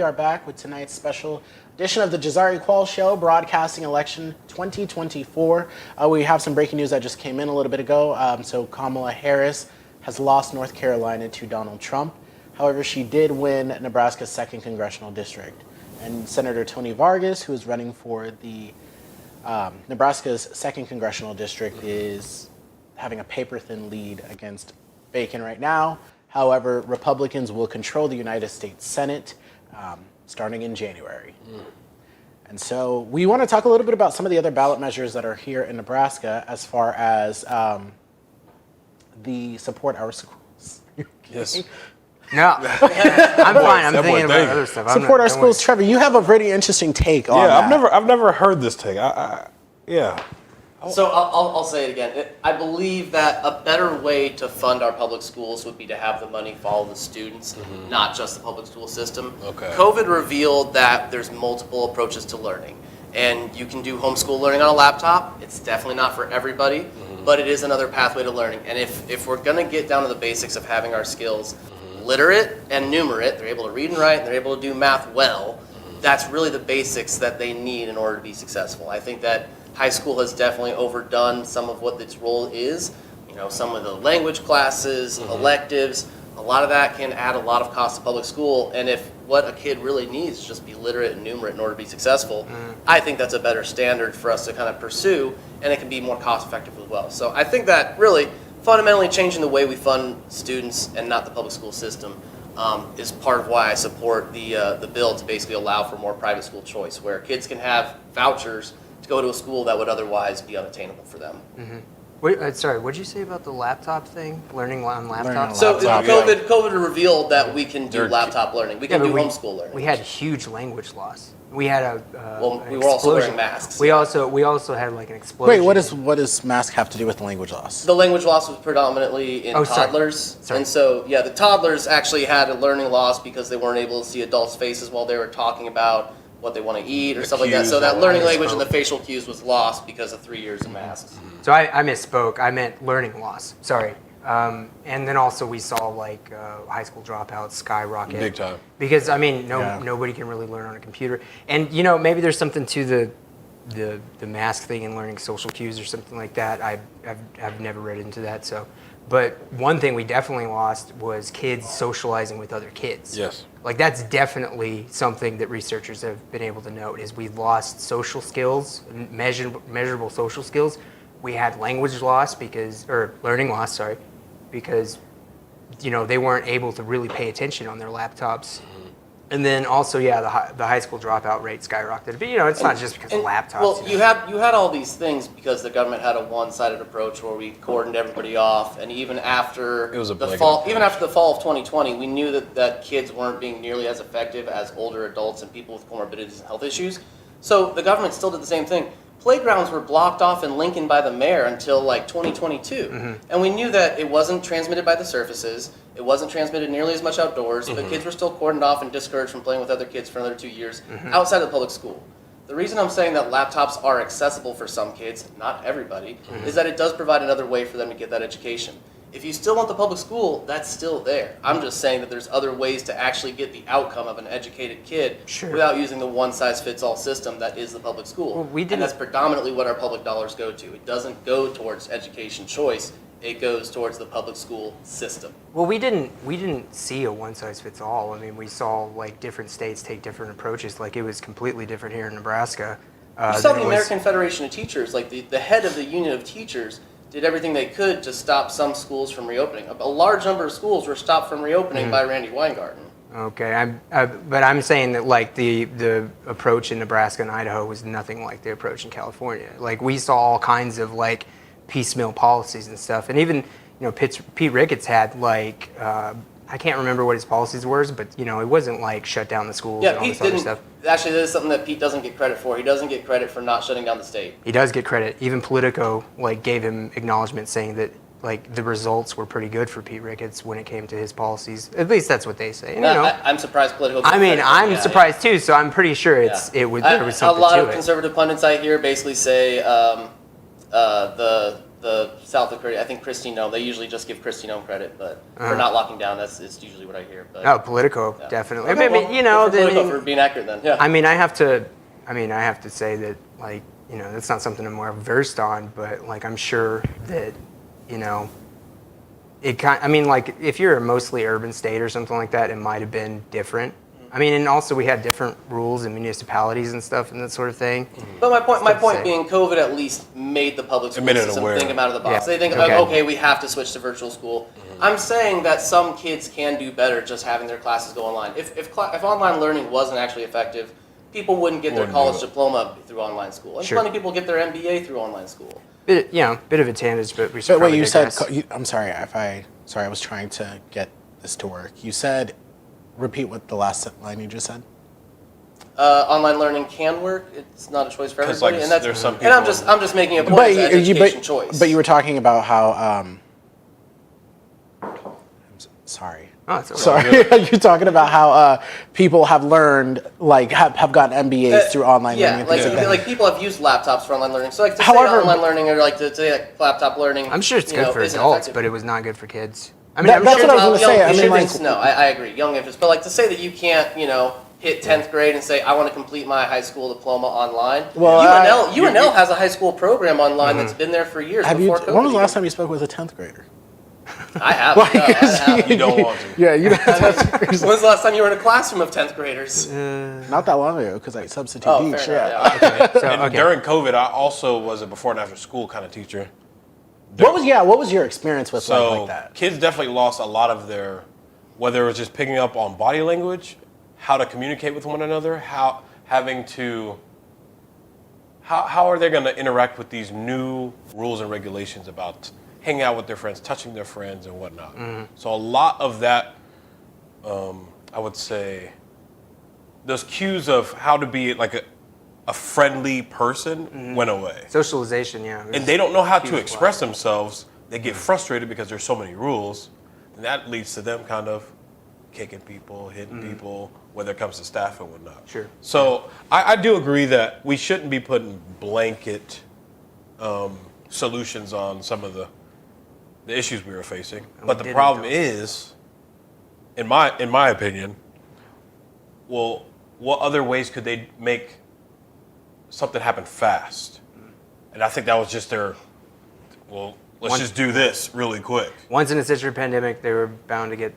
are back with tonight's special edition of the Jazari Kual Show, broadcasting election 2024. We have some breaking news that just came in a little bit ago. So Kamala Harris has lost North Carolina to Donald Trump. However, she did win Nebraska's 2nd congressional district. And Senator Tony Vargas, who is running for the Nebraska's 2nd congressional district, is having a paper-thin lead against Bacon right now. However, Republicans will control the United States Senate starting in January. And so we want to talk a little bit about some of the other ballot measures that are here in Nebraska as far as the support our schools. Yes. No, I'm fine. I'm That boy thinking about thinking. other stuff. Support our schools. Trevor, you have a pretty interesting take on that. I've never heard this take. Yeah. So I'll say it again. I believe that a better way to fund our public schools would be to have the money follow the students, not just the public school system. Okay. COVID revealed that there's multiple approaches to learning. And you can do homeschool learning on a laptop. It's definitely not for everybody, but it is another pathway to learning. And if we're going to get down to the basics of having our skills literate and numerate, they're able to read and write, and they're able to do math well, that's really the basics that they need in order to be successful. I think that high school has definitely overdone some of what its role is. You know, some of the language classes, electives, a lot of that can add a lot of cost to public school. And if what a kid really needs is just be literate and numerate in order to be successful, I think that's a better standard for us to kind of pursue, and it can be more cost effective as well. So I think that really fundamentally changing the way we fund students and not the public school system is part of why I support the bill to basically allow for more private school choice, where kids can have vouchers to go to a school that would otherwise be unattainable for them. Wait, sorry, what did you say about the laptop thing? Learning on laptops? So Laptop, COVID revealed that we can do laptop learning. We can do homeschool learning. We had huge language loss. We had an we were also wearing explosion. masks. We also had like an explosion. Wait, what does mask have to do with language loss? The language loss was predominantly in toddlers. Sorry. And so, yeah, the toddlers actually had a learning loss because they weren't able to see adults' faces while they were talking about what they want to eat or stuff like that. cues So that that learning were language and the facial cues was lost because of 3 years of masks. So I misspoke. I meant learning loss. Sorry. And then also we saw like high school dropouts skyrocket. Big time. Because I mean, nobody can really learn on a computer. And you know, maybe there's something to the mask thing and learning social cues or something like that. I've never read into that. So, but one thing we definitely lost was kids socializing with other kids. Yes. Like that's definitely something that researchers have been able to note is we lost social skills, measurable social skills. We had language loss learning loss, sorry, because, you know, they weren't able to really pay attention on their laptops. And then also, yeah, the high school dropout rate skyrocketed. But, you know, it's not just because of laptops. Well, you had all these things because the government had a one-sided approach where we cordoned everybody off, and even after It was a the blanket fall, approach. even after the fall of 2020, we knew that kids weren't being nearly as effective as older adults and people with comorbidities and health issues. So the government still did the same thing. Playgrounds were blocked off in Lincoln by the mayor until like 2022. And we knew that it wasn't transmitted by the surfaces, it wasn't transmitted nearly as much outdoors, but kids were still cordoned off and discouraged from playing with other kids for another 2 years outside of the public school. The reason I'm saying that laptops are accessible for some kids, not everybody, is that it does provide another way for them to get that education. If you still want the public school, that's still there. I'm just saying that there's other ways to actually get the outcome of an educated kid without using the one-size-fits-all system that is the public school. Well, and that's predominantly what our public dollars go to. It doesn't go towards education choice. It goes towards the public school system. Well, we didn't see a one size fits all. I mean, we saw like different states take different approaches. Like it was completely different here in Nebraska. You saw the American Federation of Teachers, like the head of the Union of Teachers, did everything they could to stop some schools from reopening. A large number of schools were stopped from reopening by Randy Weingarten. Okay, but I'm saying that like the approach in Nebraska and Idaho was nothing like the approach in California. Like we saw all kinds of like piecemeal policies and stuff, and even Pete Ricketts had like I can't remember what his policies were, but it wasn't like shut down the schools and all this other stuff. Actually, that is something that Pete doesn't get credit for. He doesn't get credit for not shutting down the state. He does get credit. Even Politico gave him acknowledgement saying that the results were pretty good for Pete Ricketts when it came to his policies. At least that's what they say. And, I'm surprised Politico. I'm surprised too. So I'm pretty sure there was something to it. A lot of conservative pundits I hear basically say the the South of Korea. I think Kristi Noem. They usually just give Kristi Noem credit, but for not locking down, it's usually what I hear. But, Oh, Politico, definitely. Okay, well, you know, good for Politico for being accurate then. Yeah. I mean, I have to say that, like, you know, that's not something I'm more versed on, but like, I'm sure that, you know, I mean, like, if you're a mostly urban state or something like that, it might have been different. I mean, and also we had different rules in municipalities and stuff and that sort of thing. But my point being, COVID at least made the public school system think them out of the box. Yeah. They think, okay, we have to switch to virtual school. I'm saying that some kids can do better just having their classes go online. If online learning wasn't actually effective, people wouldn't get their college diploma through online school. And plenty of people get their MBA through online school. Bit of advantage, but we should But wait, probably you said, digress. I'm sorry, I was trying to get this to work. You said, repeat what the last line you just said. Online learning can work. It's not a choice for 'Cause, everybody, like, and that's. there's some And I'm people- just making a point. It's an education choice. But you were talking about how. Sorry. Oh, it's okay. Sorry, you're talking about how people have learned, like, have gotten MBAs through online learning. Yeah, And things like that. like people have used laptops for online learning. So like to However- say online learning or like to say like laptop learning. I'm sure it's good for isn't adults, effective. but it was not good for kids. I mean, That- I'm that's sure what I was gonna say. I mean, like- infants, no, I agree, young infants. But like to say that you can't, hit 10th grade and say I want to complete my high school diploma online. Well, UNL has a high school program online that's been there for years Have you? before COVID. When was the last time you spoke with a 10th grader? I have. Like, yeah, I have. You don't want to. Yeah, you know, When was the last time you were in a classroom of 10th graders? not that long ago because I substitute Oh, teach. fair Yeah. enough. Yeah. So, And okay. during COVID, I also was a before and after school kind of teacher. What was your experience with So like that? kids definitely lost a lot of their, whether it was just picking up on body language, how to communicate with one another, how are they going to interact with these new rules and regulations about hanging out with their friends, touching their friends, and whatnot. So a lot of that, I would say, those cues of how to be like a friendly person went away. Socialization, yeah. And they don't know how Huge to lot. express themselves. They get frustrated because there's so many rules, and that leads to them kind of kicking people, hitting people, whether it comes to staff and whatnot. Sure. So I do agree that we shouldn't be putting blanket solutions on some of the issues we were facing. But the didn't, problem though. is, in my opinion, well, what other ways could they make something happen fast? And I think that was just their, well, let's just do this really quick. Once in such a pandemic, they were bound to get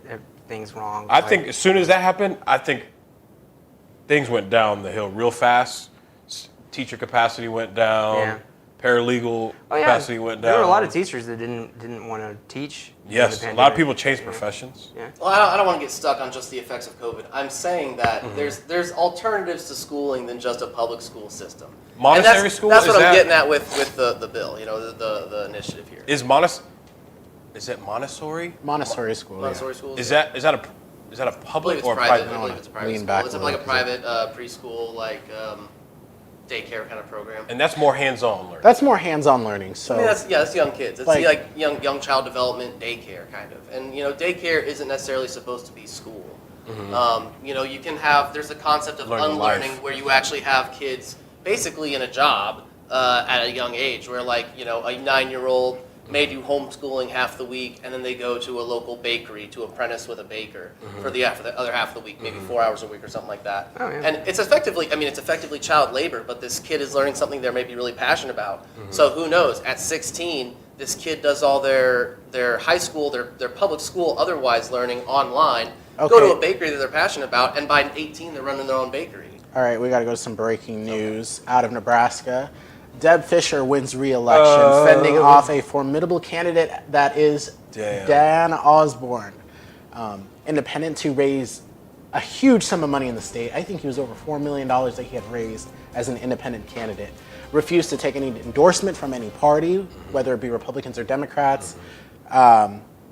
things wrong. I think as soon as that happened, I think things went down the hill real fast. Teacher capacity went down. Yeah. Paralegal capacity went down. There were a lot of teachers that didn't want to teach. during Yes, the a lot of pandemic. people changed professions. Yeah. Well, I don't want to get stuck on just the effects of COVID. I'm saying that there's alternatives to schooling than just a public school system. And Montessori that's, school, That's is what I'm that- getting at with the bill. The initiative here. Is it Montessori? Montessori school. Montessori schools. Is that a I believe public it's or private. private? I believe it's a private Lean school. back It's a like a little. private preschool, like daycare kind of program. And that's more hands-on learning. That's more hands-on learning. So I mean, that's young kids. It's Like- like young child development daycare kind of. And daycare isn't necessarily supposed to be school. You can have there's a concept of Learning unlearning life. where you actually have kids basically in a job at a young age, where a 9-year-old may do homeschooling half the week, and then they go to a local bakery to apprentice with a baker for the other half of the week, maybe 4 hours a week or something like that. Oh, yeah. And it's effectively child labor, but this kid is learning something they're maybe really passionate about. So who knows? At 16, this kid does all their high school, their public school, otherwise learning online. Go to Okay. a bakery that they're passionate about, and by 18, they're running their own bakery. all right, we got to go to some breaking news out of Nebraska. Deb Fischer wins re-election, fending off a formidable candidate that is Damn. Dan Osborne, independent, to raise a huge sum of money in the state. I think he was over $4 million that he had raised as an independent candidate. Refused to take any endorsement from any party, whether it be Republicans or Democrats.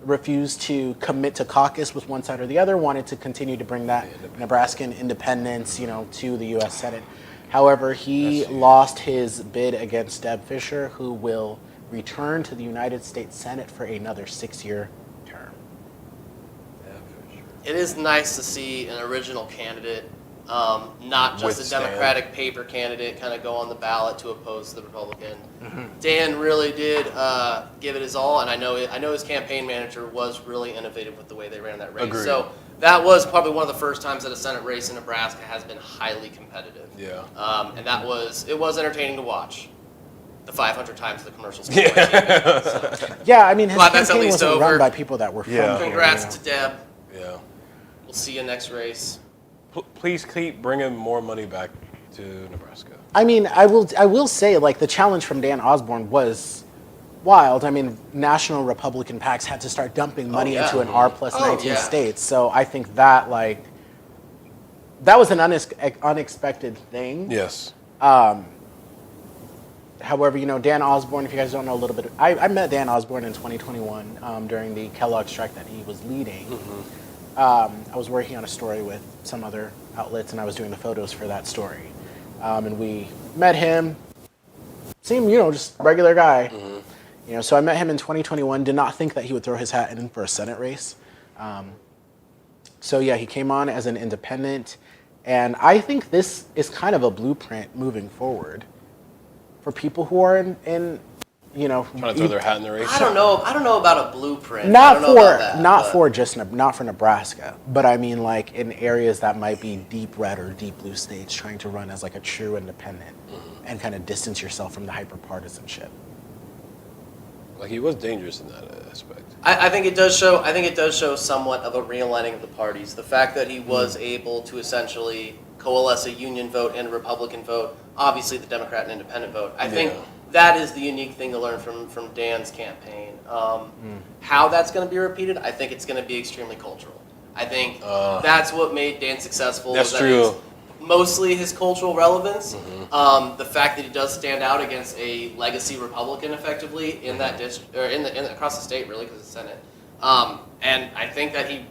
Refused to commit to caucus with one side or the other. Wanted to continue to bring that Nebraskan independence, to the U.S. Senate. However, he lost his bid against Deb Fischer, who will return to the United States Senate for another 6-year term. It is nice to see an original candidate not just a Withstand. Democratic paper candidate kind of go on the ballot to oppose the Republican. Dan really did give it his all, and I know his campaign manager was really innovative with the way they ran that race. Agreed. So that was probably one of the first times that a Senate race in Nebraska has been highly competitive. Yeah. And it was entertaining to watch. The 500 times the commercials. So, Yeah, I mean, his Glad that's at campaign least wasn't over. run by people that were from Yeah. here, congrats you know? to Deb. Yeah. We'll see you next race. Please keep bringing more money back to Nebraska. I mean, I will say, like, the challenge from Dan Osborne was wild. I mean, national Republican PACs had to start dumping money yeah. into an R plus Oh, 19 yeah. states. So I think that, like, that was an unexpected thing. Yes. However, you know, Dan Osborne, if you guys don't know a little bit, I met Dan Osborne in 2021 during the Kellogg strike that he was leading. I was working on a story with some other outlets, and I was doing the photos for that story. And we met him, seemed, you know, just regular guy. You know, so I met him in 2021, did not think that he would throw his hat in for a Senate race. So yeah, he came on as an independent, and I think this is kind of a blueprint moving forward for people who are in you know, Trying to throw their hat in the race. I don't know about a blueprint. I not don't know about that, but- not for Nebraska, but I mean like in areas that might be deep red or deep blue states, trying to run as like a true independent and kind of distance yourself from the hyper partisanship. Like, he was dangerous in that aspect. I think it does show. I think it does show somewhat of a realigning of the parties. The fact that he was able to essentially coalesce a Union vote and a Republican vote, obviously the Democrat and Independent vote. I think that is the unique thing to learn from Dan's campaign. How that's going to be repeated, I think it's going to be extremely cultural. I think that's what made Dan successful. That's was that true. it's mostly his cultural relevance. The fact that he does stand out against a legacy Republican, effectively in that district or in across the state, really, because it's Senate. And I think that he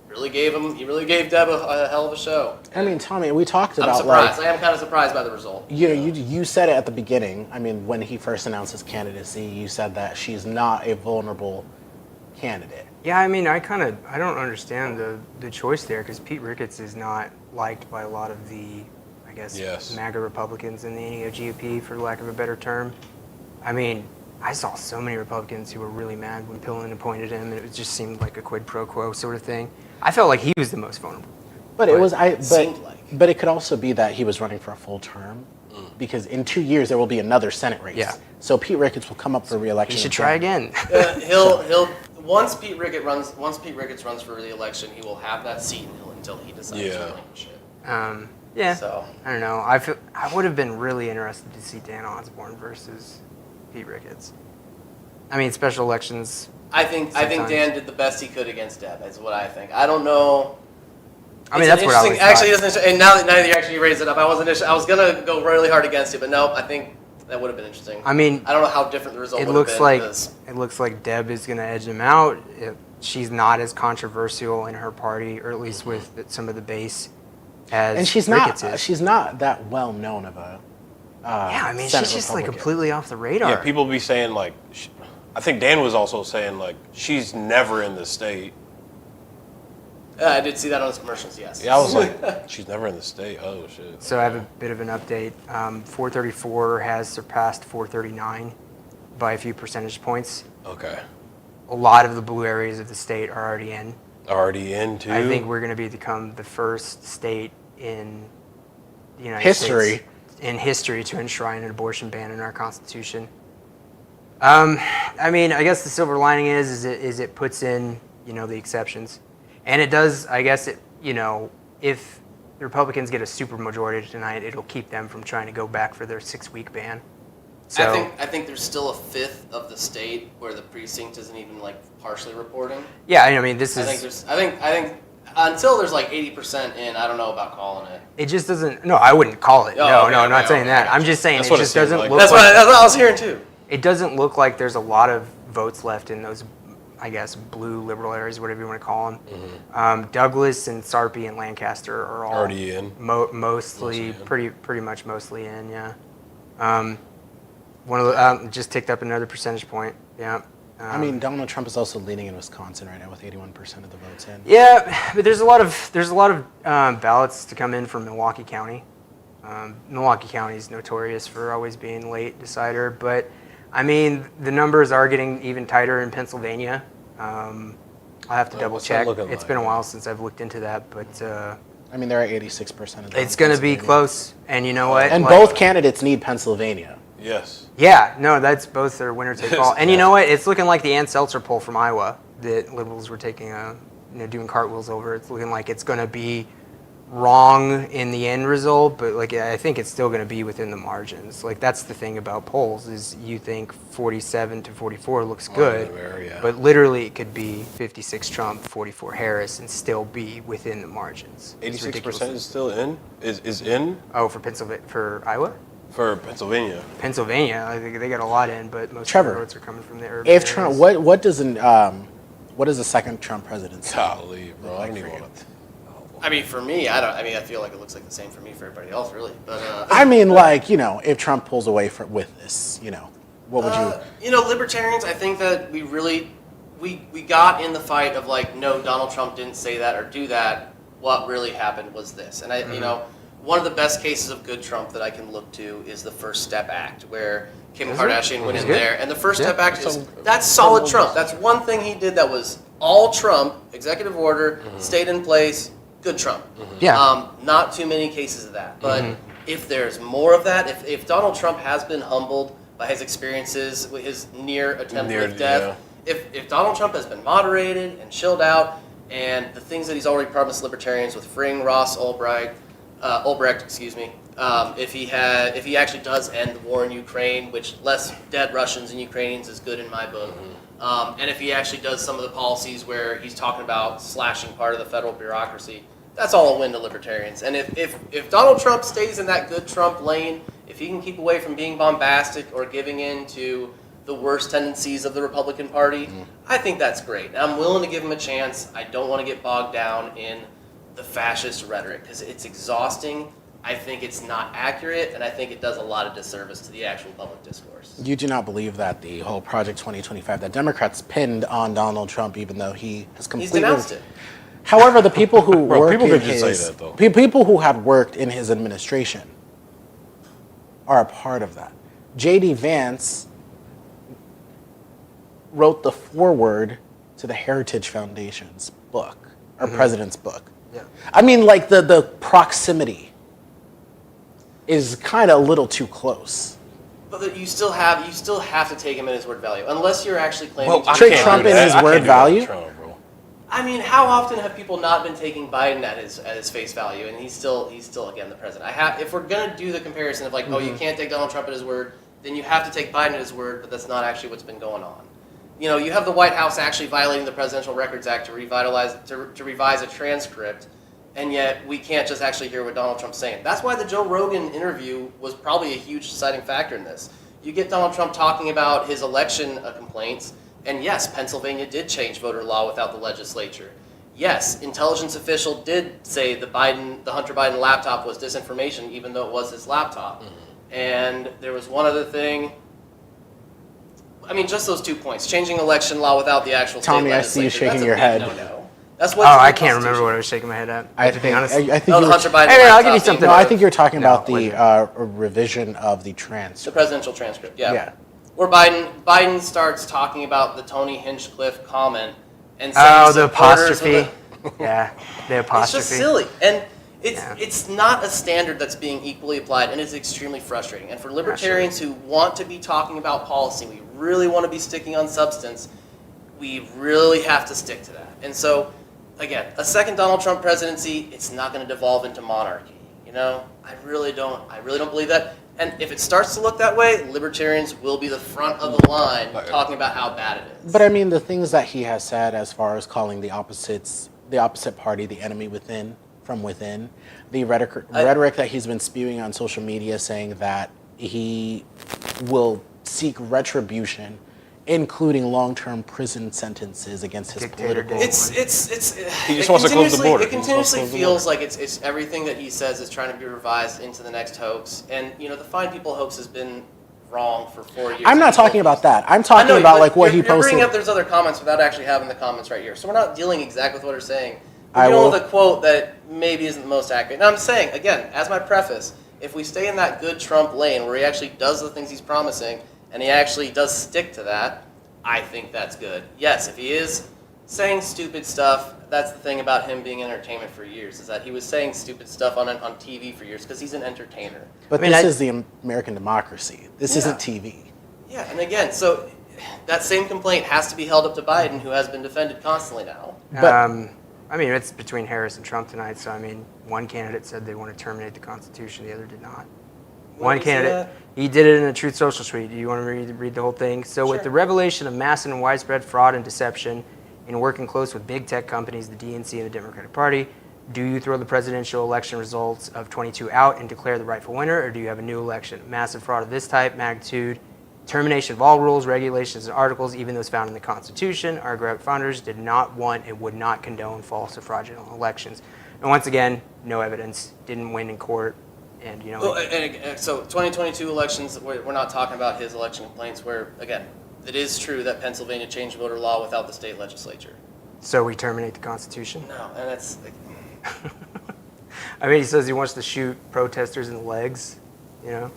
really gave Deb a hell of a show. I mean, Tommy, we talked I'm about surprised. like, I am kind of surprised by the result. you know, you said it at the beginning. I mean, when he first announced his candidacy, you said that she's not a vulnerable candidate. Yeah, I mean, I don't understand the choice there, because Pete Ricketts is not liked by a lot of the, I guess, MAGA Republicans in the NEOGOP, for lack of a better term. I mean, I saw so many Republicans who were really mad when Pillen appointed him, and it just seemed like a quid pro quo sort of thing. I felt like he was the most vulnerable. But seemed like. but it could also be that he was running for a full term, because in 2 years there will be another Senate race. Yeah. So Pete Ricketts will come up for re-election. He should try again. He'll once Pete Ricketts runs for re-election, he will have that seat until he decides to relinquish it. Yeah. So I don't know. I would have been really interested to see Dan Osborne versus Pete Ricketts. I mean, special elections. I think Dan did the best he could against Deb. Is what I think. I don't know. I mean, that's what I always Actually, thought. doesn't. And now that you actually raised it up, I was gonna go really hard against it, but no, I think that would have been interesting. I mean, I don't know how different the result it would looks have like been. because- it looks like Deb is going to edge him out. She's not as controversial in her party, or at least with some of the base, as And Ricketts is. she's not that well known of a Yeah, I mean, Senate she's just like Republican. completely off the radar. Yeah, people be saying, like, I think Dan was also saying, like, she's never in the state. I did see that on his commercials. Yes. Yeah, I was like, she's never in the state. Oh, shit. So I have a bit of an update. 434 has surpassed 439 by a few percentage points. Okay. A lot of the blue areas of the state are already in. Already in, too? I think we're going to become the first state in the United History. States in history to enshrine an abortion ban in our Constitution. I mean, I guess the silver lining is it puts in, the exceptions. And it does, I guess, if the Republicans get a super majority tonight, it'll keep them from trying to go back for their 6-week ban. So, I think there's still a fifth of the state where the precinct isn't even like partially reporting. yeah, I mean, this I is... think until there's like 80% in, I don't know about calling it. It just doesn't... No, I wouldn't call it. Oh, No, okay, I'm not okay, saying okay, that. gotcha. I'm just saying That's it what it just seems doesn't like. look That's like... what I was hearing too. It doesn't look like there's a lot of votes left in those, I guess, blue liberal areas, whatever you want to call them. Douglas and Sarpy and Lancaster are all Already in? mostly in. pretty much mostly in. Yeah. One of the just ticked up another percentage point. Yeah. I mean, Donald Trump is also leading in Wisconsin right now with 81% of the votes in. Yeah, but there's a lot of ballots to come in from Milwaukee County. Milwaukee County is notorious for always being late decider, but I mean the numbers are getting even tighter in Pennsylvania. I'll have to double what's that check. looking It's like? been a while since I've looked into that, but I mean, they're at 86% of the it's going to be close. And you know what? And Like- both candidates need Pennsylvania. Yes. Yeah, no, that's both are winner take all. And you know what? It's looking like the Ann Seltzer poll from Iowa that liberals were taking doing cartwheels over. It's looking like it's going to be wrong in the end result, but like I think it's still going to be within the margins. Like that's the thing about polls is you think 47 to 44 looks good, but literally it could be 56 Trump, 44 Harris, and still be within the margins. It's 86% ridiculous. is still in. Is in Oh, for Pennsylvania, for Iowa, for Pennsylvania. Pennsylvania, I think they got a lot in, but most Trevor, of the votes are coming from the urban If areas. Trump, what does a second Trump presidency? Golly, bro, I don't for even you? want to. I mean, for me, I feel like it looks like the same for me for everybody else, really. But I mean, like, if Trump pulls away with this, what would you? Libertarians, I think that we really we got in the fight of like, no, Donald Trump didn't say that or do that. What really happened was this, and one of the best cases of good Trump that I can look to is the First Step Act, where Kim Kardashian went in there, and the First Step Act that's solid Trump. That's one thing he did that was all Trump, executive order, stayed in place. Good Trump. Yeah. Not too many cases of that. But if there's more of that, if Donald Trump has been humbled by his experiences with his near attempt with death, if Donald Trump has been moderated and chilled out, and the things that he's already promised libertarians with freeing Ross Ulbricht, if he actually does end the war in Ukraine, which less dead Russians and Ukrainians is good in my book. And if he actually does some of the policies where he's talking about slashing part of the federal bureaucracy, that's all a win to libertarians. And if Donald Trump stays in that good Trump lane, if he can keep away from being bombastic or giving in to the worst tendencies of the Republican Party, I think that's great. And I'm willing to give him a chance. I don't want to get bogged down in the fascist rhetoric because it's exhausting. I think it's not accurate, and I think it does a lot of disservice to the actual public discourse. You do not believe that the whole Project 2025 that Democrats pinned on Donald Trump, even though he has completely He's denounced it. However, the people who work people in could just his say that, though. People who had worked in his administration are a part of that. J.D. Vance wrote the foreword to the Heritage Foundation's book, or president's book. Yeah. I mean, like the proximity is kind of a little too close. But you still have to take him at his word value, unless you're actually claiming to Trick Trump in his word value? I mean, how often have people not been taking Biden at his face value, and he's still again the president? If we're gonna do the comparison of like, oh, you can't take Donald Trump at his word, then you have to take Biden at his word, but that's not actually what's been going on. You have the White House actually violating the Presidential Records Act to revise a transcript, and yet we can't just actually hear what Donald Trump's saying. That's why the Joe Rogan interview was probably a huge deciding factor in this. You get Donald Trump talking about his election complaints, and yes, Pennsylvania did change voter law without the legislature. Yes, intelligence official did say the Hunter Biden laptop was disinformation, even though it was his laptop. And there was one other thing. I mean, just those 2 points. Changing election law without the actual state Tommy, I see you legislature, shaking that's a your big head. no-no. That's what I can't remember what I was shaking my head at. I to think, be honest. I think No, you the were, Hunter Biden Hey, I'll give you laptop something. no, I think you're talking about No, the revision of the The transcript. presidential transcript, yeah. Yeah. Where Biden starts talking about the Tony Hinchcliffe comment and saying Oh, the supporters of apostrophe. Yeah, the It's apostrophe. just silly, and Yeah. it's not a standard that's being equally applied, and it's extremely frustrating. And for libertarians who want to be talking about policy, we really want to be sticking on substance. We really have to stick to that. And so, again, a second Donald Trump presidency, it's not going to devolve into monarchy. I really don't believe that. And if it starts to look that way, libertarians will be the front of the line talking about how bad it is. But I mean, the things that he has said as far as calling the opposite party the enemy from within, the rhetoric that he's been spewing on social media saying that he will seek retribution, including long-term prison sentences against his Dictator political... He just wants to close the border. It continuously feels like it's everything that he says is trying to be revised into the next hoax. And the Fine People hoax has been wrong for 4 years. I'm not talking about that. I'm I talking know, about but like what he you're bringing posted. up there's other comments without actually having the comments right here. So we're not dealing exactly with what they're saying. I We're dealing will- with a quote that maybe isn't the most accurate. And I'm saying, again, as my preface, if we stay in that good Trump lane where he actually does the things he's promising and he actually does stick to that, I think that's good. Yes, if he is saying stupid stuff, that's the thing about him being in entertainment for years, is that he was saying stupid stuff on TV for years because he's an entertainer. But I mean, this I- is the American democracy. This Yeah. isn't TV. Yeah, and again, so that same complaint has to be held up to Biden, who has been defended constantly now. But- I mean, it's between Harris and Trump tonight. So I mean, one candidate said they want to terminate the Constitution, the other did not. When One did he say candidate, that? he did it in a Truth Social tweet. Do you want to read the whole thing? So with Sure. the revelation of massive and widespread fraud and deception in working close with big tech companies, the DNC and the Democratic Party, do you throw the presidential election results of 22 out and declare the rightful winner, or do you have a new election? Massive fraud of this type, magnitude, termination of all rules, regulations, and articles, even those found in the Constitution. Our great founders did not want and would not condone false or fraudulent elections. And once again, no evidence, didn't win in court, and you know. Well, and so 2022 elections, we're not talking about his election complaints, where, again, it is true that Pennsylvania changed voter law without the state legislature. So we terminate the Constitution? No, and that's, like, I mean, he says he wants to shoot protesters in the legs, you know?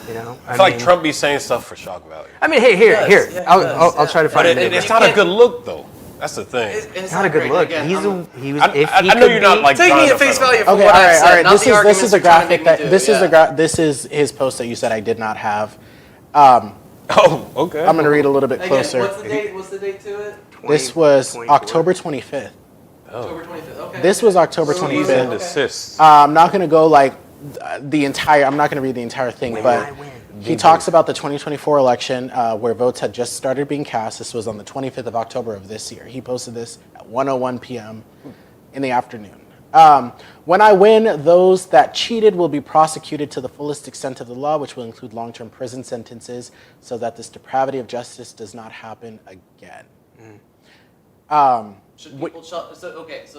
You know? I feel like Trump be saying stuff for shock value. I mean, hey, He does, here. yeah, he I'll does, try to yeah. find But it. it's You not a can't- good look, though. That's the thing. it's not a good great. look. Again, He was. I- If I he know could you're not, be- like, take me trying at to face fight value for Okay, what all I right, said, all right. not This the is arguments a you're trying to graphic make me do, yeah. this is his post that you said I did not have. Oh, okay. I'm going to read a little bit Again, closer. what's the date to it? This was 24. October 25th. October 25th, okay. This was October So He's 25th. in assists. I'm not going to go like the entire. I'm not going to read the entire thing, but I win. he talks about the 2024 election where votes had just started being cast. This was on the 25th of October of this year. He posted this at 1:01 p.m. in the afternoon. When I win, those that cheated will be prosecuted to the fullest extent of the law, which will include long-term prison sentences, so that this depravity of justice does not happen again. Should people so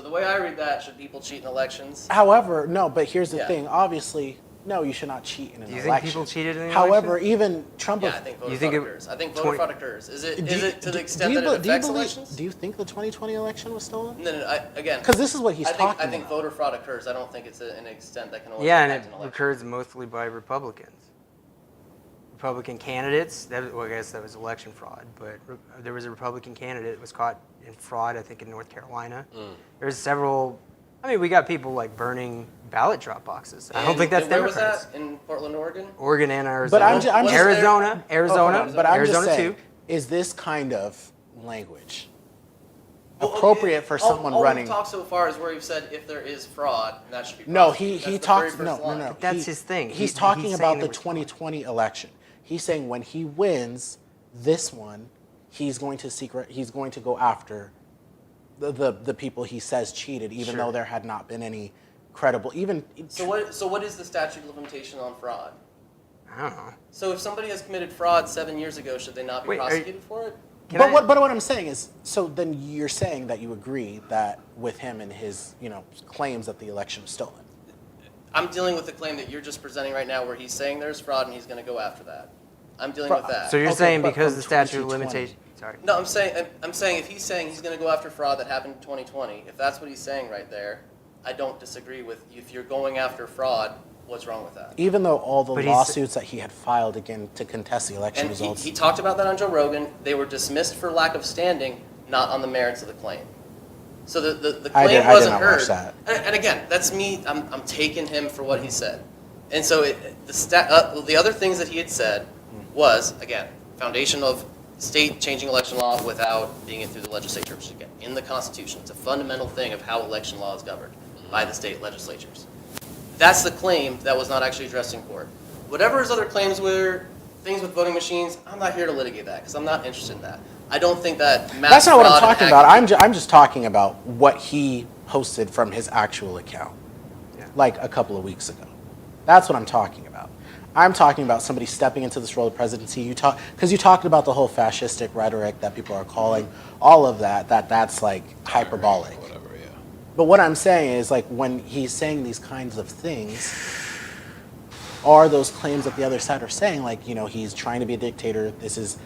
the way I read that, should people cheat in elections? However, no, but here's the Yeah. thing. Obviously, no, you should not cheat in an Do you election. think people cheated in the However, even Trump. Yeah, I think voter You think fraud it- occurs. I think 20 voter fraud occurs. Is it to the extent do you that it be- do you affects believe- elections? Do you think the 2020 election was stolen? No, again. Because this is what he's I think, talking I think about. voter fraud occurs. I don't think it's an extent that can always Yeah, and affect it an election. occurs mostly by Republicans. Republican candidates, well, I guess that was election fraud, but there was a Republican candidate that was caught in fraud, I think, in North Carolina. There's several, I mean, we got people like burning ballot drop boxes. I don't And- think that's and where Democrats. was that? In Portland, Oregon? Oregon and Arizona. But I'm just Arizona, Oh, hold on, but I'm Arizona just saying, too. is this kind of language Well, appropriate for all- someone all running? we've talked so far is where you've said if there is fraud, that should be No, prosecuted. he That's the talks. very first line. No. That's his thing. He's He's talking saying about there the was 2020 election. He's saying when he wins this one, he's going to go after the people he says cheated, even Sure. though there had not been any credible. Even So what is the statute of limitation on fraud? I don't know. So if somebody has committed fraud 7 years ago, should they not be Wait, are you- prosecuted for it? Can But I- what I'm saying is, so then you're saying that you agree that with him and his claims that the election was stolen. I'm dealing with the claim that you're just presenting right now, where he's saying there's fraud and he's going to go after that. I'm dealing with that. So you're Okay, saying but because from the statute of 2020. limitation, sorry. No, I'm saying if he's saying he's going to go after fraud that happened in 2020, if that's what he's saying right there, I don't disagree with. If you're going after fraud, what's wrong with that? Even though all the But he's- lawsuits that he had filed again to contest the election And results. he talked about that on Joe Rogan. They were dismissed for lack of standing, not on the merits of the claim. So the I claim did wasn't not heard. watch that. And again, that's me. I'm taking him for what he said. And so the other things that he had said was, again, foundation of state changing election law without being it through the legislature, which is, again, in the Constitution. It's a fundamental thing of how election law is governed by the state legislatures. That's the claim that was not actually addressed in court. Whatever his other claims were, things with voting machines, I'm not here to litigate that because I'm not interested in that. I don't think that mass That's not what I'm fraud and talking about. hacking- I'm just talking about what he posted from his actual account, like a couple of weeks ago. That's what I'm talking about. I'm talking about somebody stepping into this role of presidency. Because you talked about the whole fascistic rhetoric that people are calling, all of that's like hyperbolic. Whatever, yeah. But what I'm saying is, like, when he's saying these kinds of things, are those claims that the other side are saying, like, he's trying to be a dictator, this is,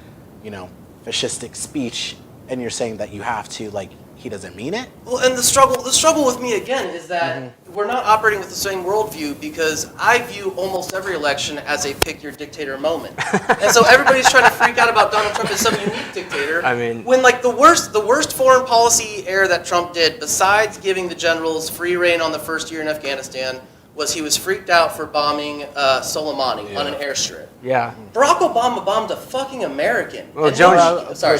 fascistic speech, and you're saying that you have to, like, he doesn't mean it? Well, and the struggle with me again is that we're not operating with the same worldview, because I view almost every election as a pick your dictator moment, and so everybody's trying to freak out about Donald Trump as some unique dictator. I mean, when like the worst foreign policy error that Trump did, besides giving the generals free reign on the first year in Afghanistan, was he was freaked out for bombing Soleimani on an airstrip. Yeah. Barack Obama bombed a fucking American. Well, And Jones, sorry.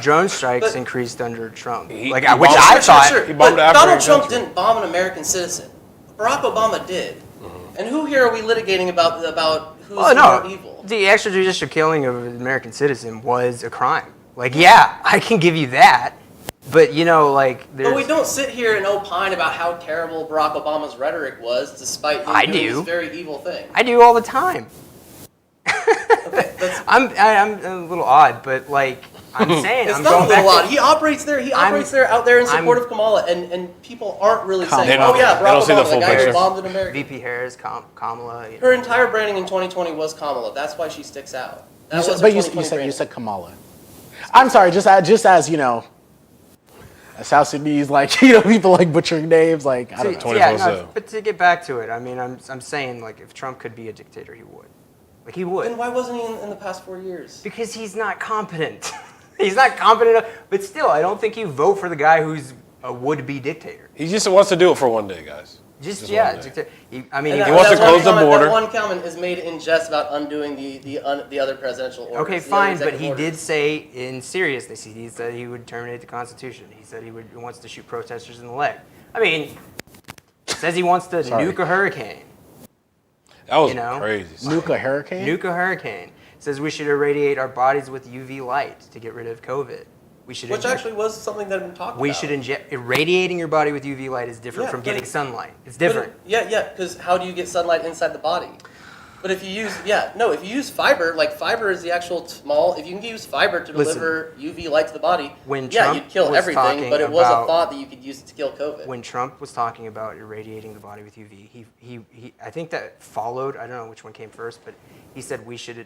drone strikes But- increased under Trump. He Which bombed- I thought. Sure. He bombed But after Donald his Trump country. didn't bomb an American citizen. Barack Obama did. And who here are we litigating about who's Well, more no, evil? the extrajudicial killing of an American citizen was a crime. Like, yeah, I can give you that, but like, there's. But we don't sit here and opine about how terrible Barack Obama's rhetoric was, despite him I doing do. this very evil thing. I do all the time. Okay, I'm a little odd, but like I'm saying, it's I'm not a going back little odd. to, He operates there. He operates there out there in support of Kamala, and people aren't really saying, They "Oh don't- yeah, they don't Barack see the Obama, the full guy picture. who bombed an American." VP Harris, Kamala. Her entire branding in 2020 was Kamala. That's why she sticks out. That was her But you 2020 said branding. Kamala. I'm sorry, just as South Sudanese, like, people like butchering names, like, I don't know. 24/7. But to get back to it, I mean, I'm saying, like, if Trump could be a dictator, he would. Like, he would. Then why wasn't he in the past 4 years? Because he's not competent. He's not competent enough. But still, I don't think you vote for the guy who's a would-be dictator. He just wants to do it for one day, guys. Just one yeah. day. I mean, And He wants to that one close the comment- border. That one comment is made in jest about undoing the other presidential orders. okay, the other fine, but executive he orders. did say in seriousness, he said he would terminate the Constitution. He said he wants to shoot protesters in the leg. I mean, says he wants to nuke a hurricane. That was You know? crazy. Nuke a hurricane? Nuke a hurricane. Says we should irradiate our bodies with UV light to get rid of COVID. We should Which inject- actually was something that had been talked we about. should inject irradiating your body with UV light is different Yeah, from but- getting sunlight. It's different. Yeah, because how do you get sunlight inside the body? But if you use, if you use fiber, like fiber is the actual small, if you can use fiber to Listen, deliver UV light to the body, when yeah, Trump you'd kill was everything, talking but it was a about- thought that you could use it to kill COVID. When Trump was talking about irradiating the body with UV, he I think that followed. I don't know which one came first, but he said we should.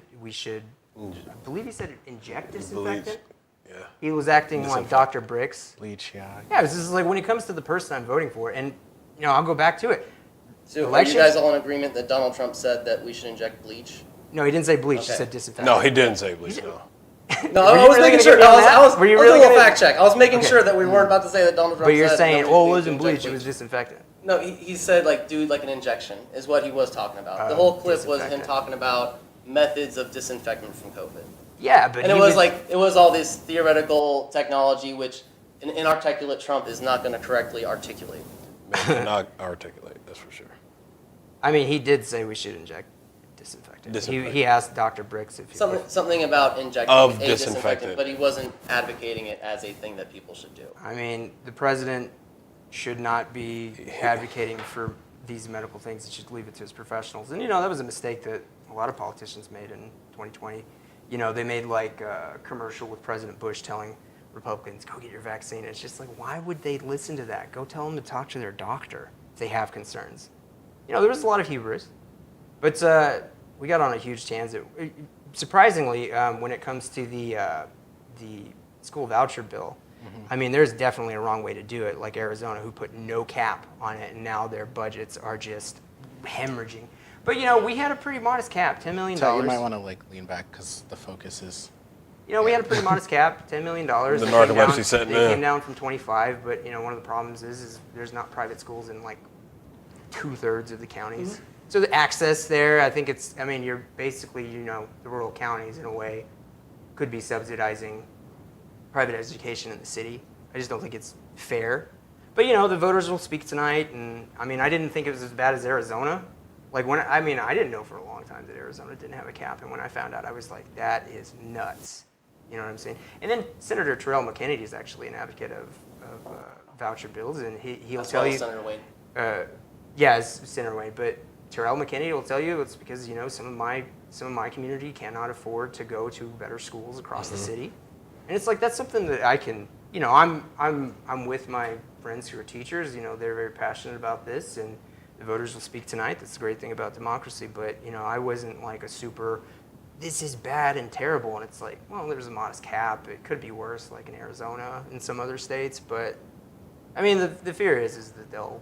I believe he said inject disinfectant. Yeah. He was acting like Dr. Bricks. Bleach, yeah. Yeah, it's just like when it comes to the person I'm voting for, and I'll go back to it. So are you elections- guys all in agreement that Donald Trump said that we should inject bleach? No, he didn't say bleach. He Okay. said disinfectant. No, he didn't say bleach. No. No, Were I you was really making gonna sure. get me on that? I was Were you doing really a little gonna- fact check. I was making Okay. sure that we weren't about to say that Donald Trump But you're said saying, that oh, it we wasn't should bleach. inject It was disinfectant. No, he said like do like an injection is what he was talking about. The Oh, whole clip was him disinfectant. talking about methods of disinfectant from COVID. Yeah, but And he it was all this theoretical technology which an inarticulate Trump is not going to correctly articulate. Man, cannot articulate, that's for sure. I mean, he did say we should inject disinfectant. He asked Dr. Bricks if Something about injecting Of a disinfectant. disinfectant, but he wasn't advocating it as a thing that people should do. I mean, the president should not be advocating for these medical things. He should leave it to his professionals. And, that was a mistake that a lot of politicians made in 2020. They made like a commercial with President Bush telling Republicans, go get your vaccine. It's just like, why would they listen to that? Go tell them to talk to their doctor if they have concerns. There was a lot of hubris. But we got on a huge tangent. Surprisingly, when it comes to the school voucher bill, I mean, there's definitely a wrong way to do it, like Arizona, who put no cap on it, and now their budgets are just hemorrhaging. But, we had a pretty modest cap, $10 million. So you might want to lean back because the focus is. We had a pretty modest cap, $10 million. The narcolepsy setting They in. came down from 25, but, one of the problems is there's not private schools in, like, 2/3 of the counties. Mm-hmm. So the access there, I think you're basically, the rural counties, in a way, could be subsidizing private education in the city. I just don't think it's fair. But, the voters will speak tonight, and, I didn't think it was as bad as Arizona. Like, I didn't know for a long time that Arizona didn't have a cap, and when I found out, I was like, that is nuts. You know what I'm saying? And then Senator Terrell McKennedy is actually an advocate of voucher bills, and he'll As tell well you. as Senator Wade. Yeah, it's Senator Wade, but Terrell McKennedy will tell you it's because some of my community cannot afford to go to better schools across the city, and it's like that's something that I can. I'm with my friends who are teachers. They're very passionate about this, and The voters will speak tonight. That's the great thing about democracy. But, you know, I wasn't like a super, this is bad and terrible. And it's like, well, there's a modest cap. It could be worse, like in Arizona and some other states. But, I mean, the fear is that they'll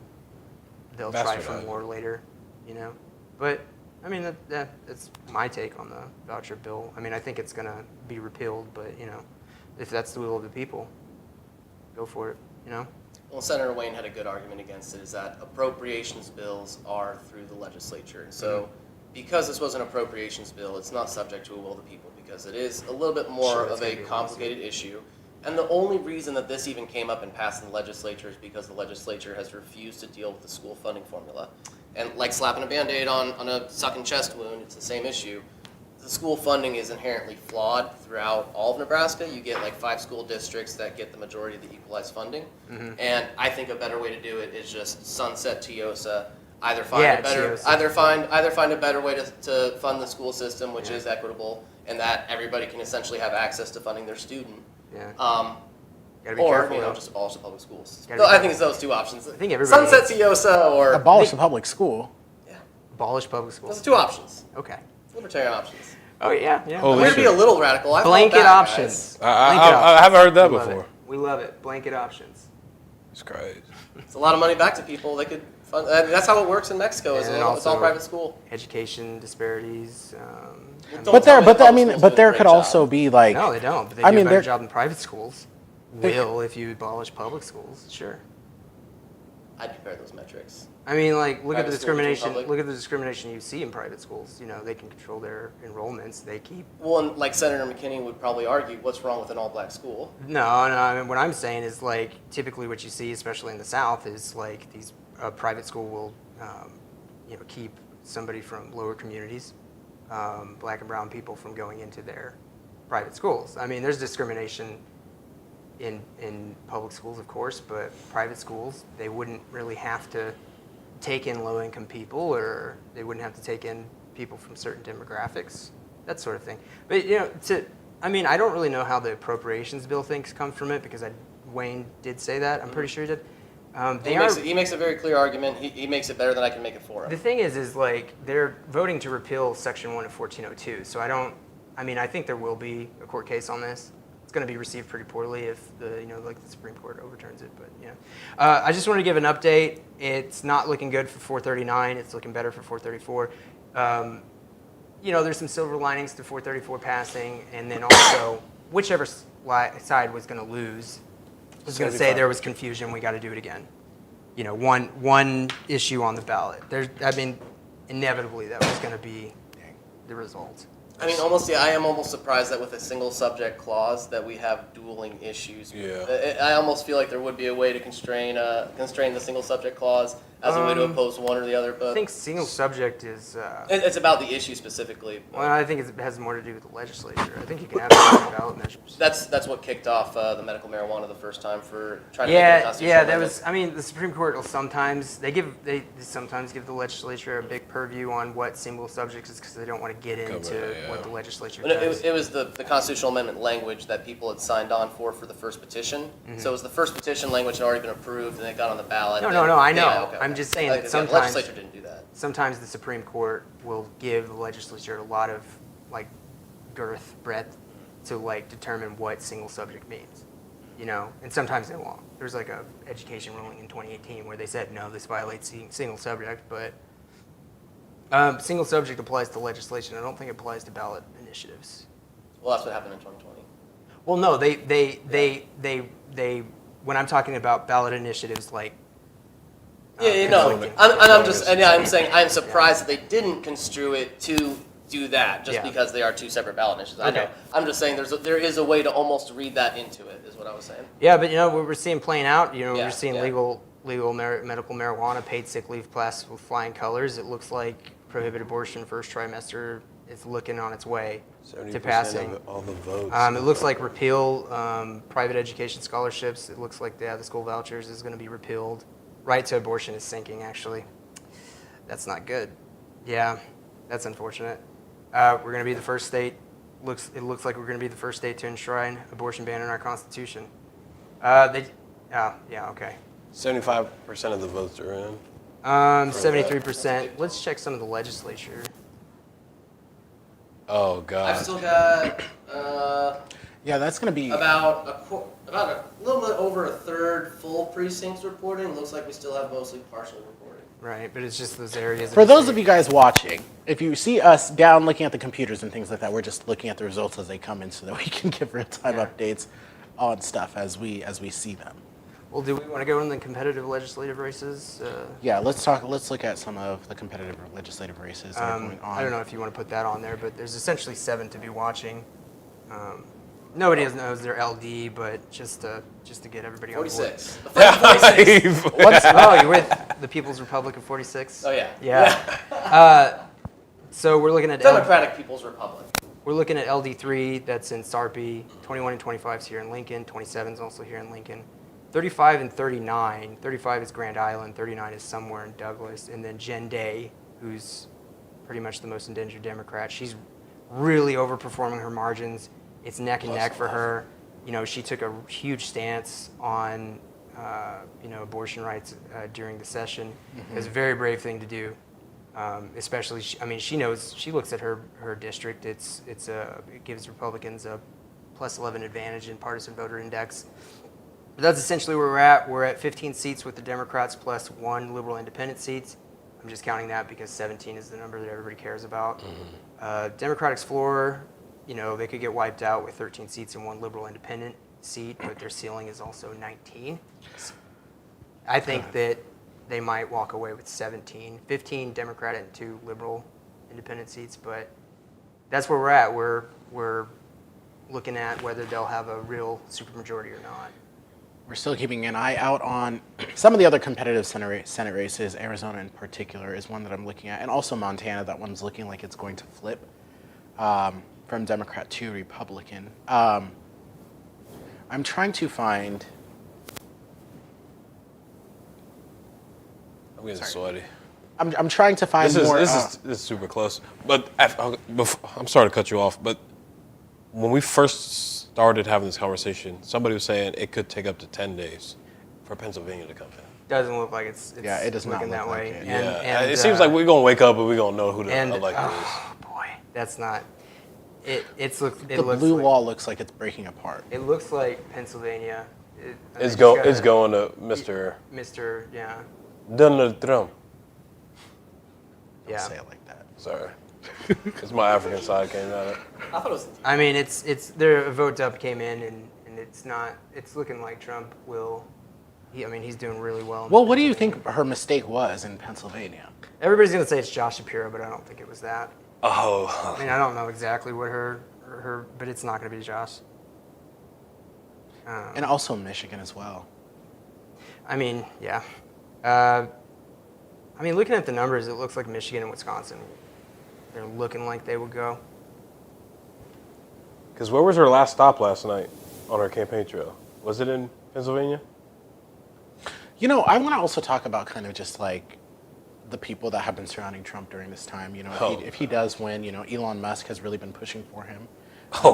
try for more later, you know. But, I mean, that's my take on the voucher bill. I mean, I think it's going to be repealed. But, you know, if that's the will of the people, go for it, you know. Well, Senator Wayne had a good argument against it, is that appropriations bills are through the legislature. So because this was an appropriations bill, it's not subject to a will of the people, because it is a little bit more of a complicated issue. And the only reason that this even came up and passed in the legislature is because the legislature has refused to deal with the school funding formula. And like slapping a Band-Aid on a sucking chest wound, it's the same issue. The school funding is inherently flawed throughout all of Nebraska. You get like 5 school districts that get the majority of the equalized funding. And I think a better way to do it is just sunset TIOSA. Either find a better, either find a better way to fund the school system, which is equitable, and that everybody can essentially have access to funding their student. Or just abolish the public schools. So I think it's those 2 options. I think everybody sunset TIOSA or Abolish the public school. Yeah, abolish public schools. those are 2 options. Okay. Libertarian options. Oh yeah. I'm going to be a little radical. Blanket options. I haven't heard that before. We love it. Blanket options. It's crazy. It's a lot of money back to people. They could fund. That's how it works in Mexico. It's all private school. Education disparities. But there could also be like. No, they don't. But they do a better job than private schools. Will if you abolish public schools? Sure. I'd compare those metrics. I mean, like, look at the Private schools versus discrimination. public. Look at the discrimination you see in private schools. You know, they can control their enrollments. They keep. Well, and like Senator McKinney would probably argue, what's wrong with an all-black school? No. I mean, what I'm saying is like typically what you see, especially in the South, is like these private school will, keep somebody from lower communities, black and brown people, from going into their private schools. I mean, there's discrimination in public schools, of course, but private schools, they wouldn't really have to take in low-income people, or they wouldn't have to take in people from certain demographics, that sort of thing. But, I don't really know how the appropriations bill things come from it, because Wayne did say that. I'm pretty sure he did. He makes a very clear argument. He makes it better than I can make it for him. The thing is like, they're voting to repeal Section 1 of 1402, so I think there will be a court case on this. Going to be received pretty poorly if the Supreme Court overturns it, but I just want to give an update. It's not looking good for 439. It's looking better for 434. There's some silver linings to 434 passing, and then also whichever side was going to lose was going to say there was confusion. We got to do it again. One issue on the ballot. Inevitably that was going to be the result. I am almost surprised that with a single subject clause that we have dueling issues. Yeah. I almost feel like there would be a way to constrain the single subject clause as a way to oppose one or the other. But I think single subject is. It's about the issue specifically. Well, I think it has more to do with the legislature. I think you can have ballot measures. That's what kicked off the medical marijuana the first time for trying to make it a constitutional amendment. The Supreme Court will sometimes sometimes give the legislature a big purview on what single subjects is, because they don't want to get into what the legislature does. It was the constitutional amendment language that people had signed on for the first petition. So it was the first petition language had already been approved, and it got on the ballot. No, I know. Yeah, okay. I'm just saying that The sometimes legislature didn't do that. Sometimes the Supreme Court will give the legislature a lot of breadth to determine what single subject means. And sometimes they won't. There's a education ruling in 2018 where they said no, this violates single subject, but single subject applies to legislation. I don't think it applies to ballot initiatives. Well, that's what happened in 2020. Well, no, they when I'm talking about ballot initiatives, I'm saying I'm surprised that they didn't construe it to do that just because they are 2 separate ballot initiatives. I know. I'm just saying there is a way to almost read that into it, is what I was saying. Yeah, but what we're seeing playing out, we're seeing legal medical marijuana, paid sick leave class with flying colors. It looks like prohibited abortion first trimester is looking on its way to passing. Of all the votes. It looks like repeal private education scholarships. It looks like the school vouchers is going to be repealed. Right to abortion is sinking, actually. That's not good. Yeah, that's unfortunate. We're going to be the first state. It looks like we're going to be the first state to enshrine abortion ban in our Constitution. Okay. 75% of the votes are in. 73%. Let's check some of the legislature. Oh I've God. still got Yeah, that's going to be. about a little bit over a third full precincts reporting. Looks like we still have mostly partial reporting. Right, but it's just those areas. For those of you guys watching, if you see us down looking at the computers and things like that, we're just looking at the results as they come in so that we can give real-time updates on stuff as we see them. Well, do we want to go in the competitive legislative races? Yeah, let's look at some of the competitive legislative races that are going on. I don't know if you want to put that on there, but there's essentially 7 to be watching. Nobody knows their LD, but just to get everybody on board. 46. The fight 46. Oh, you're with the People's Republic of 46? Oh yeah. Yeah. So we're looking at Democratic People's Republic. We're looking at LD3, that's in Sarpy. 21 and 25 is here in Lincoln. 27 is also here in Lincoln. 35 and 39. 35 is Grand Island. 39 is somewhere in Douglas. And then Jen Day, who's pretty much the most endangered Democrat. She's really overperforming her margins. It's neck and neck for her. You know, she took a huge stance on, abortion rights during the session. It was a very brave thing to do. Especially, she knows, she looks at her district. It gives Republicans a +11 advantage in partisan voter index. But that's essentially where we're at. We're at 15 seats with the Democrats plus 1 liberal independent seat. I'm just counting that because 17 is the number that everybody cares about. Democratic's floor, they could get wiped out with 13 seats and 1 liberal independent seat, but their ceiling is also 19. I think that they might walk away with 17, 15 Democrat and 2 liberal independent seats, but that's where we're at. We're looking at whether they'll have a real supermajority or not. We're still keeping an eye out on some of the other competitive Senate races. Arizona in particular is one that I'm looking at, and also Montana. That one's looking like it's going to flip from Democrat to Republican. I'm trying to find. I'm getting sweaty. I'm trying to find more. This is super close. But I'm sorry to cut you off, but when we first started having this conversation, somebody was saying it could take up to 10 days for Pennsylvania to come in. Doesn't look like it's yeah, it does not looking look that like way. it. And it seems like we're gonna wake up and we're gonna know who the elect is. Oh boy, that's not. The blue wall looks like it's breaking apart. It looks like Pennsylvania. It's going to Mr. Yeah. Donald Trump. Don't say it like that. Sorry. It's my African side came at it. I thought it was. I mean, it's their vote up came in and it's not. It's looking like Trump will. He's doing really well. Well, what do you think her mistake was in Pennsylvania? Everybody's gonna say it's Josh Shapiro, but I don't think it was that. Oh. I don't know exactly what her, but it's not gonna be Josh. And also Michigan as well. Yeah. Looking at the numbers, it looks like Michigan and Wisconsin, they're looking like they would go. Because where was her last stop last night on her campaign trail? Was it in Pennsylvania? I want to also talk about kind of just like the people that have been surrounding Trump during this time. If he does win, Elon Musk has really been pushing for him.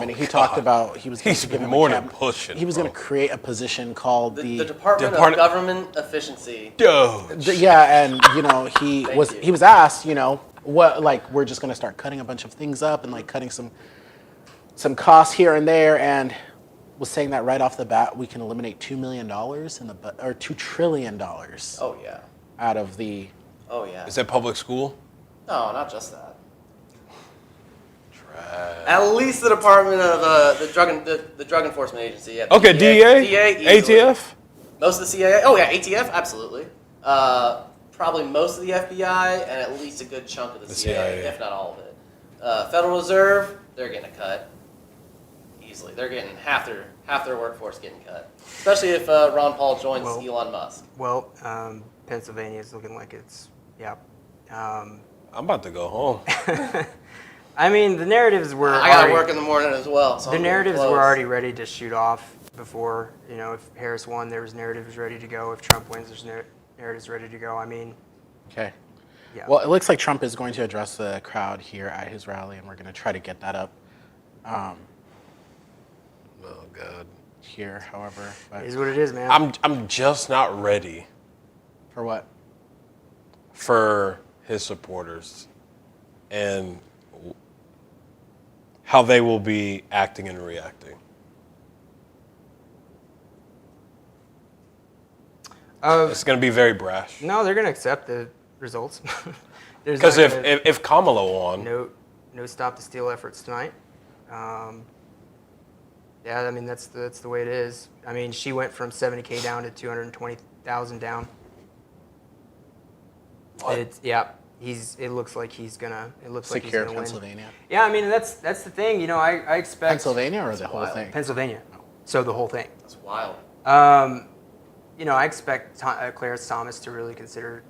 He talked about he was going to give him more than pushing. He was going to create a position called the Department of Government Efficiency. And he was asked, what, like, we're just going to start cutting a bunch of things up and like cutting some costs here and there, and was saying that right off the bat we can eliminate $2 million or $2 trillion. Oh yeah. Out of the. Oh yeah. Is that public school? No, not just that. At least the Department of the Drug Enforcement Agency. Yeah, okay, DEA, ATF. Most of the CIA. Oh yeah, ATF, absolutely. Probably most of the FBI and at least a good chunk of the CIA, if not all of it. Federal Reserve, they're getting a cut easily. They're getting half their workforce getting cut, especially if Ron Paul joins Elon Musk. Well, Pennsylvania is looking like it's I'm about to go home. The narratives were. I gotta work in the morning as well. So the narratives were already ready to shoot off before. If Harris won, there was narratives ready to go. If Trump wins, there's narratives ready to go. Okay. Yeah. Well, it looks like Trump is going to address the crowd here at his rally, and we're going to try to get that up. Oh God. Here, however, it is what it is, man. I'm just not ready. For what? for his supporters and how they will be acting and reacting? It's going to be very brash. No, they're going to accept the results. Because if Kamala won, no stop the steal efforts tonight. Yeah, I mean that's the way it is. I mean, she went from 70K down to 220,000 down. What? It looks like he's gonna. It looks like he's Secure gonna win. Pennsylvania. Yeah, I mean that's the thing. You know, I expect Pennsylvania or the whole wild. thing? Pennsylvania. So the whole thing. That's wild. You know, I expect Clarence Thomas to really consider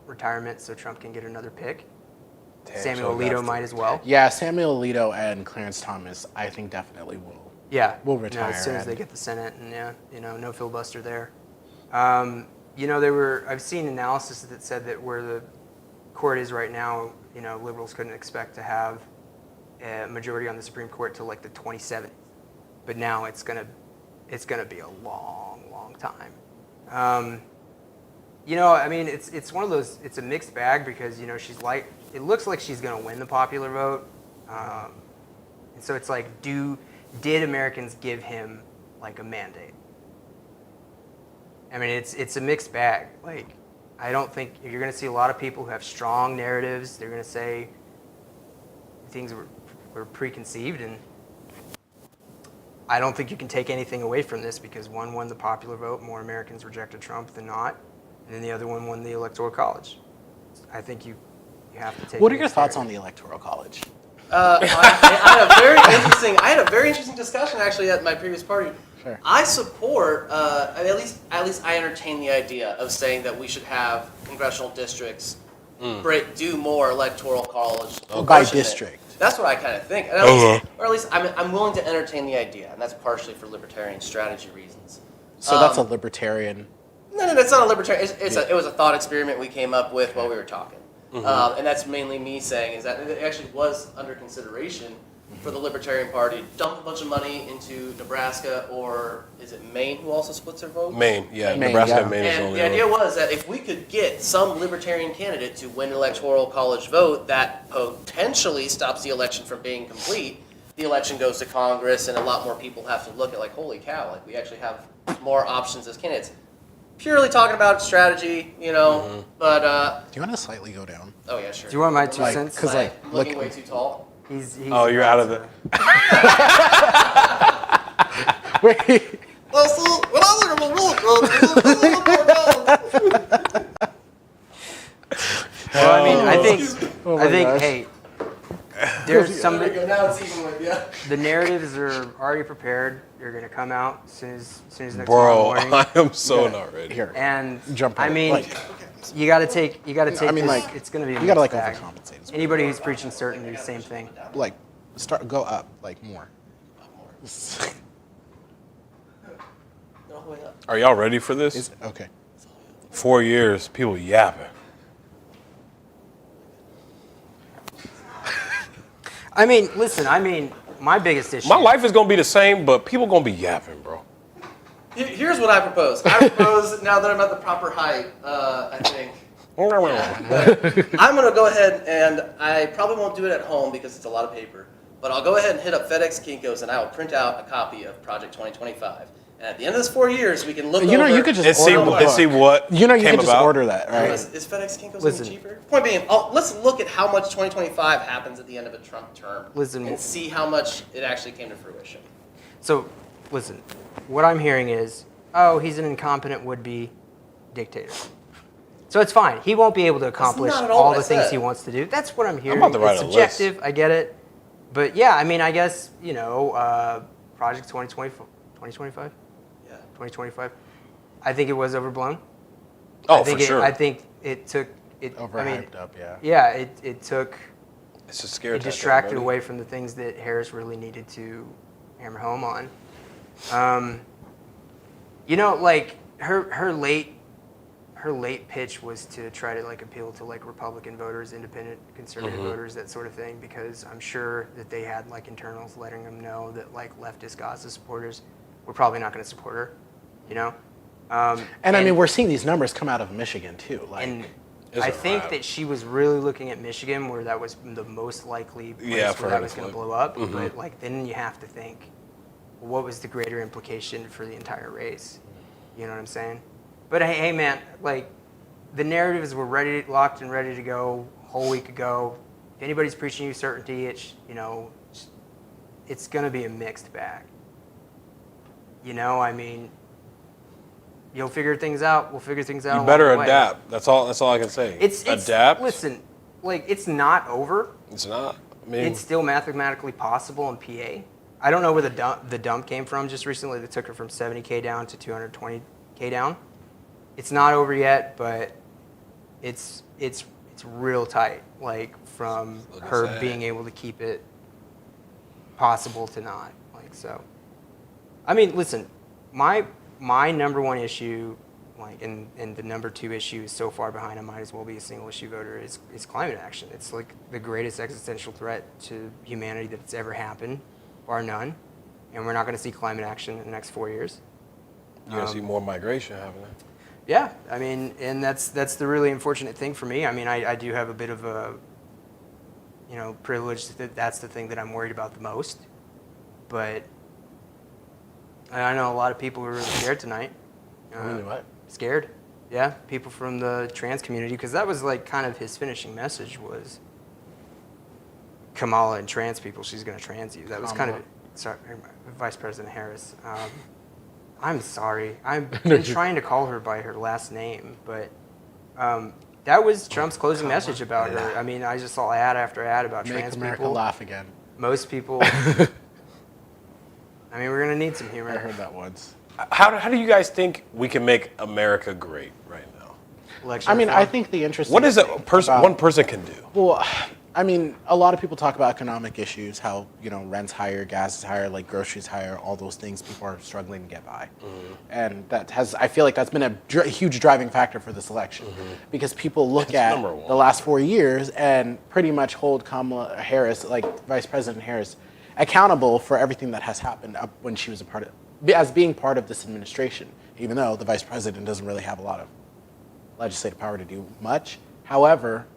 retirement so Trump can get another pick. Damn, Samuel so that's Alito the- might as well. Yeah, Samuel Alito and Clarence Thomas, I think definitely will. Yeah, Will you know, retire as soon as they and- get the Senate, and no filibuster there. You know, I've seen analysis that said that where the court is right now, you know, liberals couldn't expect to have a majority on the Supreme Court till like the 27th, but now it's gonna be a long time. You know, I mean, it's one of those. It's a mixed bag because you know it looks like she's gonna win the popular vote, and so it's like, did Americans give him like a mandate? I mean, it's a mixed bag. Like, I don't think you're going to see a lot of people who have strong narratives. They're going to say things were preconceived, and I don't think you can take anything away from this because one won the popular vote, more Americans rejected Trump than not, and then the other one won the Electoral College. I think you have to take. What are your thoughts on the Electoral College? I had a very interesting discussion actually at my previous party. Sure. I support, at least I entertain the idea of saying that we should have congressional districts do more electoral college By apportionment. district. That's what I kind of think, and or at least I'm willing to entertain the idea, and that's partially for libertarian strategy reasons. So that's a libertarian. No, that's not a libertarian. It was a thought experiment we came up with while we were talking. And that's mainly me saying is that it actually was under consideration for the Libertarian Party to dump a bunch of money into Nebraska, or is it Maine who also splits their vote? Maine, yeah, Maine, Nebraska yeah. and Maine is And only the idea one. was that if we could get some Libertarian candidate to win an electoral college vote, that potentially stops the election from being complete. The election goes to Congress, and a lot more people have to look at like, holy cow, like we actually have more options as candidates. Purely talking about strategy, you know, but Do you want to slightly go down? oh yeah, sure. Do you want my 2 cents? Because like, I'm look, looking way too tall. He's Oh, you're out of the. wait. Well, so when I look at the roll, Well, I mean, I think, Oh my gosh. hey, there's some. there we go. Now it's even with you. The narratives are already prepared. They're going to come out as soon as next Bro, morning. I am so not ready. Here. And Jump I on it. mean, Like- you got to take. I mean, this, like, it's going to be. You gotta like mixed bag. overcompensate. as well. Anybody who's preaching certainty, same thing. Like, go up, like more. No way up. Are y'all ready for this? Okay. 4 years, people yapping. I mean, listen. My biggest issue. My life is gonna be the same, but people gonna be yapping, bro. Here's what I propose. I propose now that I'm at the proper height. I think. I'm going to go ahead and I probably won't do it at home because it's a lot of paper, but I'll go ahead and hit up FedEx Kinko's and I will print out a copy of Project 2025. And at the end of this 4 years, we can look You know, over. you could just And see, order the and see book. what You know, you came could just about. order that, right? Is FedEx Kinko's Listen. any cheaper? Point being, let's look at how much 2025 happens at the end of a Trump term. Listen. And see how much it actually came to fruition. So, listen. What I'm hearing is, oh, he's an incompetent would-be dictator. So it's fine. He won't be able to accomplish not at all all what the I things said. he wants to do. That's what I'm hearing. about to write It's a list. subjective. I get it. But yeah, I mean, I guess, you know, Project 2025? Yeah. 2025. I think it was overblown. Oh, I think for sure. I think it took it. Overhyped I mean, up, yeah. yeah, it took. It's a scare It tactic, distracted buddy. away from the things that Harris really needed to hammer home on. You know, like her late pitch was to try to like appeal to like Republican voters, independent, conservative voters, that sort of thing, because I'm sure that they had like internals letting them know that like leftist Gaza supporters were probably not going to support her, you know. And I mean, we're seeing these numbers come out of Michigan too. Like, And It's I a think wrap. that she was really looking at Michigan, where that was the most likely place Yeah, for where her that to was going to flip. blow up. But like, then you have to think, what was the greater implication for the entire race? You know what I'm saying? But hey, man, like, the narratives were locked and ready to go a whole week ago. If anybody's preaching you certainty, it's going to be a mixed bag. You know, I mean, you'll figure things out. We'll figure things out. You along better the way. adapt. That's all I can say. It's adapt. Listen, like, it's not over. It's not. I mean, It's still mathematically possible in PA. I don't know where the dump came from just recently. They took her from 70K down to 220K down. It's not over yet, but it's real tight. Like, from Looking her sad. being able to keep it possible to not. Like, so. I mean, listen, my number one issue, like, and the number two issue is so far behind I might as well be a single issue voter, is climate action. It's like the greatest existential threat to humanity that's ever happened, bar none. And we're not going to see climate action in the next 4 years. you're gonna see more migration happening. Yeah, I mean, and that's the really unfortunate thing for me. I mean, I do have a bit of a, privilege that's the thing that I'm worried about the most. But I know a lot of people who are really scared tonight. Really what? Scared. Yeah, people from the trans community, because that was like kind of his finishing message was Kamala and trans people, she's going to trans you. That was kind of, sorry, Vice President Harris. I'm sorry. I've been trying to call her by her last name, but that was Trump's closing message about her. I mean, I just saw ad after ad about Make trans America people. laugh again. Most people. I mean, we're going to need some humor. I heard that once. How do you guys think we can make America great right now? Election I mean, I reform. think the interesting What is it thing about- one person can do? Well, I mean, a lot of people talk about economic issues, how, rent's higher, gas is higher, like groceries higher, all those things people are struggling to get by. And I feel like that's been a huge driving factor for this election because people look It's at number one. the last 4 years and pretty much hold Kamala Harris, like Vice President Harris, accountable for everything that has happened up when she was as being part of this administration, even though the Vice President doesn't really have a lot of legislative power to do much. However,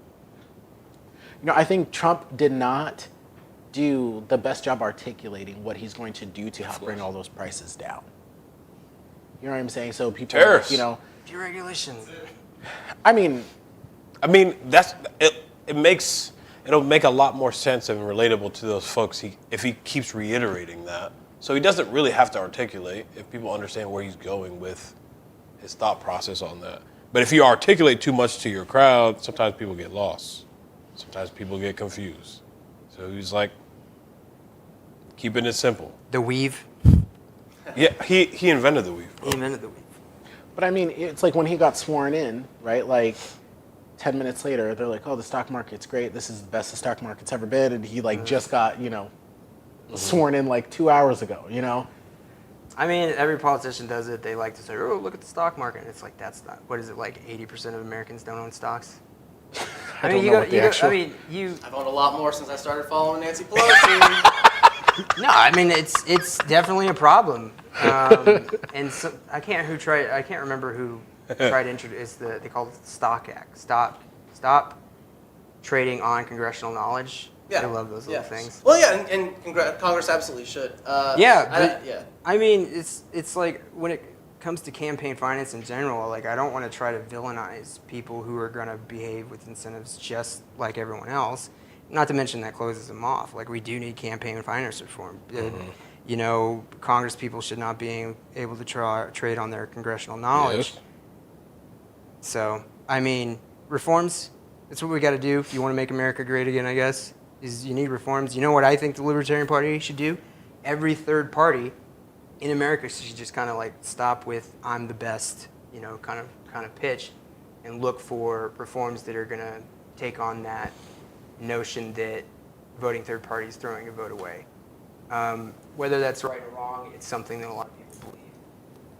I think Trump did not do the best job articulating what he's going to do to help bring all those prices down. You know what I'm saying? So people, Tariffs. Deregulation. I mean, it'll make a lot more sense and relatable to those folks if he keeps reiterating that. So he doesn't really have to articulate if people understand where he's going with his thought process on that. But if you articulate too much to your crowd, sometimes people get lost. Sometimes people get confused. So he's like, keeping it simple. The weave. Yeah, he invented the weave. He invented the weave. but I mean, it's like when he got sworn in, right? Like 10 minutes later, they're like, "Oh, the stock market's great. This is the best the stock market's ever been," and he like just got sworn in like 2 hours ago. I mean, every politician does it. They like to say, "Oh, look at the stock market." And it's like, that's not. What is it, like 80% of Americans don't own stocks? I don't know what the actual. I've owned a lot more since I started following Nancy Pelosi. No, I mean it's definitely a problem. And so, I can't remember who tried to introduce they call it the Stock Act. Stop trading on congressional knowledge. Yeah. I love those little things. Well, yeah, and Congress absolutely should. Yeah. I mean, it's like when it comes to campaign finance in general, like I don't want to try to villainize people who are going to behave with incentives just like everyone else. Not to mention that closes them off. Like we do need campaign finance reform. Congress people should not be able to trade on their congressional knowledge. Yes. So, I mean, reforms, that's what we got to do if you want to make America great again, I guess, is you need reforms. You know what I think the Libertarian Party should do? Every third party in America should just kind of like stop with "I'm the best," kind of pitch, and look for reforms that are going to take on that notion that voting third party is throwing a vote away. Whether that's right or wrong, it's something that a lot of people believe.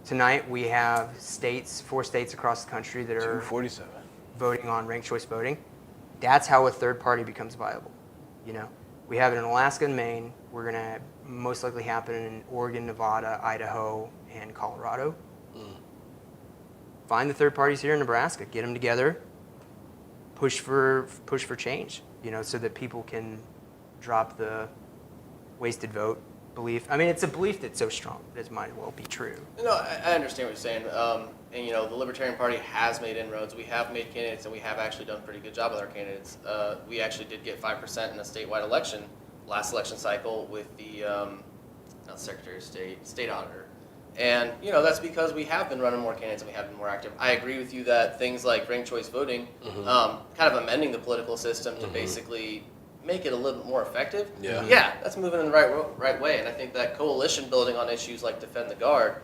Tonight we have 4 states across the country that are 247. voting on ranked choice voting. That's how a third party becomes viable. We have it in Alaska and Maine. We're going to most likely happen in Oregon, Nevada, Idaho, and Colorado. Find the third parties here in Nebraska. Get them together. push for change, so that people can drop the wasted vote belief. I mean, it's a belief that's so strong that it might well be true. No, I understand what you're saying. And the Libertarian Party has made inroads. We have made candidates, and we have actually done a pretty good job with our candidates. We actually did get 5% in a statewide election, last election cycle, with the not Secretary of State Auditor. And, that's because we have been running more candidates and we have been more active. I agree with you that things like ranked choice voting, kind of amending the political system to basically make it a little bit more effective. Yeah, that's moving in the right way. And I think that coalition building on issues like Defend the Guard,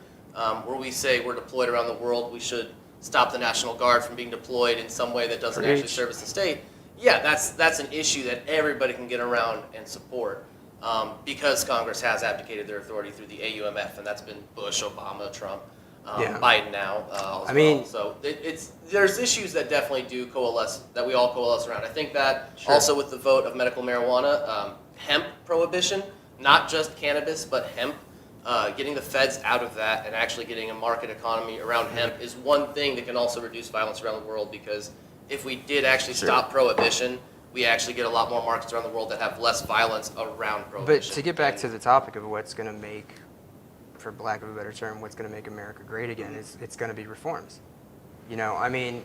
where we say we're deployed around the world, we should stop the National Guard from being deployed in some way that doesn't actually service the state. Yeah, that's an issue that everybody can get around and support. Because Congress has abdicated their authority through the AUMF, and that's been Bush, Obama, Trump, Biden now. So there's issues that definitely do coalesce, that we all coalesce around. I think that also with the vote of medical marijuana, hemp prohibition, not just cannabis, but hemp, getting the feds out of that and actually getting a market economy around hemp is one thing that can also reduce violence around the world, because if we did actually stop prohibition, we actually get a lot more markets around the world that have less violence around prohibition. But to get back to the topic of what's going to make, for lack of a better term, what's going to make America great again, it's going to be reforms. I mean,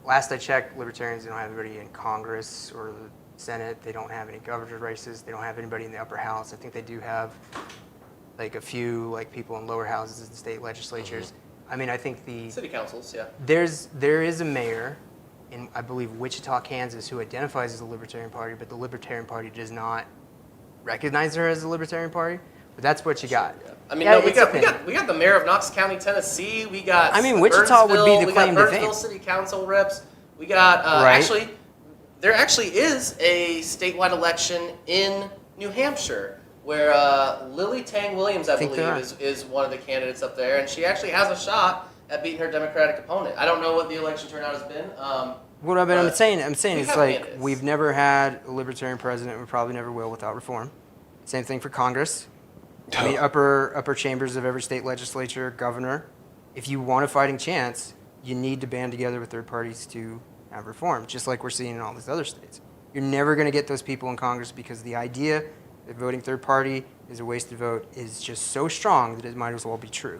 last I checked, libertarians don't have anybody in Congress or the Senate. They don't have any governor's races. They don't have anybody in the upper house. I think they do have like a few people in lower houses in state legislatures. I mean, I think the city councils, yeah. There is a mayor in, I believe, Wichita, Kansas, who identifies as a Libertarian Party, but the Libertarian Party does not recognize her as a Libertarian Party. But that's what you got. Yeah. I mean, we got the mayor of Knox County, Tennessee. We got. I mean, Wichita would be the claim to fame. We got Burnsville City Council reps. We got actually, there actually is a statewide election in New Hampshire where Lily Tang Williams, I believe, is one of the candidates up there, and she actually has a shot at beating her Democratic opponent. I don't know what the election turnout has been. I'm saying it's like candidates. We've never had a Libertarian president. We probably never will without reform. Same thing for Congress. I mean, upper chambers of every state legislature, governor. If you want a fighting chance, you need to band together with third parties to have reform, just like we're seeing in all these other states. You're never going to get those people in Congress because the idea that voting third party is a wasted vote is just so strong that it might as well be true.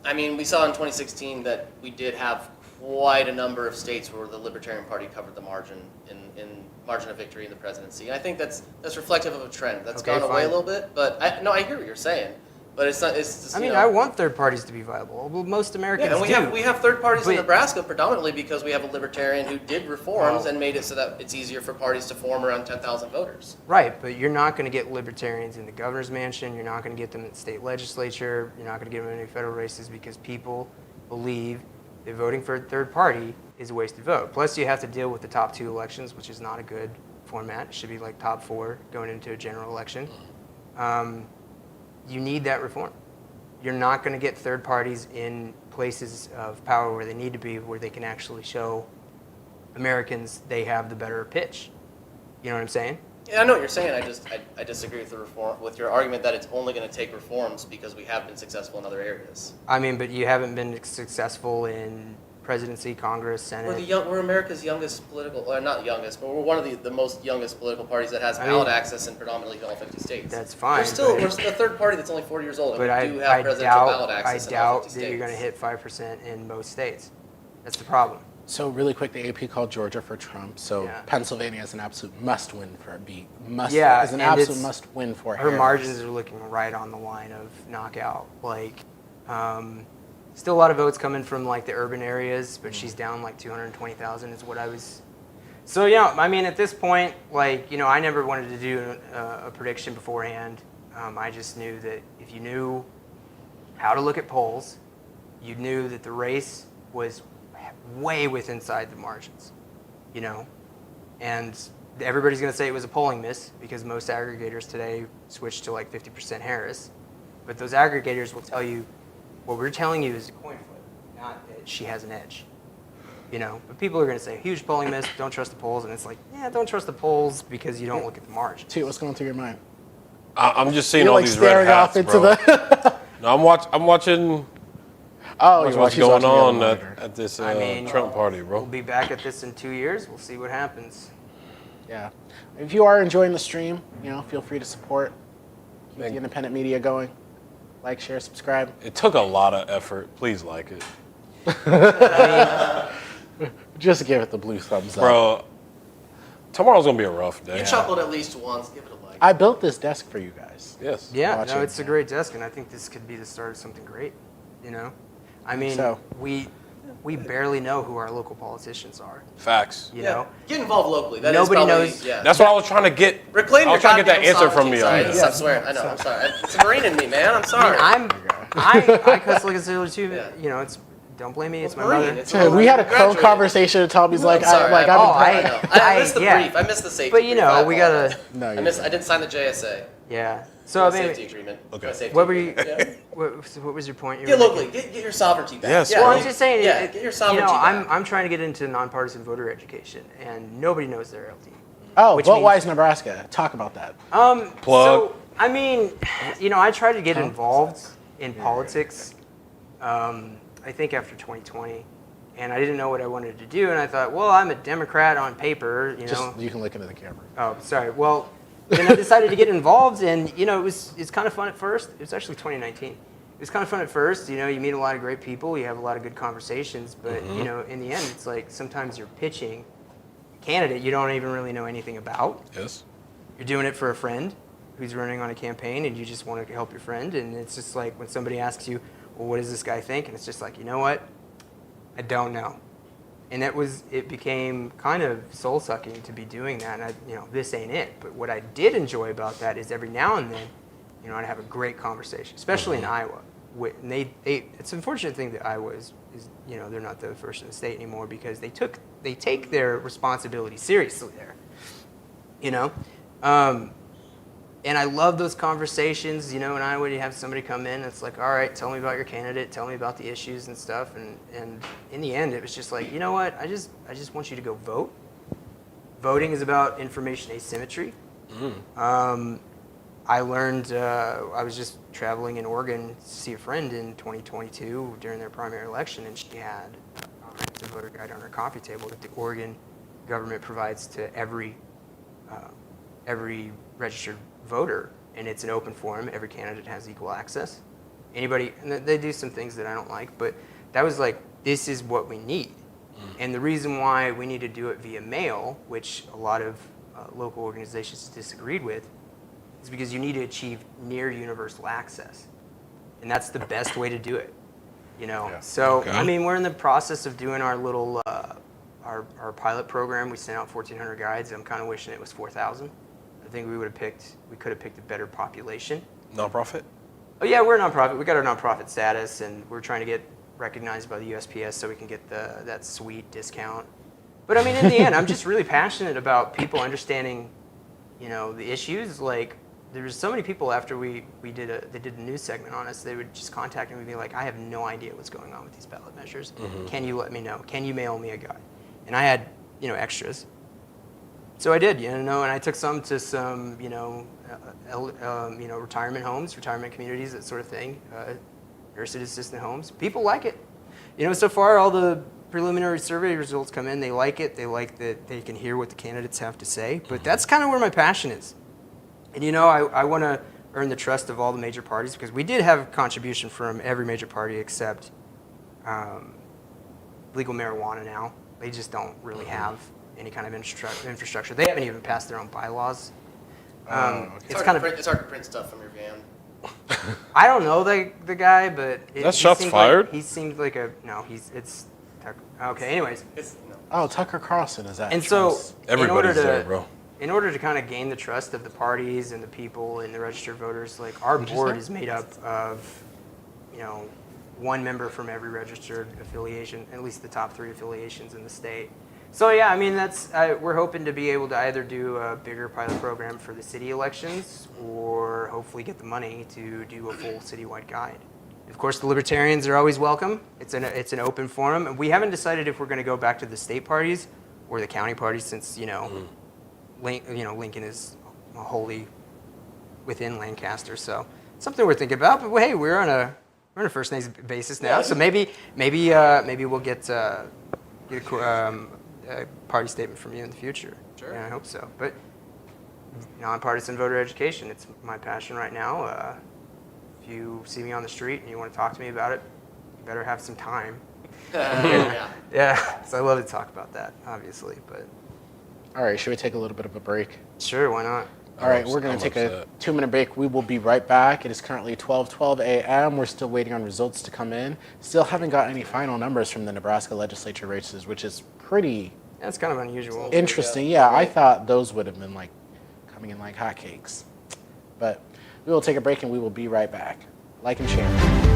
I mean, we saw in 2016 that we did have quite a number of states where the Libertarian Party covered the margin in margin of victory in the presidency. And I think that's reflective of a trend that's gone away a little bit. But I hear what you're saying. But it's not. It's just, I want third parties to be viable. Well, most Americans do. And we have third parties in Nebraska predominantly because we have a libertarian who did reforms and made it so that it's easier for parties to form around 10,000 voters. Right, but you're not going to get libertarians in the governor's mansion. You're not going to get them in the state legislature. You're not going to get them in any federal races because people believe that voting for a third party is a wasted vote. Plus, you have to deal with the top two elections, which is not a good format. It should be like top four going into a general election. You need that reform. You're not going to get third parties in places of power where they need to be, where they can actually show Americans they have the better pitch. You know what I'm saying? Yeah, I know what you're saying. I disagree with your argument that it's only going to take reforms because we have been successful in other areas. I mean, but you haven't been successful in presidency, Congress, Senate. We're America's youngest political, or not youngest, but we're one of the most youngest political parties that has ballot access in predominantly all 50 states. That's fine. We're the third party that's only 40 years old, and we do have presidential ballot access I doubt in all 50 that states. you're going to hit 5% in most states. That's the problem. So really quick, the AP called Georgia for Trump. So Pennsylvania is an absolute must-win for a beat. Is an absolute must-win for her. Harris. Margins are looking right on the line of knockout. Still a lot of votes coming from the urban areas, but she's down 220,000 is what I was. So at this point, I never wanted to do a prediction beforehand. I just knew that if you knew how to look at polls, you knew that the race was way inside the margins, and everybody's going to say it was a polling miss because most aggregators today switched to 50% Harris, but those aggregators will tell you what we're telling you is a coin flip, not that she has an edge, but people are going to say huge polling miss, don't trust the polls, and it's don't trust the polls because you don't look at the margins. T, what's going through your mind? I'm just seeing You're all these red staring hats, off into bro. the No, I'm watching. Oh, Watch you're what's he's going watching the on other monitor. at this I mean, Trump party, We'll bro. be back at this in 2 years. We'll see what happens. Yeah. If you are enjoying the stream, feel free to support. Keep the independent media going. Like, share, subscribe. It took a lot of effort. Please like it. Just give it the blue thumbs up. Bro, tomorrow's going to be a rough day. You chuckled at least once. Give it a like. I built this desk for you guys. Yes. Yeah, Watch no, it. it's a great desk, and I think this could be the start of something great. I mean, So. we barely know who our local politicians are. Facts. You know, Get involved locally. That Nobody is probably, knows- Yeah. That's what I was trying to get. Reclaim I your was trying to get that goddamn answer from sovereignty. you. Sorry, on stop that. swearing. I know. I'm sorry. It's a Marine in me, man. I'm I sorry. mean, I cuss like a sailor too. Yeah. It's don't blame me. It's my Marine. mother. It's Dude, we had a graduated. conversation and Tommy's like, I'm sorry. I've I been know. I missed the yeah. brief. I missed the safety But brief. I we gotta. apologize. No, I you're missed. I good. didn't sign the JSA. Yeah. So I The mean, safety agreement. Okay. My safety what were you? agreement. Yeah. What was your point? You Get were locally. making? Get your sovereignty back. Yes, Yeah, Well, bro. I'm just saying. Yeah, get your sovereignty back. I'm trying to get into nonpartisan voter education, and nobody knows their LT. Oh, Which Vote means- Wise Nebraska. Talk about that. Plug. So, I mean, I tried to get involved in politics, I think after 2020, and I didn't know what I wanted to do, and I thought, well, I'm a Democrat on paper, Just you can look into the camera. Oh, sorry. Well, then I decided to get involved, and, it's kind of fun at first. It was actually 2019. It was kind of fun at first. You meet a lot of great people, you have a lot of good conversations, but, in the end, it's like sometimes you're pitching a candidate you don't even really know anything about. Yes. You're doing it for a friend who's running on a campaign, and you just want to help your friend. And it's just like when somebody asks you, well, what does this guy think? And it's just like, you know what? I don't know. And it became kind of soul sucking to be doing that. And this ain't it. But what I did enjoy about that is every now and then, I'd have a great conversation, especially in Iowa. And it's an unfortunate thing that Iowa is they're not the first in the state anymore, because they take their responsibility seriously there. And I love those conversations, in Iowa. You have somebody come in, and it's like, all right, tell me about your candidate, tell me about the issues and stuff. And in the end, it was just like, you know what? I just want you to go vote. Voting is about information asymmetry. I learned, I was just traveling in Oregon to see a friend in 2022 during their primary election, and she had a voter guide on her coffee table that the Oregon government provides to every registered voter, and it's an open forum. Every candidate has equal access. Anybody, and they do some things that I don't like, but that was like, this is what we need. And the reason why we need to do it via mail, which a lot of local organizations disagreed with, is because you need to achieve near universal access. And that's the best way to do it. So, Okay. I mean, we're in the process of doing our little, our pilot program. We sent out 1,400 guides. I'm kind of wishing it was 4,000. I think we could have picked a better population. Nonprofit? Oh yeah, we're a nonprofit. We got our nonprofit status, and we're trying to get recognized by the USPS so we can get that sweet discount. But I mean, in the end, I'm just really passionate about people understanding, the issues. Like, there was so many people after they did a news segment on us. They would just contact me and be like, I have no idea what's going on with these ballot measures. Can you let me know? Can you mail me a guide? And I had, extras. So I did, and I took some to some, retirement homes, retirement communities, that sort of thing, nurses assistant homes. People like it. So far all the preliminary survey results come in. They like it. They like that they can hear what the candidates have to say. But that's kind of where my passion is. And I want to earn the trust of all the major parties, because we did have contribution from every major party except legal marijuana now. They just don't really have any kind of infrastructure. They haven't even passed their own bylaws. It's hard to print stuff from your van. I don't know the guy, but That's shots fired? He seemed like okay. Anyways, Oh, Tucker Carlson is that? and so Everybody's there, bro. in order to kind of gain the trust of the parties and the people and the registered voters, like, our board is made up of, one member from every registered affiliation, at least the top 3 affiliations in the state. So yeah, I mean, we're hoping to be able to either do a bigger pilot program for the city elections, or hopefully get the money to do a full citywide guide. Of course, the libertarians are always welcome. It's an open forum, and we haven't decided if we're going to go back to the state parties or the county parties, since Lincoln is wholly within Lancaster. So something we're thinking about. But hey, we're on We're on a first name basis now, so maybe we'll get a party statement from you in the future. Sure. Yeah, I hope so. But nonpartisan voter education, it's my passion right now. If you see me on the street and you want to talk to me about it, you better have some time. Yeah. Yeah, so I love to talk about that, obviously, but All right, should we take a little bit of a break? sure, why not? All right, we're going I'm to take a upset. 2-minute break. We will be right back. It is currently 12:12 a.m. We're still waiting on results to come in. Still haven't got any final numbers from the Nebraska legislature races, which is pretty That's kind of unusual. interesting. Yeah, I thought those would have been like coming in like hotcakes. But we will take a break and we will be right back. Like and share.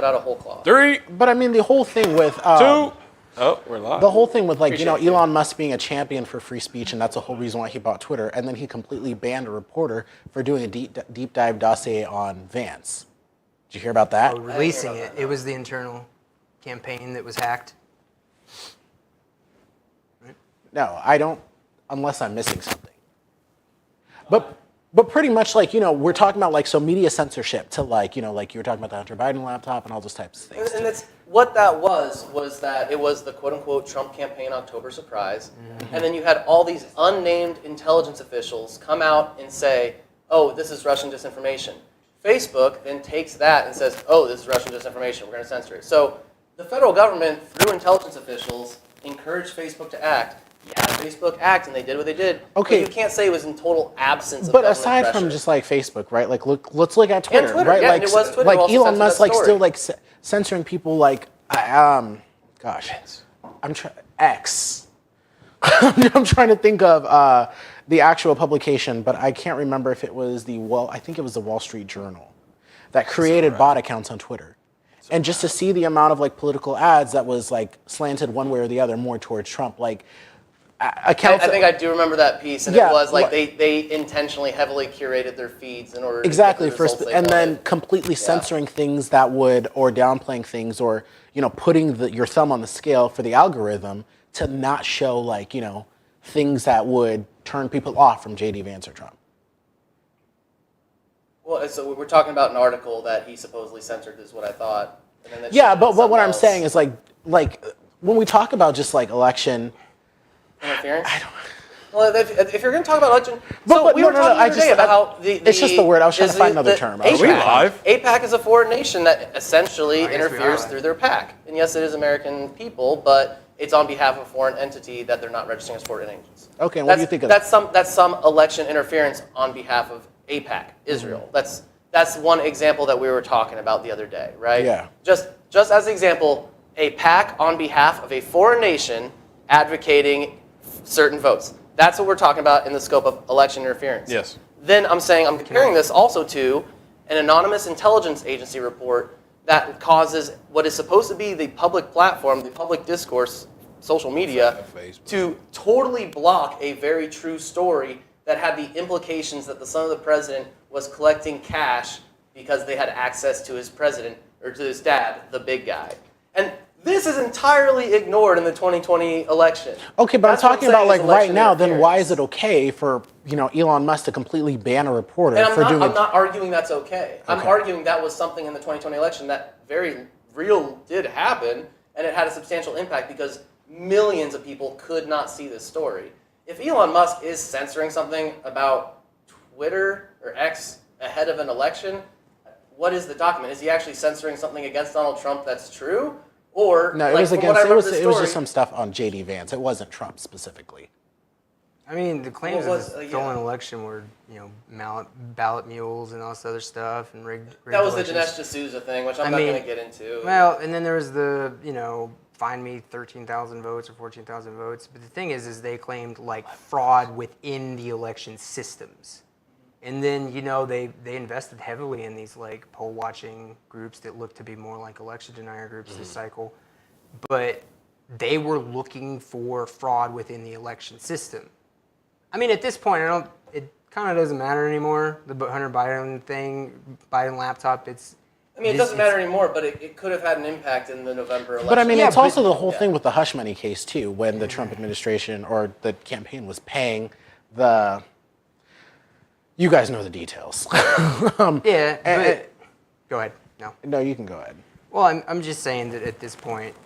out of whole cloth. 3, But I mean, the whole thing with 2. Oh, we're live. the whole thing with like Appreciate it. Elon Musk being a champion for free speech, and that's the whole reason why he bought Twitter, and then he completely banned a reporter for doing a deep dive dossier on Vance. Did you hear about that? Oh, releasing it. It was the internal campaign that was hacked. No, I don't, unless I'm missing something. But pretty much like, we're talking about like, so media censorship to like, like you were talking about the Hunter Biden laptop and all those types of things. And that's what that was that it was the quote unquote Trump campaign October surprise. And then you had all these unnamed intelligence officials come out and say, oh, this is Russian disinformation. Facebook then takes that and says, oh, this is Russian disinformation, we're going to censor it. So the federal government, through intelligence officials, encouraged Facebook to act. Yeah, Facebook acted and they did what they did. Okay. But you can't say it was in total absence of But government aside pressure. from just like Facebook, right? Like, let's look at Twitter, Twitter, right? yeah, like, and it was Twitter like who also Elon censored Musk, that like story. still like censoring people, like, gosh, I'm trying X. I'm trying to think of the actual publication, but I can't remember if it was I think it was the Wall Street Journal that created bot accounts on Twitter. And just to see the amount of like political ads that was like slanted one way or the other more towards Trump, like accounts. I think I do remember that piece, and Yeah, it was like what- they intentionally heavily curated their feeds in order Exactly, to get the results they and then wanted. completely censoring things that would, or downplaying things, or putting your thumb on the scale for the algorithm to not show like things that would turn people off from JD Vance or Trump. Well, so we're talking about an article that he supposedly censored, is what I thought. And then that Yeah, shifted but to what something I'm else. saying is like when we talk about just like election. Interference. Well, if you're going to talk about election, But we were talking the other day about how it's just the word. I was trying to find another term. Are we live? APAC is a foreign nation that essentially I guess we interferes are. through their PAC. And yes, it is American people, but it's on behalf of a foreign entity that they're not registering as foreign agents. Okay, and what do you think of that? That's some election interference on behalf of APAC, Israel. Mm-hmm. That's one example that we were talking about the other day, right? Yeah. Just as an example, a PAC on behalf of a foreign nation advocating certain votes. That's what we're talking about in the scope of election interference. Yes. Then I'm saying I'm comparing this also to an anonymous intelligence agency report that causes what is supposed to be the public platform, the public discourse, social media, Facebook. to totally block a very true story that had the implications that the son of the president was collecting cash because they had access to his president, or to his dad, the big guy. And this is entirely ignored in the 2020 election. Okay, but That's I'm what talking about saying like is right election now. Then why interference. is it okay for Elon Musk to completely ban a reporter And for I'm doing? not arguing that's okay. I'm Okay. arguing that was something in the 2020 election that very real did happen, and it had a substantial impact because millions of people could not see this story. If Elon Musk is censoring something about Twitter or X ahead of an election, what is the document? Is he actually censoring something against Donald Trump that's true? Or No, it like, was from what against. I It remember was. the It was story- just some stuff on JD Vance. It wasn't Trump specifically. I mean, the claims What of was- the yeah. stolen election were, ballot mules and all this other stuff and rigged That was the elections. Dinesh D'Souza thing, which I'm I not mean, going to get into. Well, and then there was the, find me 13,000 votes or 14,000 votes. But the thing is they claimed fraud within the election systems. And then, they invested heavily in these poll watching groups that looked to be more like election denier groups this cycle. But they were looking for fraud within the election system. I mean, at this point, it kind of doesn't matter anymore. The Hunter Biden thing, Biden laptop, I mean, it doesn't it's- matter anymore, but it could have had an impact in the November election. But I mean, Yeah, it's but- also the whole thing with the hush money case too, when the Trump administration or the campaign was paying the. You guys know the details. Yeah, but and- go ahead. No. No, you can go ahead. Well, I'm just saying that at this point,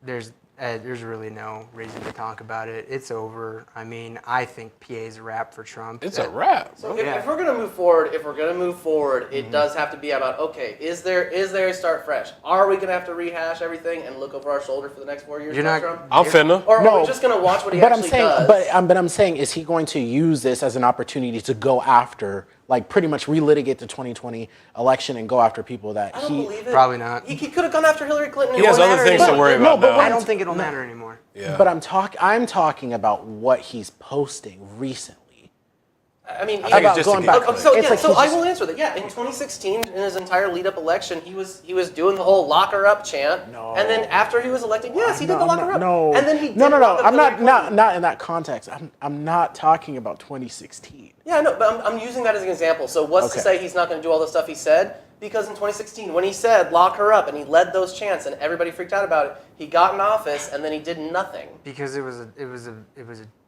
there's really no reason to talk about it. It's over. I mean, I think PA is a wrap for Trump. It's a wrap. So Yeah. if we're gonna move forward, it does have to be about, okay, is there a start fresh? Are we gonna have to rehash everything and look over our shoulder for the next 4 years? You're about not- Trump? I'm finna. Or are No, we just gonna watch what he But I'm actually saying, does? but I'm saying, is he going to use this as an opportunity to go after, pretty much relitigate the 2020 election and go after people that I don't believe it. Probably not. He could have gone after Hillary Clinton. He has won't other matter things to anymore. worry No, about but now. I don't think it'll matter anymore. Yeah. But I'm talking about what he's posting recently. I mean, I think it's just going to get back- Okay, so It's yeah, like so he's I just- will answer that. Yeah, in 2016, in his entire lead-up election, he was doing the whole "lock her up" chant. No. And then after he was elected, yes, he did the "lock her up." No, And then he did no. lock up I'm Hillary Clinton. not in that context. I'm not talking about 2016. Yeah, no, but I'm using that as an example. So what's to Okay. say he's not going to do all the stuff he said? Because in 2016, when he said "lock her up" and he led those chants and everybody freaked out about it, he got in office and then he did nothing. Because it was a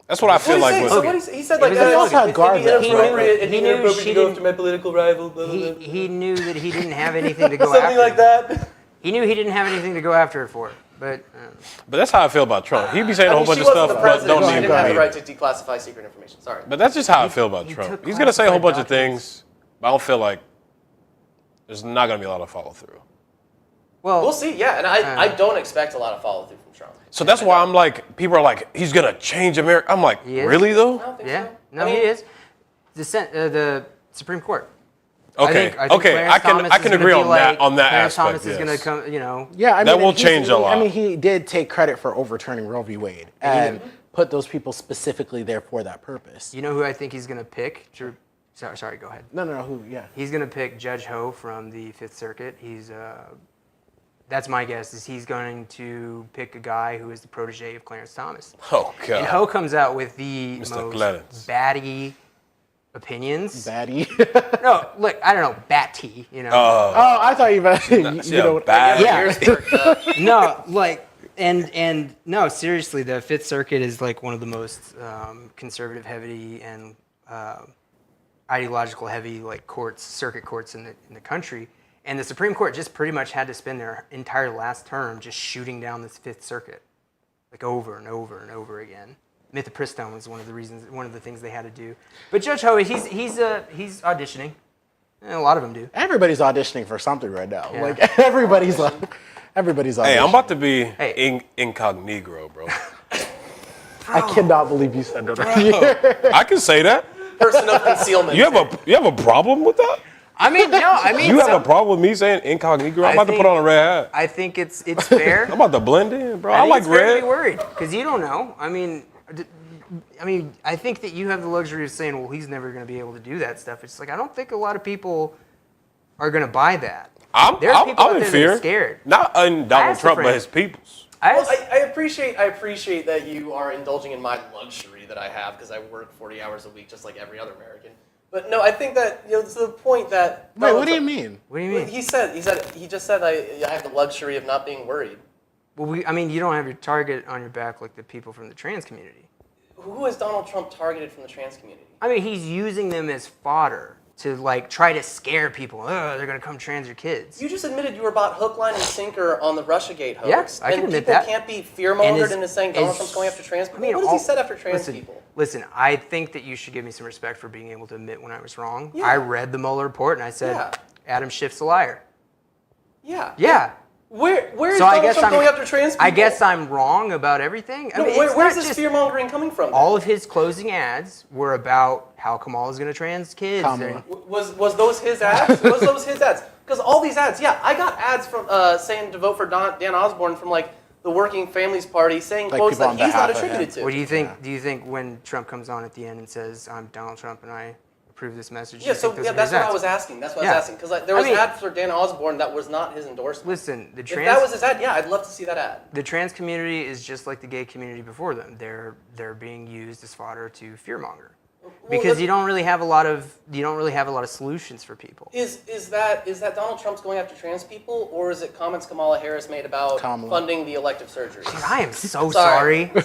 That's what I feel like. So With, he said It like was a also it'd be garbage, inappropriate, right? it'd be He knew inappropriate she to go didn't- after my political rival. Blah, blah, blah. he knew that he didn't have anything to go Something after. like that. He knew he didn't have anything to go after her for. But but that's how I feel about Trump. He be saying a I whole mean, bunch she of wasn't stuff, the but president. don't She need didn't have the to right to declassify secret information. Sorry. But that's just how I feel about he Trump. took He's gonna say a whole bunch of classified things, but I don't feel like there's not gonna be a lot of follow through. well, We'll see. Yeah, and I don't expect a lot of follow through from Trump. So that's why I'm like, people are like, he's gonna change America. I'm like, He is. really I though? don't think yeah, so. no, I mean, he is. The Supreme Court. Okay, I think okay, Clarence I can Thomas I is can gonna agree be on like, that Clarence aspect. Thomas is going to come, you know. Yeah, I mean, That will he's- change a lot. I mean, he did take credit for overturning Roe v. Wade and put those people specifically there for that purpose. You know who I think he's going to pick? Sorry, go ahead. No, who? Yeah. He's going to pick Judge Ho from the Fifth Circuit. That's my guess. Is he's going to pick a guy who is the protege of Clarence Thomas. Oh And god. Ho comes out with the Mr. most Clarence. batty opinions. Baddie. No, look, I don't know, batty. You know. Oh, I thought you meant. You know what? bad. Yeah. Here's the- No, like, and no, seriously, the Fifth Circuit is like one of the most conservative heavy and ideological heavy like circuit courts in the country. And the Supreme Court just pretty much had to spend their entire last term just shooting down this Fifth Circuit, like over and over and over again. Mifepristone was one of the things they had to do. But Judge Ho, he's auditioning. And a lot of them do. Everybody's auditioning for something right now. Yeah. Like everybody's auditioning. Hey, I'm about to be Hey. incognito, bro. I cannot believe you said that. I can say that. person of concealment. You have a problem with that? I mean, no, I mean, You have a problem with me saying incognito? I'm I about to think- put on a red hat. I think it's fair. I'm about to blend in, bro. I think like it's fair to be red. worried because you don't know. I mean, I think that you have the luxury of saying, well, he's never going to be able to do that stuff. It's like I don't think a lot of people are going to buy that. There are people out I'm in there that are fear. scared. Not in Donald asked a Trump, but friend. his peoples. Well, I appreciate that you are indulging in my luxury that I have because I work 40 hours a week just like every other American. But no, I think that to the point that Wait, what do you mean? What do you mean? He just said I have the luxury of not being worried. Well, you don't have your target on your back like the people from the trans community. Who has Donald Trump targeted from the trans community? I mean, he's using them as fodder to like try to scare people. Oh, they're going to come trans your kids. You just admitted you were bought hook, line, and sinker on the Russiagate hoax. Yeah, I can and admit people that. can't be fear-mongered And into saying Donald Trump's going after trans people. What has he said after trans people? Listen, I think that you should give me some respect for being able to admit when I was wrong. Yeah. I read the Mueller report and I said, Yeah. Adam Schiff's a liar. Yeah. Yeah. Where is So I Donald guess Trump I'm going after trans people? I guess I'm wrong about everything. I No, mean, it's where's not this just fear-mongering coming from? all of his closing ads were about how Kamala's going to trans kids. Kamala. and- Was those his ads? Was those his ads? Because all these ads, yeah, I got ads from saying to vote for Dan Osborne from like the Working Families Party, saying Like quotes people that on he's not behalf of attributed him. to. What do you think? Do you think when Trump comes on at the end and says, "I'm Donald Trump and I approve this message"? Yeah, so that's that's what I was asking. That's what I was asking because there was I mean- ads for Dan Osborne that was not his endorsement. Listen, If that was his ad, yeah, I'd love to see that ad. the trans community is just like the gay community before them. They're being used as fodder to fearmonger because you don't really have a lot of solutions for people. Is that Donald Trump's going after trans people, or is it comments Kamala Harris made about Kamala. funding the elective surgery? I am so Sorry. sorry.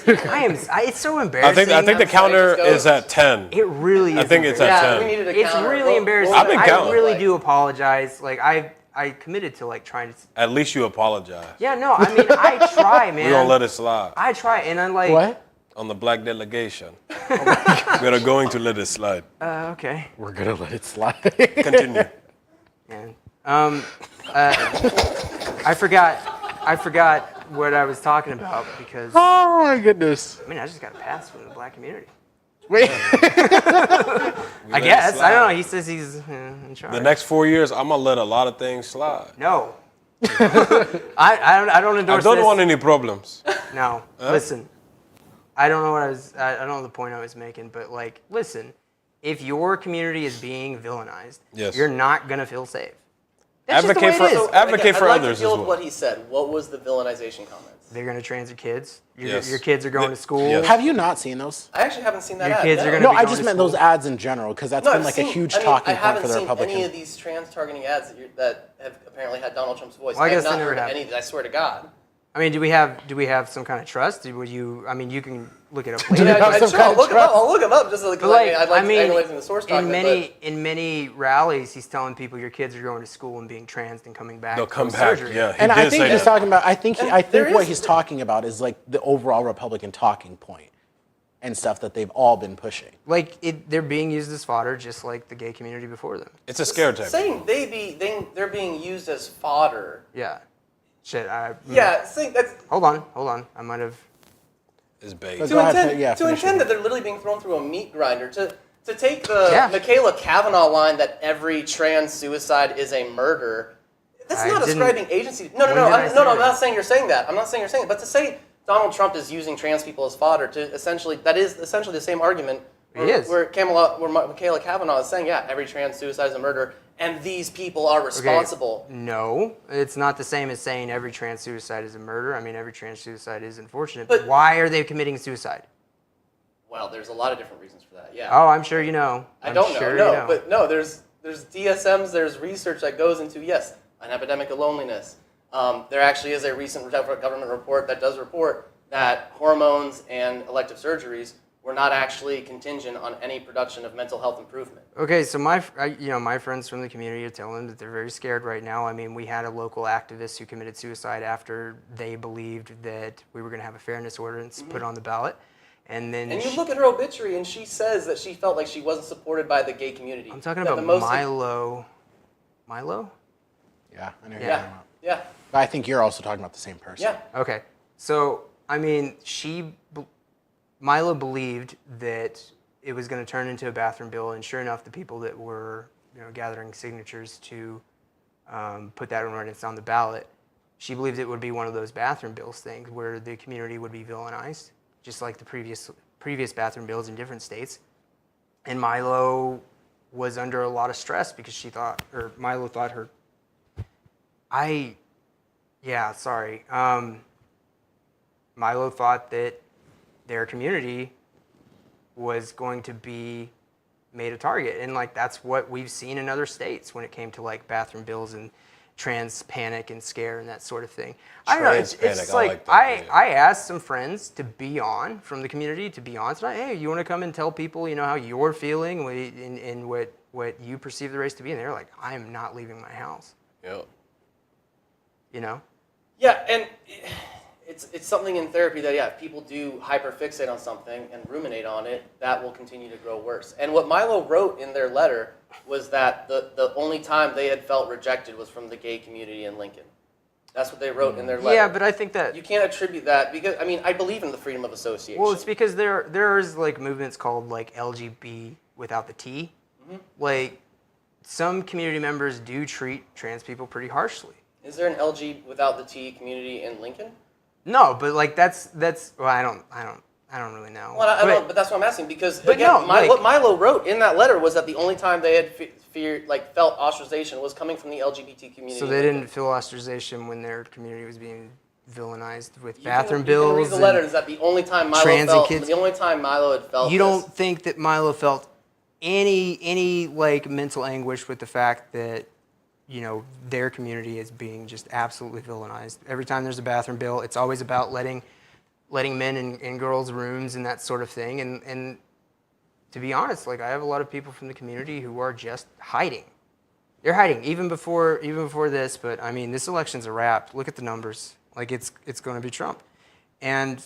It's so embarrassing. I think the I'm sorry, counter just go. is at 10. It really is. I think it's embarrassing. at Yeah, 10. we needed a It's counter. really embarrassing. I've been I counting. really do apologize. Like I committed to like trying to. At least you apologize. Yeah, no. I mean, I try, man. We're going to let it slide. I try, and I'm like. What? On the black delegation. We're going to let it slide. Okay. We're gonna let it slide. Continue. Man. I forgot what I was talking about because I Oh my goodness. mean I just got a pass from the black community. Wait. I guess I don't know. He says he's in charge. The next 4 years, I'm going to let a lot of things slide. No. I don't I endorse don't this. want any problems. No. Listen. I don't know what I don't know the point I was making, but like, listen, if your community is being villainized, Yes. you're not gonna feel safe. That's just the Advocate way it for is. advocate for I'd like others to deal as with well. what he said. What was the villainization comments? They're gonna transit kids. Yes. Your kids are going to school. Yes. Have you not seen those? I actually haven't seen that Your ad. kids no. are gonna No, be I going just to meant school. those ads in general because that's No, been I've like seen, a huge I mean, talking I point haven't for the seen Republican. any of these trans targeting ads that have apparently had Donald Trump's voice. Well, I I have guess they not never heard of have. any of these. I swear to God. I mean, do we have some kind of trust? Would you? I mean, you can look it up Do later. we Yeah, have some sure, kind I'll of look them trust? up. I'll look them up just because But like, I'd like I mean, to from the source document. in many rallies, he's telling people your kids are going to school and being trans and coming back. They'll come from back. surgery. Yeah, he And I did think say he's that. talking about. I think there what is- he's talking about is like the overall Republican talking point and stuff that they've all been pushing. Like they're being used as fodder, just like the gay community before them. It's a scare tactic. Saying they're being used as fodder. Yeah. Shit. Yeah, saying that's Hold on. I might have. Is bait. But to go ahead, intend, yeah, to finish intend it. that they're literally being thrown through a meat grinder. To take the Yeah. Michaela Kavanaugh line that every trans suicide is a murder. That's I not didn't- ascribing agency. No, When did I I'm say I'm that? not saying you're saying that. I'm not saying you're saying it. But to say Donald Trump is using trans people as fodder to essentially that is essentially the same argument. It is. Where Michaela Kavanaugh is saying, yeah, every trans suicide is a murder, and these people are Okay, responsible. No, it's not the same as saying every trans suicide is a murder. I mean, every trans suicide is unfortunate. But- But why are they committing suicide? Well, there's a lot of different reasons for that. Yeah. Oh, I'm sure you know. I don't know. sure No, you know. but no, there's DSMs, there's research that goes into yes, an epidemic of loneliness. There actually is a recent government report that does report that hormones and elective surgeries were not actually contingent on any production of mental health improvement. Okay, so my friends from the community are telling that they're very scared right now. I mean, we had a local activist who committed suicide after they believed that we were going to have a fairness ordinance put on the ballot, and then And you look at her obituary, and she says that she felt like she wasn't supported by the gay community. I'm talking That about the most- Milo. Milo? Yeah, I know. Who Yeah. you're talking about. Yeah, But I think you're also talking about the same person. yeah. Okay, so I mean, Milo believed that it was going to turn into a bathroom bill, and sure enough, the people that were gathering signatures to put that ordinance on the ballot, she believed it would be one of those bathroom bills things where the community would be villainized, just like the previous bathroom bills in different states. And Milo was under a lot of stress because Milo thought her. Milo thought that their community was going to be made a target, and like that's what we've seen in other states when it came to like bathroom bills and trans panic and scare and that sort of thing. I don't know. It's Trans just panic, I like like that, I asked some friends to be on from the community to be on tonight. Hey, you want to come and tell people how you're feeling and what you perceive the race to be? And they're like, I am not leaving my house. Yep. Yeah, and it's something in therapy that, if people do hyperfixate on something and ruminate on it, that will continue to grow worse. And what Milo wrote in their letter was that the only time they had felt rejected was from the gay community in Lincoln. That's what they wrote in their letter. Yeah, but I think that You can't attribute that because, I believe in the freedom of association. well, it's because there's like movements called like LGB without the T. Like some community members do treat trans people pretty harshly. Is there an LG without the T community in Lincoln? No, but like that's well, I don't really know. Well, I don't, but that's what I'm asking because But again, no, like- what Milo wrote in that letter was that the only time they had felt ostracization was coming from the LGBT community. So in they Lincoln. didn't feel ostracization when their community was being villainized with You bathroom can bills. read the and- letter. Is that the only time Milo transit felt? kids. The only time Milo had felt. You this. don't think that Milo felt any like mental anguish with the fact that their community is being just absolutely villainized. Every time there's a bathroom bill, it's always about letting men in girls' rooms and that sort of thing. And to be honest, like I have a lot of people from the community who are just hiding. They're hiding even before this. But I mean, this election's a wrap. Look at the numbers. Like it's going to be Trump. And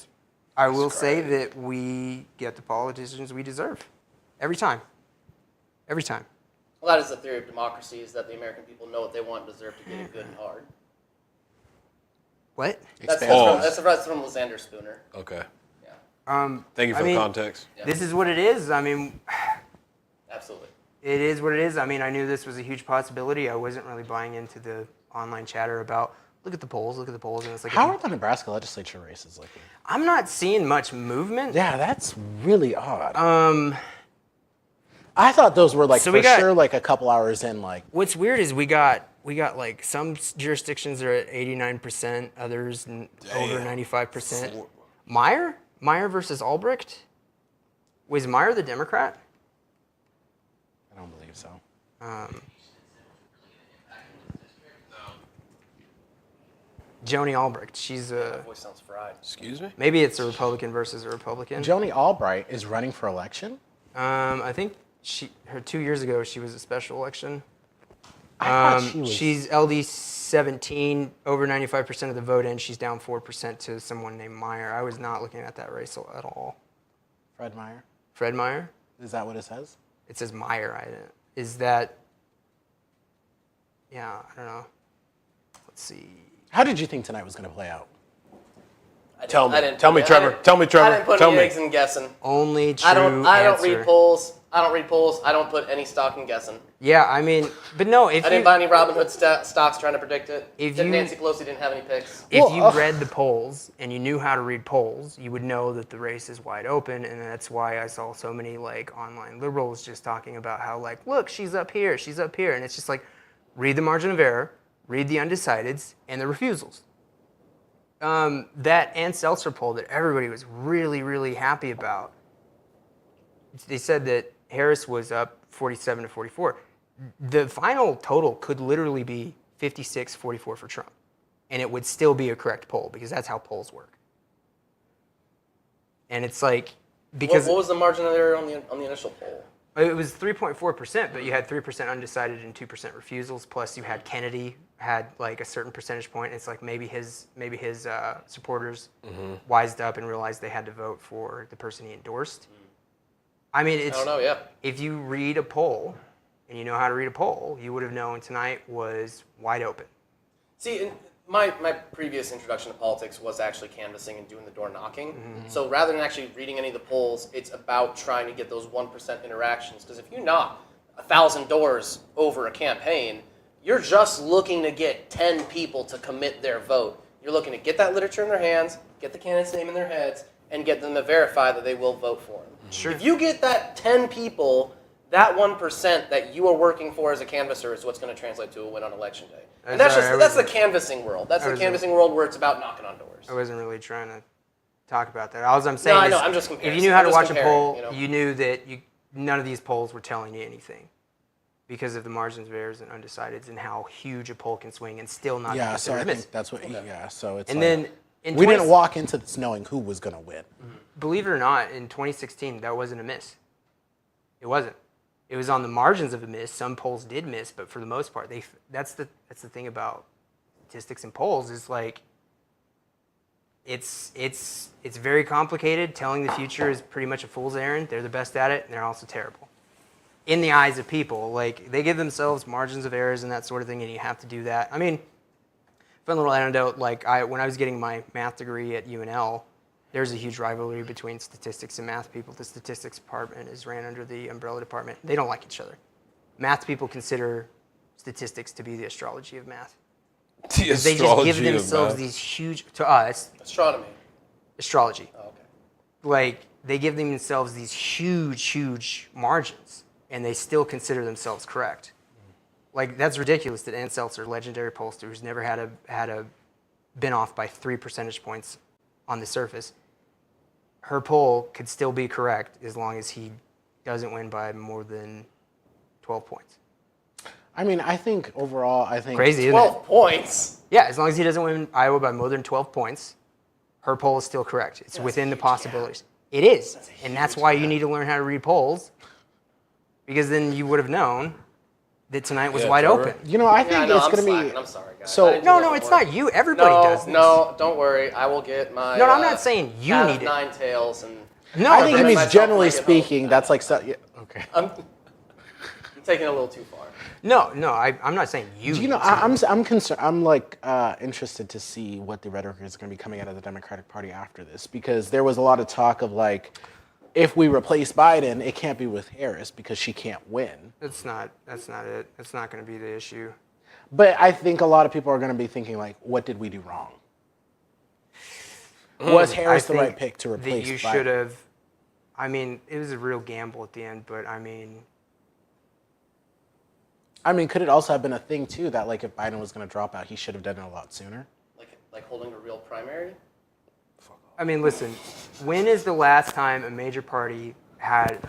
I will say that we get the politicians we deserve every time. Every time. Well, that is the theory of democracy: is that the American people know what they want and deserve to get it good and hard. What? That's from Lysander Spooner. Okay. Yeah, Thank you for the context. Yeah. This is what it is. I mean, absolutely. it is what it is. I mean, I knew this was a huge possibility. I wasn't really buying into the online chatter about look at the polls, and it's like How are the Nebraska legislature races looking? I'm not seeing much movement. Yeah, that's really odd. I thought those were like So for we got- sure like a couple hours in. Like What's weird is we got like some jurisdictions are at 89%, others over 95%. Meyer versus Albrecht. Was Meyer the Democrat? I don't believe so. Joni Albrecht. She's a. Voice sounds fried. Excuse me? Maybe it's a Republican versus a Republican. Joni Albright is running for election. I think her 2 years ago she was a special election. I thought she was. She's LD 17, over 95% of the vote, and she's down 4% to someone named Meyer. I was not looking at that race at all. Fred Meyer. Fred Meyer? Is that what it says? It says Meyer. Is that? Yeah, I don't know. Let's see. How did you think tonight was going to play out? Tell me. I didn't Tell put me, it- I Trevor. didn't- Tell me, Trevor. I didn't put Tell any me. eggs in guessing. Only true I don't answer. read polls. I don't read polls. I don't put any stock in guessing. Yeah, I mean, but no, if I didn't you, buy any Robinhood stocks trying to predict it. If Didn't you- Nancy Pelosi didn't have any picks. if you read the polls and you knew how to read polls, you would know that the race is wide open, and that's why I saw so many like online liberals just talking about how like, look, she's up here, and it's just like, read the margin of error, read the undecideds and the refusals. That Ann Seltzer poll that everybody was really, really happy about. They said that Harris was up 47 to 44. The final total could literally be 56-44 for Trump, and it would still be a correct poll because that's how polls work. And it's like because What was the margin of error on the initial poll? it was 3.4%, but you had 3% undecided and 2% refusals. Plus, you had Kennedy had like a certain percentage point. It's like maybe his supporters wised up and realized they had to vote for the person he endorsed. I mean, it's I don't know. Yeah. if you read a poll and you know how to read a poll, you would have known tonight was wide open. See, my previous introduction to politics was actually canvassing and doing the door knocking. So rather than actually reading any of the polls, it's about trying to get those 1% interactions. Because if you knock 1,000 doors over a campaign, you're just looking to get 10 people to commit their vote. You're looking to get that literature in their hands, get the candidate's name in their heads, and get them to verify that they will vote for him. Sure. If you get that 10 people, that 1% that you are working for as a canvasser is what's going to translate to a win on election day. And that's the canvassing world. That's the canvassing world where it's about knocking on doors. I wasn't really trying to talk about that. All I'm saying I is, know, I'm just comparing. if you knew how I'm to just watch a comparing, poll, you know. you knew that none of these polls were telling you anything because of the margins of errors and undecideds and how huge a poll can swing and still not be Yeah, so I considered a miss. think that's what. Yeah, so it's. And like, then in we 20 didn't walk into this knowing who was going to win. Believe it or not, in 2016, that wasn't a miss. It wasn't. It was on the margins of a miss. Some polls did miss, but for the most part, that's the thing about statistics and polls is like it's very complicated. Telling the future is pretty much a fool's errand. They're the best at it, and they're also terrible in the eyes of people. Like they give themselves margins of errors and that sort of thing, and you have to do that. I mean, fun little anecdote. Like when I was getting my math degree at UNL, there's a huge rivalry between statistics and math people. The statistics department is ran under the umbrella department. They don't like each other. Math people consider statistics to be the astrology of math. The They just astrology give of themselves math. these huge, to us, Astronomy. astrology. Oh, okay. Like they give themselves these huge margins, and they still consider themselves correct. Like that's ridiculous that Ann Seltzer, legendary pollster, who's never had a been off by 3 percentage points on the surface, her poll could still be correct as long as he doesn't win by more than 12 points. I mean, I think overall, Crazy, isn't it? 12 points. Yeah, as long as he doesn't win Iowa by more than 12 points, her poll is still correct. It's within the possibilities. It is. And that's why you need to learn how to read polls, because then you would have known that tonight was Yeah, wide Trevor. open. You know, I think Yeah, I know, it's I'm going to slacking. be. I'm sorry, guys. So- I didn't do No, that it's before. not you. Everybody does this. No, don't worry. I will get my. No, I'm not saying you cat need of it. 9 tails and. No, I think he Bring means myself generally when I get home. speaking. That's like yeah, okay. I'm taking it a little too far. No, I'm not saying you. You know, I'm concerned. I'm like interested to see what the rhetoric is going to be coming out of the Democratic Party after this, because there was a lot of talk of like, if we replace Biden, it can't be with Harris because she can't win. That's not it. That's not going to be the issue. But I think a lot of people are going to be thinking like, what did we do wrong? Was Harris the I right think pick to that replace you Biden? should have. I mean, it was a real gamble at the end, but I mean, I mean, could it also have been a thing too that like if Biden was going to drop out, he should have done it a lot sooner? Like holding a real primary. I mean, listen, when is the last time a major party had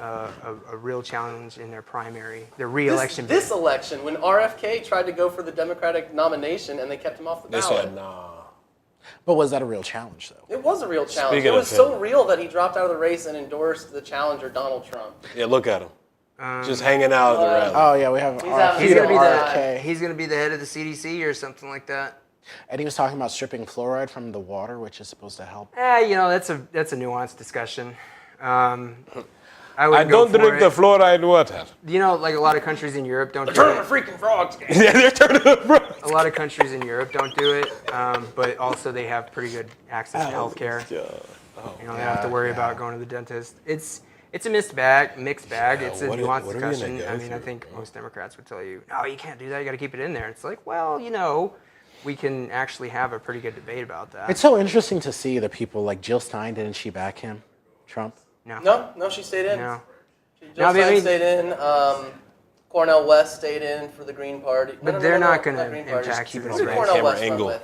a real challenge in their primary, their re-election? This election, when RFK tried to go for the Democratic nomination and they kept him off the They ballot. said, nah. But was that a real challenge though? It was a real challenge. Speaking It was of so him. real that he dropped out of the race and endorsed the challenger, Donald Trump. Yeah, look at him. Just hanging out at the rally. Oh yeah, we have having He's gonna be RFK. he's gonna be the head of the CDC or something like that. And he was talking about stripping fluoride from the water, which is supposed to help. That's a nuanced discussion. I I wouldn't go don't for drink it. the fluoride water. Like a lot of countries in Europe don't do Turn the it. freaking frogs. Yeah, they're turning the frogs. A lot of countries in Europe don't do it, but also they have pretty good access to healthcare. Yeah. They don't have to worry about going to the dentist. It's a mixed bag. It's a what nuanced are we gonna discussion. go I mean, I through, think most Democrats would tell you, no, you can't do that. You got to keep it in there. It's like, well, we can actually have a pretty good debate about that. It's so interesting to see the people like Jill Stein. Didn't she back him, Trump? No, she stayed in. No. Jill I mean- Stein stayed in. Cornel West stayed in for the Green Party. But they're not gonna Green Party. impact Who him did in Cornel camera West run angle. with?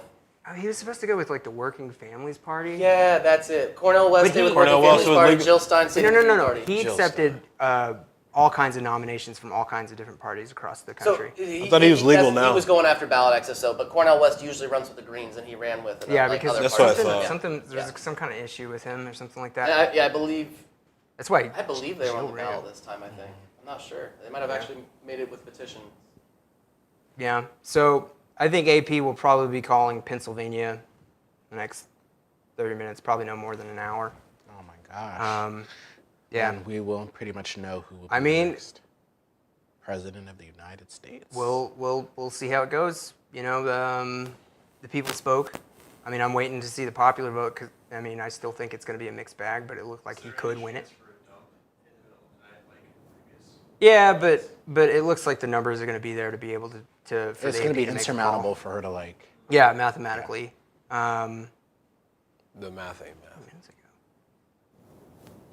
Oh, he was supposed to go with like the Working Families Party. Yeah, that's it. Cornel West But stayed with Cornel Working West Families was Party. legal- Jill Stein stayed with the Green No. Party. He Jill accepted all kinds of nominations from all kinds of different parties across the So country. I thought he was legal now. He was going after ballot access, though, but Cornel West usually runs with the Greens, and he ran with Yeah, like, because other That's what I parties. thought. something Yeah. there's some kind of issue with him or something like that. And I believe That's why. they were on the Jill ballot ran. this time. I think I'm not sure. They might have actually made it with petition. Yeah. So I think AP will probably be calling Pennsylvania the next 30 minutes, probably no more than an hour. Oh my gosh. Yeah. And we will pretty much know who will be I mean- the next president of the United States. We'll see how it goes. The people spoke. I mean, I'm waiting to see the popular vote because I still think it's going to be a mixed bag, but it looked like he could win it. Yeah, but it looks like the numbers are going to be there to be able to for it's the going to AP be to make a insurmountable call. for her to like. Yeah, mathematically. The math ain't math.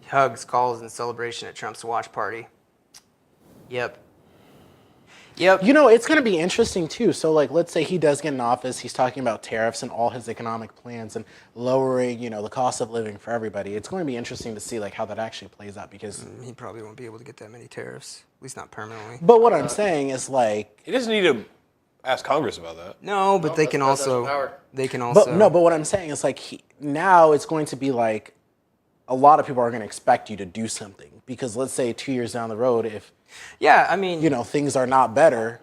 Hugs, calls, and celebration at Trump's watch party. Yep. It's going to be interesting too. So, like, let's say he does get in office. He's talking about tariffs and all his economic plans and lowering, the cost of living for everybody. It's going to be interesting to see like how that actually plays out because. He probably won't be able to get that many tariffs, at least not permanently. But what I'm saying is like. He doesn't need to ask Congress about that. No, but they that's can presidential also. power. They can also. But what I'm saying is like now it's going to be like a lot of people are going to expect you to do something because let's say 2 years down the road, if Yeah, I mean. things are not better.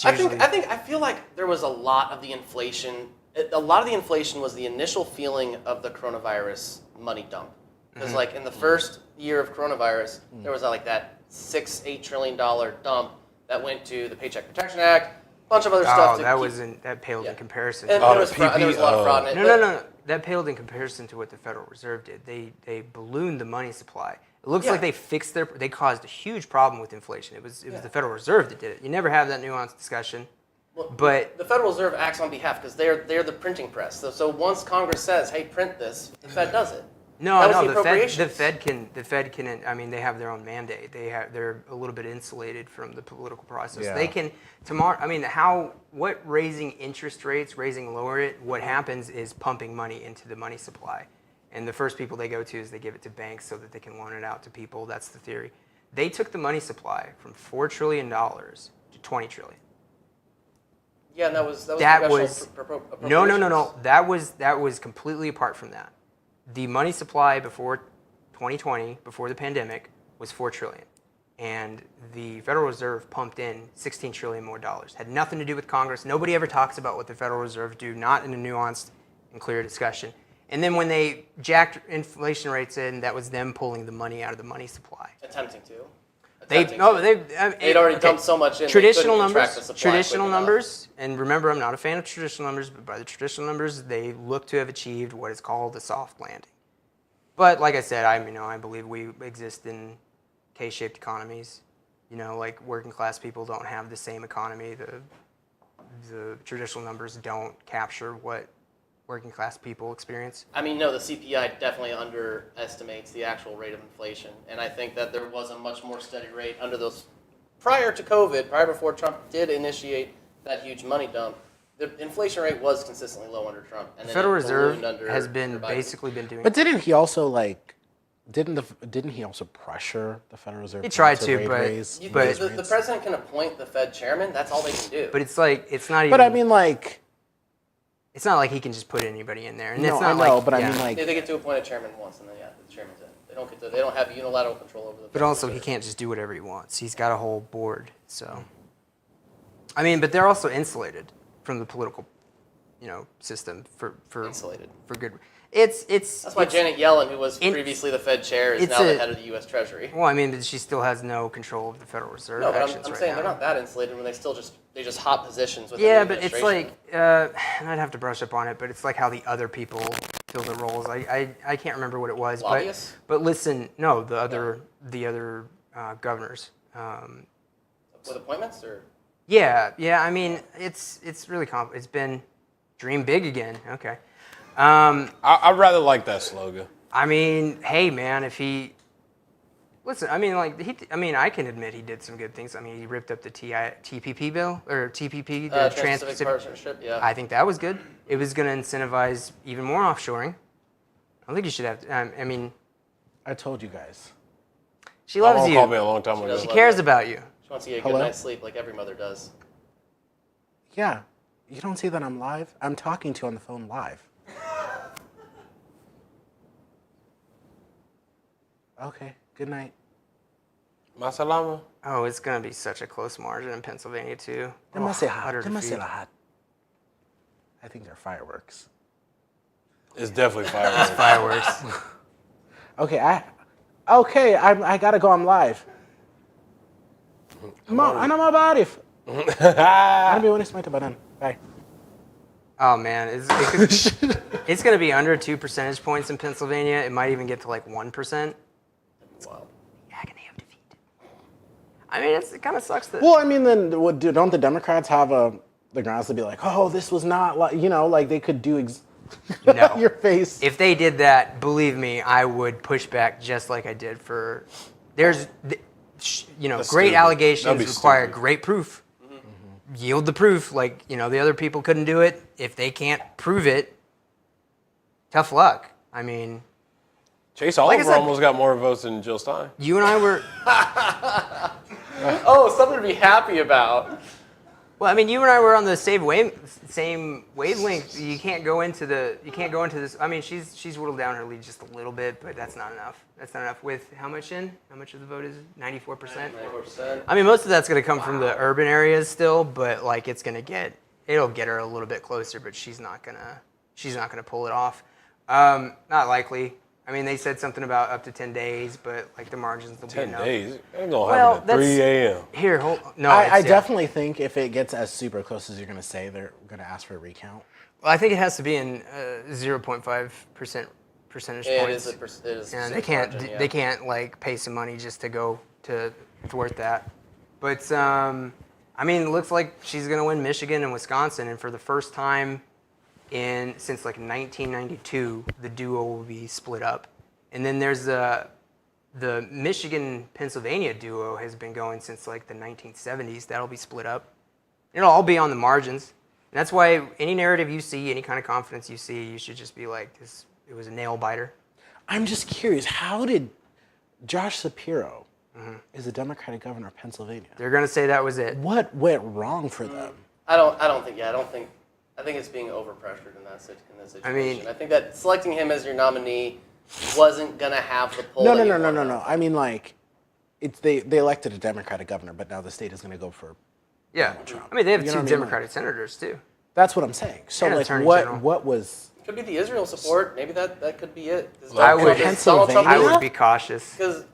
I feel like there was a lot of the inflation. A lot of the inflation was the initial feeling of the coronavirus money dump. Because like in the first year of coronavirus, there was like that $8 trillion dump that went to the Paycheck Protection Act, a bunch of other stuff. That paled in comparison. And to there was a lot of fraud in it. No. That paled in comparison to what the Federal Reserve did. They ballooned the money supply. It looks like they caused a huge problem with inflation. It was the Federal Reserve that did it. You never have that nuanced discussion. But the Federal Reserve acts on behalf because they're the printing press. So once Congress says, "Hey, print this," the Fed does it. That was the the appropriations. Fed can. I mean, they have their own mandate. They're a little bit insulated from the political process. Yeah. They can tomorrow. I mean, what raising interest rates, raising lower it? What happens is pumping money into the money supply, and the first people they go to is they give it to banks so that they can loan it out to people. That's the theory. They took the money supply from $4 trillion to $20 trillion. Yeah, and that was No. That was completely apart from that. The money supply before 2020, before the pandemic, was $4 trillion, and the Federal Reserve pumped in $16 trillion more dollars. Had nothing to do with Congress. Nobody ever talks about what the Federal Reserve do, not in a nuanced and clear discussion. And then when they jacked inflation rates in, that was them pulling the money out of the money supply. attempting to. They'd already dumped so much in. Traditional they couldn't contract numbers, the supply traditional quick enough. numbers, and remember, I'm not a fan of traditional numbers, but by the traditional numbers, they look to have achieved what is called a soft landing. But like I said, I believe we exist in K-shaped economies. Like working class people don't have the same economy. The traditional numbers don't capture what working class people experience. I mean, no, the CPI definitely underestimates the actual rate of inflation, and I think that there was a much more steady rate under those prior to COVID, prior before Trump did initiate that huge money dump, the inflation rate was consistently low under Trump. And The then Federal it Reserve ballooned under has been Biden. basically been doing. But didn't he also like? Didn't he also pressure the Federal Reserve? He tried to, raise but- The president can appoint the Fed chairman. That's all they can do. But it's like it's not even. But I mean, like, it's not like he can just put anybody in there. And no, it's I not know, like, but I yeah. mean, like, they get to appoint a chairman once, and then the chairman's in. They don't have unilateral control over the. But Federal also, he Reserve. can't just do whatever he wants. He's got a whole board. So, I mean, but they're also insulated from the political, system for Insulated. for good. It's That's why Janet Yellen, who was in- previously the Fed chair, is it's now the a- head of the U.S. Treasury. Well, I mean, but she still has no control of the Federal Reserve No, but actions I'm right saying now. they're not that insulated when they just hop positions within Yeah, the but it's administration. like, and I'd have to brush up on it, but it's like how the other people fill the roles. I can't remember what it was, Lobbyists? but listen, no, the other governors. With appointments or Yeah. I mean, it's really it's been dream big again. Okay. I rather like that slogan. I mean, hey man, if he listen, I mean, like I can admit he did some good things. I mean, he ripped up the TPP bill or TPP, the Trans-Pacific Partnership. Yeah. I think that was good. It was going to incentivize even more offshoring. I don't think you should have. I mean, I told you guys. she My loves mom you. called me a long time ago. does. She cares about you. She wants to get a Hello? good night's sleep like every mother does. Yeah, you don't see that I'm live. I'm talking to you on the phone live. Okay. Good night. Masalama. Oh, it's going to be such a close margin in Pennsylvania too. Demasiado. utter defeat. Demasiado. I think they're fireworks. It's definitely fireworks. Fireworks. Okay, I gotta go. I'm live. Ano mabarif? Ano ba unis mo ito ba nun? Bye. Oh man, it's going to be under 2 percentage points in Pennsylvania. It might even get to like 1%. Wow. Agony of defeat. I mean, it kind of sucks that. Well, I mean, then don't the Democrats have the grounds to be like, oh, this was not like, like they could do No. your face. If they did that, believe me, I would push back just like I did for. There's, great stupid. allegations That'd be require stupid. great proof. Yield the proof. Like, the other people couldn't do it. If they can't prove it, tough luck. I mean, Chase Like I Oliver said- almost got more votes than Jill Stein. you and I were. Oh, something to be happy about. Well, I mean, you and I were on the same wavelength. You can't go into this. I mean, she's whittled down her lead just a little bit, but that's not enough. That's not enough. With how much of the vote is it? 94%. 94%. I mean, most of that's going to come from the urban areas still, but like it'll get her a little bit closer, but she's not gonna pull it off. Not likely. I mean, they said something about up to 10 days, but like the margins will be 10 enough. days. Ain't gonna Well, happen at 3 a.m. Here, no. I it's- yeah. definitely think if it gets as super close as you're going to say, they're going to ask for a recount. Well, I think it has to be in 0.5% percentage It points. is. And margin, yeah. they can't like pay some money just to go to thwart that. But I mean, it looks like she's gonna win Michigan and Wisconsin, and for the first time since like 1992, the duo will be split up. And then there's the Michigan-Pennsylvania duo has been going since like the 1970s. That'll be split up. It'll all be on the margins. And that's why any narrative you see, any kind of confidence you see, you should just be like, it was a nail biter. I'm just curious, how did Josh Shapiro is the Democratic governor of Pennsylvania? They're gonna say that was it. What went wrong for them? I think it's being overpressured in that situation. I mean- I think that selecting him as your nominee wasn't gonna have the pull. No. that you wanted. I mean, like, they elected a Democratic governor, but now the state is going to go for. Yeah. Trump. I mean, they have You know two what I mean? Democratic senators too. That's what I'm saying. So, And like, Attorney what General. was? Could be the Israel support. Maybe that could be it. I would- Pennsylvania? I would be cautious. Because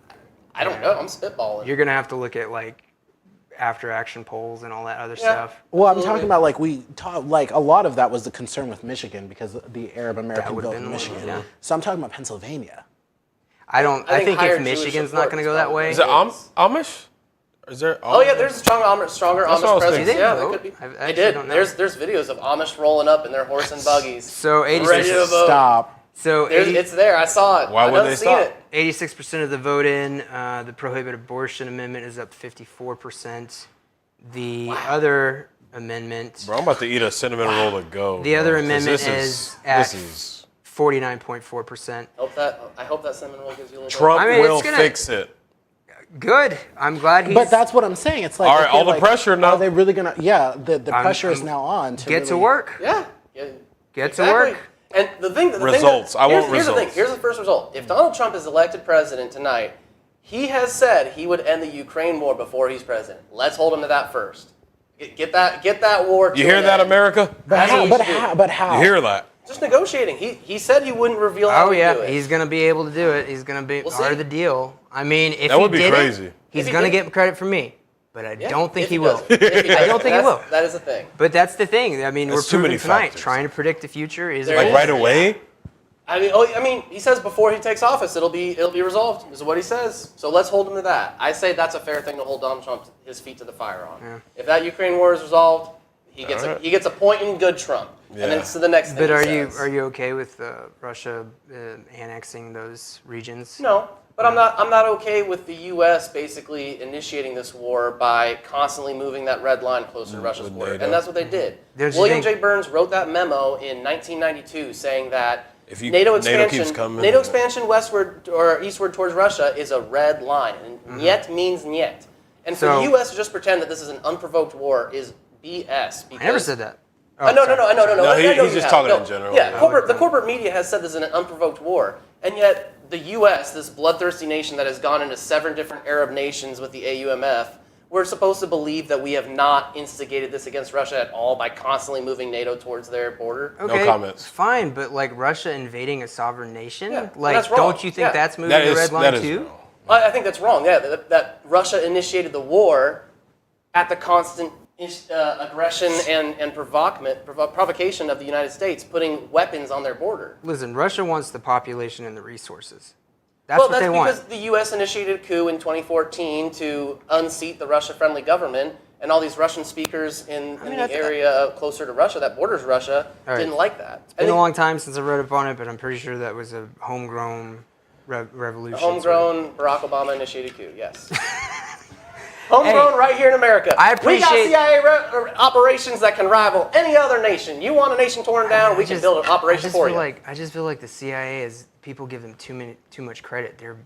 I don't know. I'm spitballing. You're gonna have to look at like after action polls and all that other Yeah. stuff. Well, I'm Absolutely. talking about like a lot of that was the concern with Michigan because the Arab American would've vote been in the one, Michigan. yeah. So I'm talking about Pennsylvania. I think think higher if Jewish Michigan's support not gonna is go that probably- way. Is it Amish? Is there? Oh yeah, there's a stronger That's what I Amish was presence. thinking. Yeah, Do they there vote? could be. I They actually did. don't know. There's videos of Amish rolling up in their horse and buggies. So 86 Ready to vote. Stop. So It's there. I saw it. Why I would done they seen stop? it. 86% of the vote in. The prohibit abortion amendment is up 54%. The other amendment, Bro, I'm about to eat a cinnamon roll to go. the other bro, 'cause amendment this is at this is 49.4%. I hope that cinnamon roll gives you a little Trump I mean, it's will gonna- fix it. Good. I'm glad he's. But that's what I'm saying. It's like, All right, okay, all the like, pressure now. Are they really gonna? Yeah, the pressure is I'm- now on to get to really- work. Yeah. Get exactly. to work. And the thing that Results. I want here's the thing. results. Here's the first result. If Donald Trump is elected president tonight, he has said he would end the Ukraine war before he's president. Let's hold him to that first. Get that war. You hear that, America? But That's how? what But we should do. how? But how? You hear that? Just negotiating. He said he wouldn't reveal how Oh he yeah, do it. he's gonna be able to do it. He's gonna be We'll part see. of the deal. I mean, if That he would be did crazy. it, he's If he gonna did- get credit from me. But I Yeah, don't think if he will. does it. If he I does don't it. think he will. That is the thing. But that's the thing. I mean, There's we're too proving many tonight. factors. Trying to predict the future is There Like is. right away? I mean, he says before he takes office, it'll be resolved. Is what he says. So let's hold him to that. I say that's a fair thing to hold Donald Trump his feet to the fire on. Yeah. If that Ukraine war is resolved, he gets Alright. he gets a point in good Trump, and Yeah. then it's to the next thing. But he are says. you okay with Russia annexing those regions? No, but I'm not okay with the U.S. basically initiating this war by constantly moving that red line closer to Russia's with border, NATO. and that's what they did. Don't you William think- J. Burns wrote that memo in 1992 saying that If you- NATO NATO keeps expansion, coming- NATO expansion westward or eastward towards Russia is a red line, and "niet" means "niet." And for So- the U.S. to just pretend that this is an unprovoked war is BS. Because I never said that. No, no, sorry. no. No, I know he's you just have. talking No. in general. Yeah, Yeah. the corporate media has said this is an unprovoked war, and yet the U.S., this bloodthirsty nation that has gone into 7 different Arab nations with the AUMF, we're supposed to believe that we have not instigated this against Russia at all by constantly moving NATO towards their border. Okay, comments. Fine, but like Russia invading a sovereign nation, Yeah, and like that's wrong. don't you think Yeah. that's moving That the is red line that is too? wrong. I think that's wrong. Yeah, that Russia initiated the war at the constant aggression and provocation of the United States, putting weapons on their border. Listen, Russia wants the population and the resources. That's Well, what they because want. the U.S. initiated a coup in 2014 to unseat the Russia-friendly government, and all these Russian speakers in the area closer to Russia, that borders Russia, All right. didn't like that. It's been a long time since I read up on it, but I'm pretty sure that was a homegrown revolution. Homegrown Barack Obama-initiated coup, yes. Homegrown right here in America. I We got appreciate- CIA operations that can rival any other nation. You want a nation torn down, we can build an operation for you. I just feel like the CIA is people give them too much credit. They're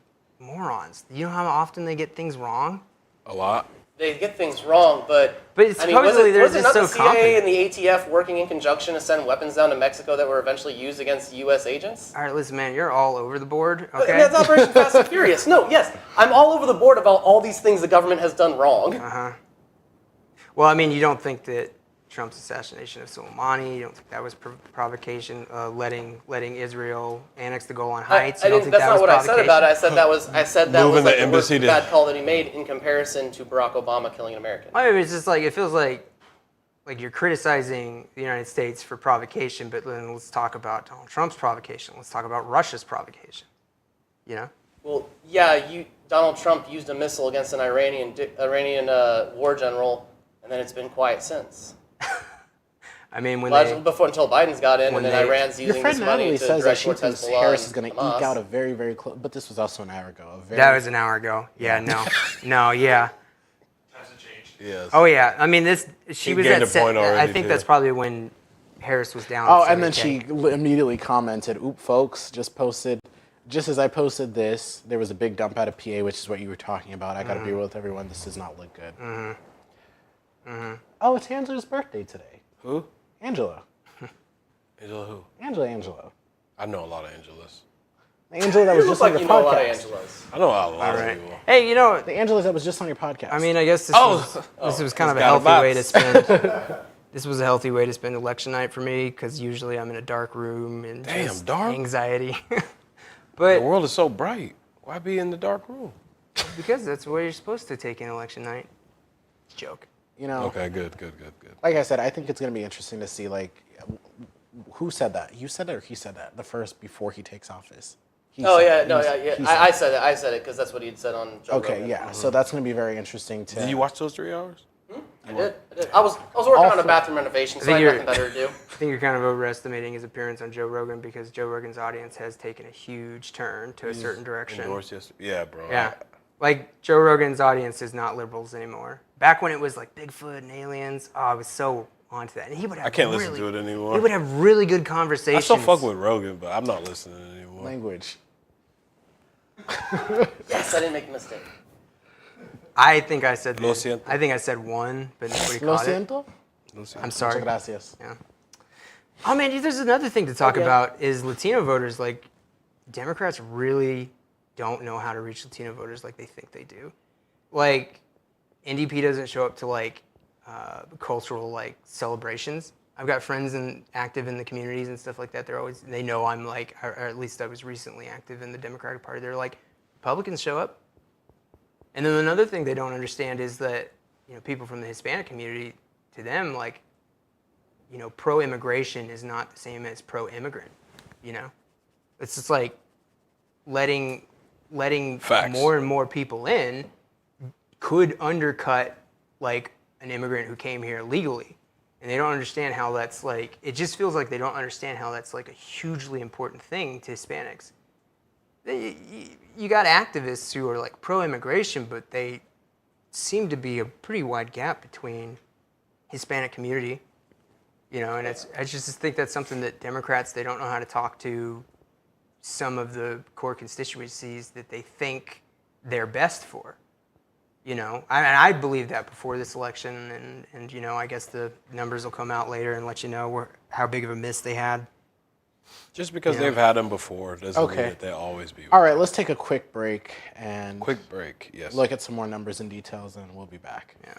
morons. You know how often they get things wrong? A lot. They get things wrong, but supposedly they're was it just not so the CIA confident. and the ATF working in conjunction to send weapons down to Mexico that were eventually used against U.S. agents? All right, listen, man, you're all over the board. But Okay. that's Operation Fast and Furious. No, yes, I'm all over the board about all these things the government has done wrong. Well, I mean, you don't think that Trump's assassination of Soleimani, you don't think that was provocation? Letting Israel annex the Golan Heights, you don't think That's that not was what I said about it. provocation? I said that Moving was the like the worst embassy to- bad call that he made in comparison to Barack Obama killing an American. I mean, it's just like it feels like you're criticizing the United States for provocation, but then let's talk about Donald Trump's provocation. Let's talk about Russia's provocation. You know? Well, yeah, Donald Trump used a missile against an Iranian war general, and then it's been quiet since. I mean, Until Biden's got in, and then Iran's Your using friend this money Natalie to says that direct she towards thinks Hezbollah Harris and is going to Hamas. eke out a very, very close. But this was also an hour ago. that was an hour ago. Yeah, no, yeah. Yes. Oh yeah. I mean, she He was gained at a point I already, think too. that's probably when Harris was down. Oh, at and then 70K. she immediately commented, "Oop, folks, just as I posted this, there was a big dump out of PA, which is what you were talking about. I got to be real with everyone. This does not look good." Oh, it's Angela's birthday today. Who? Angela. Angela who? Angela. I know a lot of Angelas. The Angela that was You just look on like your you know a lot of podcast. Angelas. I know a lot All of right. people. Hey, you know, The Angela that was just on your podcast. I mean, I guess this was kind of a got a healthy way to box. spend. This was a healthy way to spend election night for me because usually I'm in a dark room and Damn, just dark? anxiety. The But world is so bright. Why be in the dark room? because that's the way you're supposed to take in election night. Joke. you know, Okay, good. like I said, I think it's going to be interesting to see, like, who said that? You said that or he said that? The first before he takes office. He Oh said yeah, it. no, He yeah, said- yeah. he I said said it because that's what he'd said on Joe it. Okay, Rogan. yeah. So that's going to be very interesting to. Did you watch those 3 hours? I did. I was working All on a for- bathroom renovation, so I think had you're- nothing better to do. I think you're kind of overestimating his appearance on Joe Rogan because Joe Rogan's audience has taken a huge turn to a certain direction. Endorsed yesterday. Yeah, bro. Yeah. Like Joe Rogan's audience is not liberals anymore. Back when it was like Bigfoot and aliens, I was so onto that. And he would have I can't really, listen to it anymore. He would have really good I conversations. still fuck with Rogan, but I'm not listening anymore. Language. Yes, I didn't make a mistake. I think I said Lo siento. I think I said one, but nobody Lo caught it. siento. I'm sorry. Muchas gracias. Yeah. Oh man, there's another thing to talk Okay. about is Latino voters. Like, Democrats really don't know how to reach Latino voters like they think they do. Like, NDP doesn't show up to like cultural like celebrations. I've got friends active in the communities and stuff like that. They know I'm like, or at least I was recently active in the Democratic Party. They're like, Republicans show up. And then another thing they don't understand is that, people from the Hispanic community, to them, like, pro-immigration is not the same as pro-immigrant, It's just like letting Facts. more and more people in could undercut, like, an immigrant who came here legally. And they don't understand how that's, like, it just feels like they don't understand how that's, like, a hugely important thing to Hispanics. You got activists who are, like, pro-immigration, but they seem to be a pretty wide gap between Hispanic community, and I just think that's something that Democrats, they don't know how to talk to some of the core constituencies that they think they're best for. I believe that before this election, and I guess the numbers will come out later and let you know how big of a miss they had. Just because they've had them before doesn't mean Okay. that they'll always be. All right, let's take a quick break and Quick break, yes. look at some more numbers and details, and we'll be back. Yeah.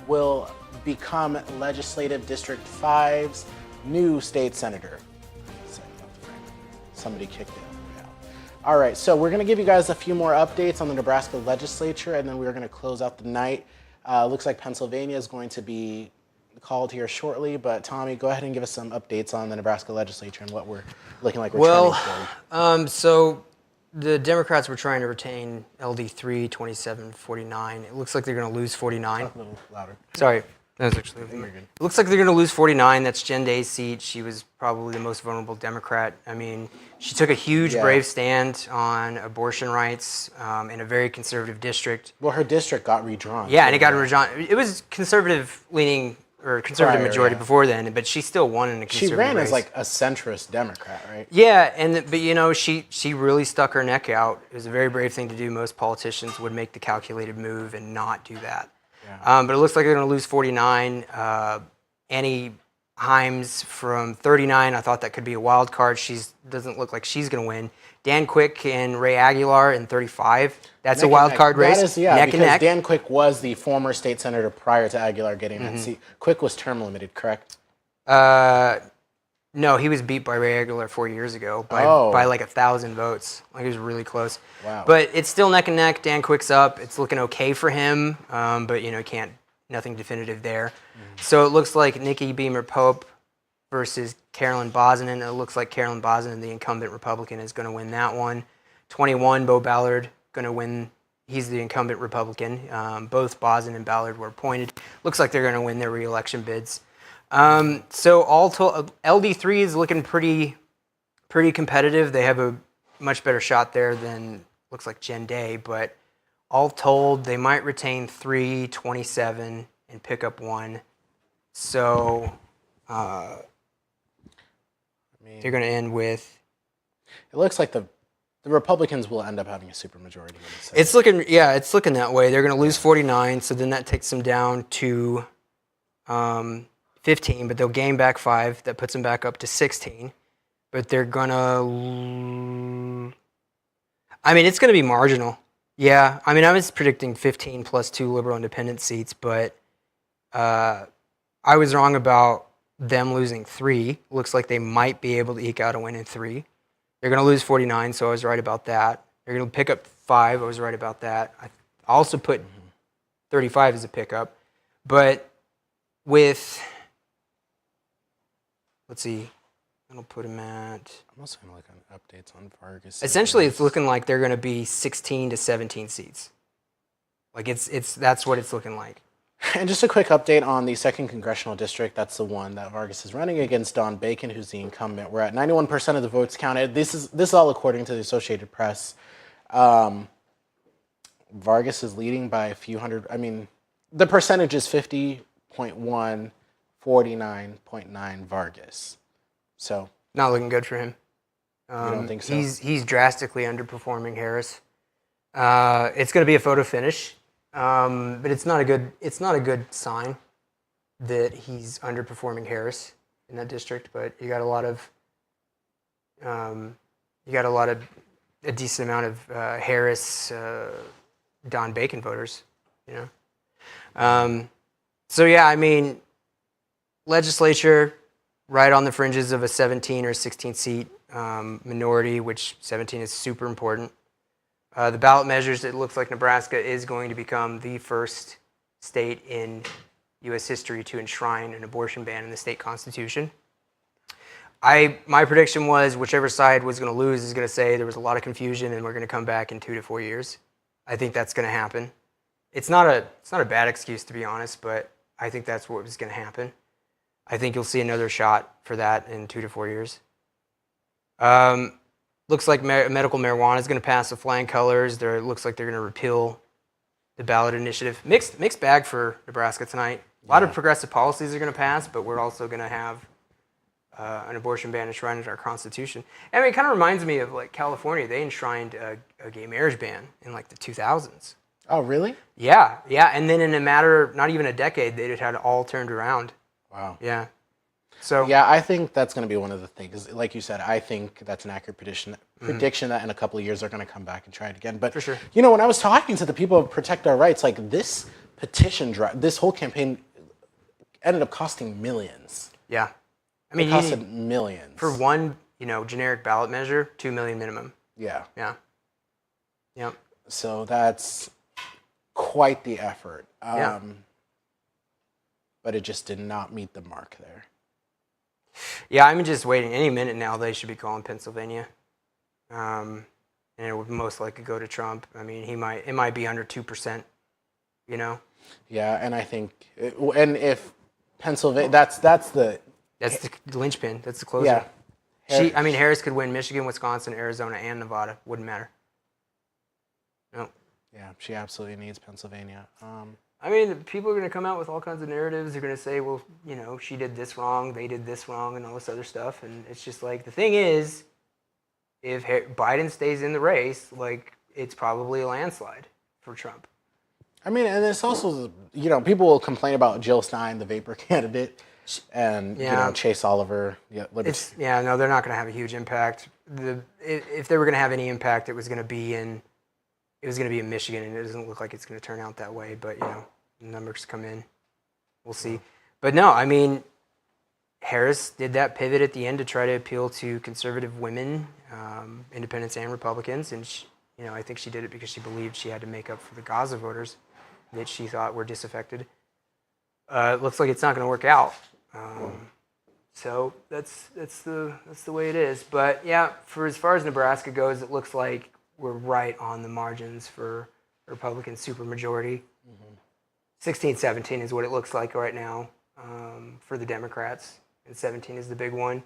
will become Legislative District 5's new state senator. Somebody kicked it. Yeah. All right, so we're going to give you guys a few more updates on the Nebraska legislature, and then we're going to close out the night. Looks like Pennsylvania is going to be called here shortly, but Tommy, go ahead and give us some updates on the Nebraska legislature and what we're looking like we're trending toward. So the Democrats were trying to retain LD3, 27, 49. It looks like they're going to lose 49. Talk a little louder. Sorry. That was actually it looks like they're going to lose 49. That's Jen Day's seat. She was probably the most vulnerable Democrat. I mean, she took a huge, brave stand on abortion rights in a very conservative district. Well, her district got redrawn. Yeah, and it got redrawn. It was conservative-leaning or conservative majority before then, but she still won in a conservative She ran race. as like a centrist Democrat, right? Yeah, but you know, she really stuck her neck out. It was a very brave thing to do. Most politicians would make the calculated move and not do that. Yeah. But it looks like they're going to lose 49. Annie Himes from 39, I thought that could be a wild card. She doesn't look like she's going to win. Dan Quick and Ray Aguilar in 35. That's a wild card race. That is, yeah, neck because and neck. Dan Quick was the former state senator prior to Aguilar getting that seat. Quick was term limited, correct? No, he was beat by Ray Aguilar 4 years ago by like 1,000 votes. Like, it was really close. Wow. But it's still neck and neck. Dan Quick's up. It's looking okay for him, but you know, nothing definitive there. So it looks like Nikki Beamer Pope versus Carolyn Bosnan. It looks like Carolyn Bosnan, the incumbent Republican, is going to win that one. 21, Bo Ballard, going to win. He's the incumbent Republican. Both Bosnan and Ballard were appointed. Looks like they're going to win their re-election bids. So all told, LD3 is looking pretty competitive. They have a much better shot there than looks like Jen Day, but all told, they might retain 3, 27, and pick up 1. So they're going to end with. It looks like the Republicans will end up having a supermajority. It's looking that way. They're going to lose 49, so then that takes them down to 15, but they'll gain back 5. That puts them back up to 16. But they're gonna. I mean, it's gonna be marginal. Yeah, I mean, I was predicting 15 plus 2 liberal independent seats, but I was wrong about them losing 3. Looks like they might be able to eke out a win in 3. They're gonna lose 49, so I was right about that. They're gonna pick up 5. I was right about that. I also put 35 as a pickup, but with. Let's see. I'll put him at. I'm also going to look on updates on Vargas. Essentially, it's looking like they're going to be 16 to 17 seats. Like that's what it's looking like. And just a quick update on the 2nd Congressional District. That's the one that Vargas is running against Don Bacon, who's the incumbent. We're at 91% of the votes counted. This is all according to the Associated Press. Vargas is leading by a few hundred. I mean, the percentage is 50.1. 49.9 Vargas. So not looking good for him. You don't think so? He's drastically underperforming Harris. It's going to be a photo finish, but it's not a good sign that he's underperforming Harris in that district. But you got a decent amount of Harris, Don Bacon voters. You know. So yeah, I mean. Legislature, right on the fringes of a 17 or 16 seat minority, which 17 is super important. The ballot measures, it looks like Nebraska is going to become the first state in U.S. history to enshrine an abortion ban in the state constitution. My prediction was whichever side was going to lose is going to say there was a lot of confusion and we're going to come back in 2 to 4 years. I think that's going to happen. It's not a bad excuse, to be honest, but I think that's what was going to happen. I think you'll see another shot for that in 2 to 4 years. Looks like medical marijuana is going to pass with flying colors. It looks like they're going to repeal the ballot initiative. Mixed bag for Nebraska tonight. A lot of progressive policies are going to pass, but we're also going to have an abortion ban enshrined in our Constitution. I mean, it kind of reminds me of like California. They enshrined a gay marriage ban in like the 2000s. Oh, really? Yeah. And then in a matter, not even a decade, they had it all turned around. Wow. Yeah. So yeah, I think that's going to be one of the things. Like you said, I think that's an accurate prediction that in a couple of years they're going to come back and try it again. But for sure. You know, when I was talking to the people who protect our rights, like this petition drive, this whole campaign ended up costing millions. Yeah. I It mean, costed millions. for one, generic ballot measure, 2 million minimum. Yeah. Yeah. Yep. So that's quite the effort. Yeah. But it just did not meet the mark there. Yeah, I'm just waiting. Any minute now, they should be calling Pennsylvania. And it would most likely go to Trump. I mean, it might be under 2%, Yeah, and I think, and if Pennsylvania, that's the That's the linchpin. That's the closer. yeah. Harris could win Michigan, Wisconsin, Arizona, and Nevada. Wouldn't matter. No. Yeah, she absolutely needs Pennsylvania. I mean, people are going to come out with all kinds of narratives. They're going to say, well, she did this wrong, they did this wrong, and all this other stuff. And it's just like, the thing is, if Biden stays in the race, it's probably a landslide for Trump. I mean, and it's also, people will complain about Jill Stein, the vapor candidate, and Chase Oliver. Yeah, no, they're not going to have a huge impact. If they were going to have any impact, it was going to be in Michigan, and it doesn't look like it's going to turn out that way. But numbers come in, we'll see. But no, I mean, Harris did that pivot at the end to try to appeal to conservative women, independents and Republicans, and I think she did it because she believed she had to make up for the Gaza voters that she thought were disaffected. It looks like it's not going to work out. So that's the way it is. But yeah, for as far as Nebraska goes, it looks like we're right on the margins for Republican supermajority. 16-17 is what it looks like right now for the Democrats, and 17 is the big one.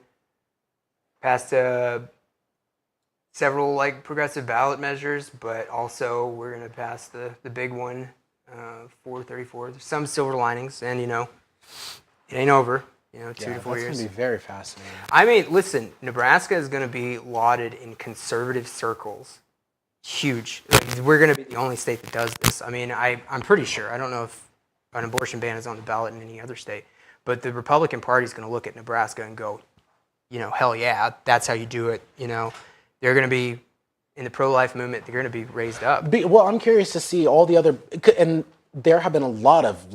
Passed several progressive ballot measures, but also we're going to pass the big one, 434. There's some silver linings, and it ain't over. 2 to 4 years. That's going to be very fascinating. I mean, listen, Nebraska is going to be lauded in conservative circles. Huge. We're going to be the only state that does this. I mean, I'm pretty sure. I don't know if an abortion ban is on the ballot in any other state, but the Republican Party is going to look at Nebraska and go, hell yeah, that's how you do it. They're going to be in the pro-life movement. They're going to be raised up. Well, I'm curious to see all the other, and there have been a lot of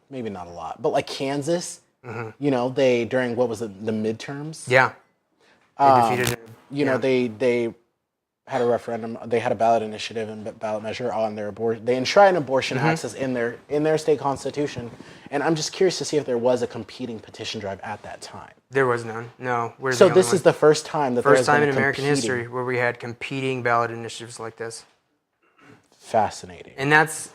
maybe not a lot, but Kansas. They during what was it, the midterms? Yeah, they defeated. They had a referendum. They had a ballot initiative and ballot measure on their abortion. They enshrined abortion access in their state constitution. And I'm just curious to see if there was a competing petition drive at that time. There was none. No. So this is the first time that first time in American history where we had competing ballot initiatives like this. Fascinating. And it's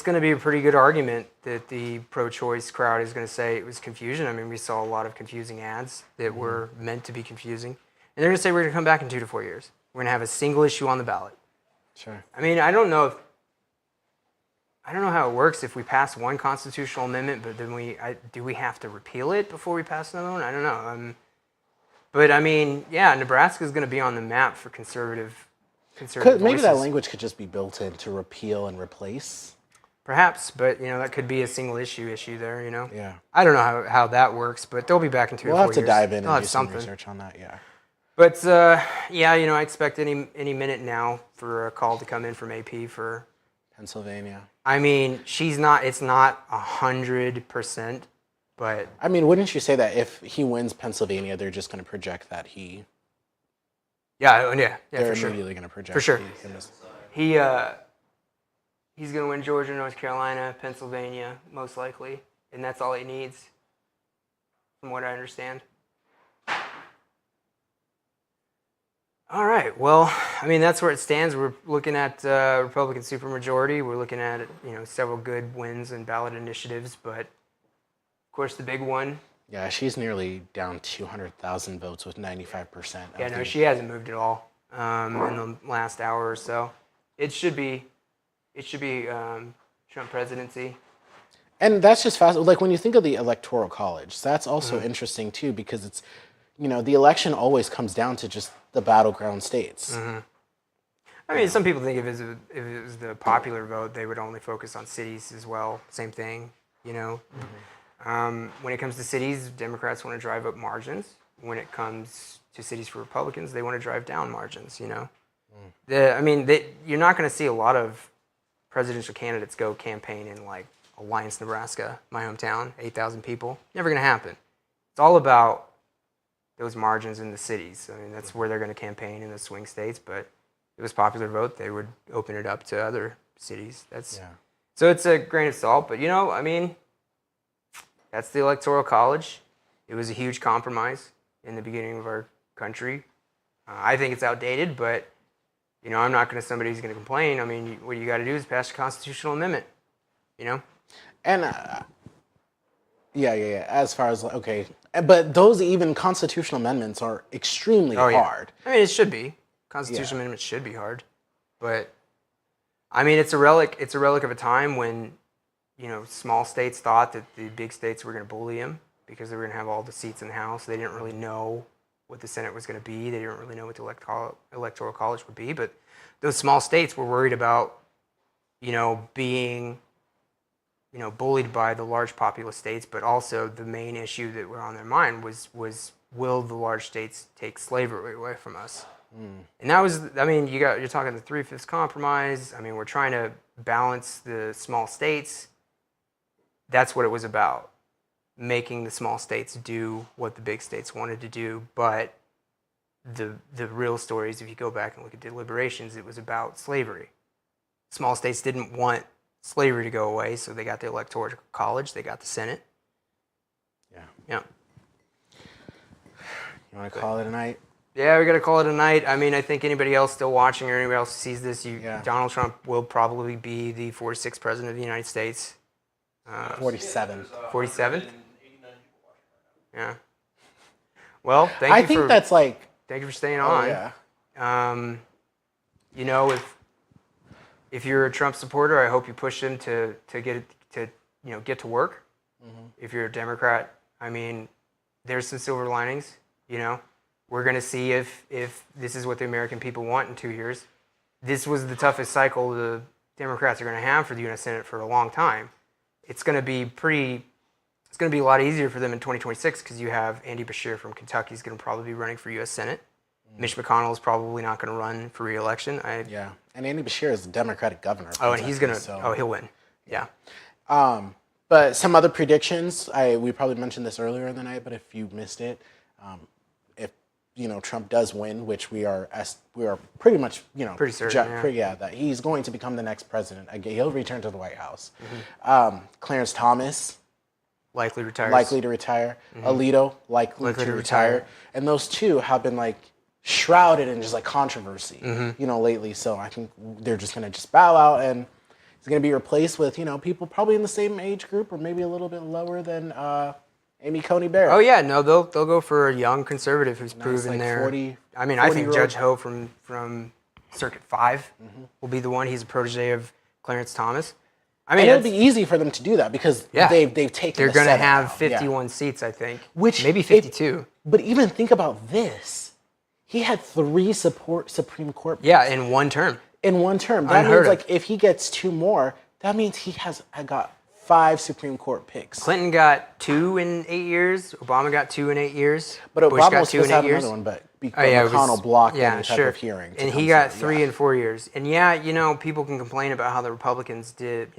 going to be a pretty good argument that the pro-choice crowd is going to say it was confusion. I mean, we saw a lot of confusing ads that were meant to be confusing. And they're going to say we're going to come back in 2 to 4 years. We're going to have a single issue on the ballot. Sure. I mean, I don't know how it works if we pass one constitutional amendment, but then do we have to repeal it before we pass another one? I don't know. But I mean, yeah, Nebraska is going to be on the map for conservative maybe that language could just be built in to repeal and replace. Perhaps, but that could be a single issue there. Yeah. I don't know how that works, but they'll be back in 2 to 4 years. We'll have to dive in and do some something. research on that. Yeah. But I expect any minute now for a call to come in from AP for Pennsylvania. I mean, it's not 100%, but I mean, wouldn't you say that if he wins Pennsylvania, they're just going to project that he? Yeah, they're for sure. immediately going to project. For sure. He's going to win Georgia, North Carolina, Pennsylvania, most likely, and that's all he needs, from what I understand. All right. Well, I mean, that's where it stands. We're looking at Republican supermajority. We're looking at several good wins and ballot initiatives, but of course the big one. Yeah, she's nearly down 200,000 votes with 95%. Yeah, no, she hasn't moved at all in the last hour or so. It should be Trump presidency. And that's just fast. When you think of the Electoral College, that's also interesting too, because it's, the election always comes down to just the battleground states. I mean, some people think if it was the popular vote, they would only focus on cities as well. Same thing, When it comes to cities, Democrats want to drive up margins. When it comes to cities for Republicans, they want to drive down margins. You're not going to see a lot of presidential candidates go campaign in like Alliance, Nebraska, my hometown, 8,000 people. Never going to happen. It's all about those margins in the cities. I mean, that's where they're going to campaign in the swing states. But if it was popular vote, they would open it up to other cities. So it's a grain of salt. But I mean, that's the Electoral College. It was a huge compromise in the beginning of our country. I think it's outdated, but I'm not going to somebody who's going to complain. I mean, what you got to do is pass a constitutional amendment. And as far as okay, but those even constitutional amendments are extremely hard. I mean, it should be. Constitutional amendments should be hard, but I mean, it's a relic. It's a relic of a time when small states thought that the big states were going to bully them because they were going to have all the seats in the House. They didn't really know what the Senate was going to be. They didn't really know what the Electoral College would be. But those small states were worried about, being, bullied by the large populous states. But also the main issue that were on their mind was will the large states take slavery away from us? And that was, I mean, you're talking the 3/5 compromise. I mean, we're trying to balance the small states. That's what it was about. Making the small states do what the big states wanted to do, but the real story is if you go back and look at deliberations, it was about slavery. Small states didn't want slavery to go away, so they got the Electoral College, they got the Senate. Yeah. You want to call it a night? Yeah, we got to call it a night. I mean, I think anybody else still watching or anybody else who sees this, Donald Trump will probably be the 46th president of the United States. 47. 47th? Yeah. Well, thank you. I think that's like. Thank you for staying on. Yeah. If you're a Trump supporter, I hope you push him to get to work. Mm-hmm. If you're a Democrat, I mean, there's some silver linings. We're going to see if this is what the American people want in 2 years. This was the toughest cycle the Democrats are going to have for the U.S. Senate for a long time. It's going to be a lot easier for them in 2026 because you have Andy Beshear from Kentucky is going to probably be running for U.S. Senate. Mitch McConnell is probably not going to run for re-election. And Andy Beshear is the Democratic governor. And he's going to, he'll win. Yeah. But some other predictions, we probably mentioned this earlier in the night, but if you missed it, if Trump does win, which we are pretty much pretty certain, that he's going to become the next president. Again, he'll return to the White House. Mm-hmm. Clarence Thomas likely to retire. Mm-hmm. Alito likely to retire. And those two have been like shrouded in just like controversy, lately. So I think they're just going to just bow out, and he's going to be replaced with people probably in the same age group or maybe a little bit lower than Amy Coney Barrett. Oh yeah, no, they'll go for a young conservative who's proven like there. 40, I mean, I think Judge Ho from Circuit 5 will be the one. He's a protege of Clarence Thomas. I mean, it'll be easy for them to do that because they've taken. They're going to have 51 seats, I think, maybe 52. But even think about this: he had 3 Supreme Court picks. Yeah, in one term. That means like if he gets 2 more, that means he has got 5 Supreme Court picks. Clinton got 2 in 8 years. Obama got 2 in 8 years. But Bush Obama got was 2 in 8 years. Another one, but McConnell blocked any type of hearing. And he got 3 in 4 years. And people can complain about how the Republicans did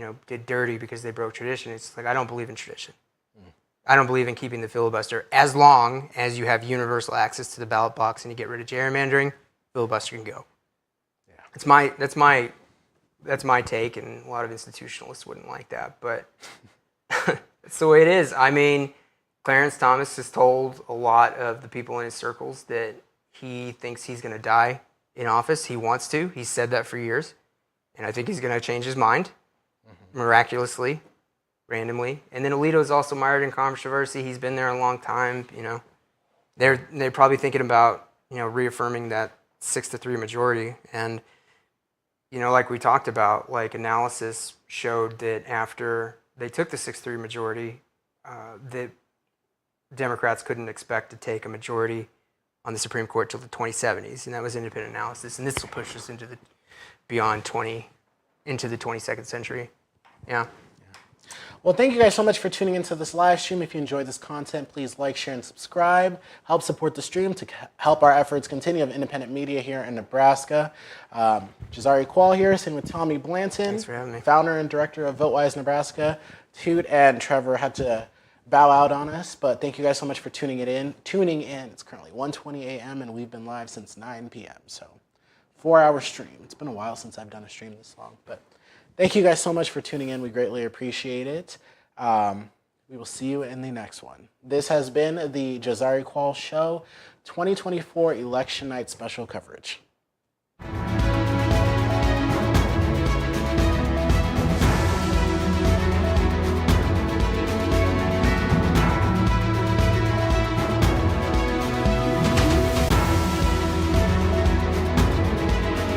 dirty because they broke tradition. It's like, I don't believe in tradition. I don't believe in keeping the filibuster. As long as you have universal access to the ballot box and you get rid of gerrymandering, filibuster can go. Yeah. That's my take, and a lot of institutionalists wouldn't like that, but it's the way it is. I mean, Clarence Thomas has told a lot of the people in his circles that he thinks he's going to die in office. He wants to. He's said that for years, and I think he's going to change his mind miraculously, randomly. And then Alito is also mired in controversy. He's been there a long time. They're probably thinking about reaffirming that 6-3 majority. And like we talked about, like analysis showed that after they took the 6-3 majority, the Democrats couldn't expect to take a majority on the Supreme Court till the 2070s, and that was independent analysis. And this will push us into the 22nd century. Yeah. Well, thank you guys so much for tuning into this live stream. If you enjoyed this content, please like, share, and subscribe. Help support the stream to help our efforts continue of independent media here in Nebraska. Jazari Kual here, sitting with Tommy Blanton, Thanks for having me. founder and director of VoteWise Nebraska. Toot and Trevor had to bow out on us, but thank you guys so much for tuning in. It's currently 1:20 a.m. and we've been live since 9 p.m. So 4-hour stream. It's been a while since I've done a stream this long, but thank you guys so much for tuning in. We greatly appreciate it. We will see you in the next one. This has been the Jazari Kual Show 2024 Election Night Special Coverage.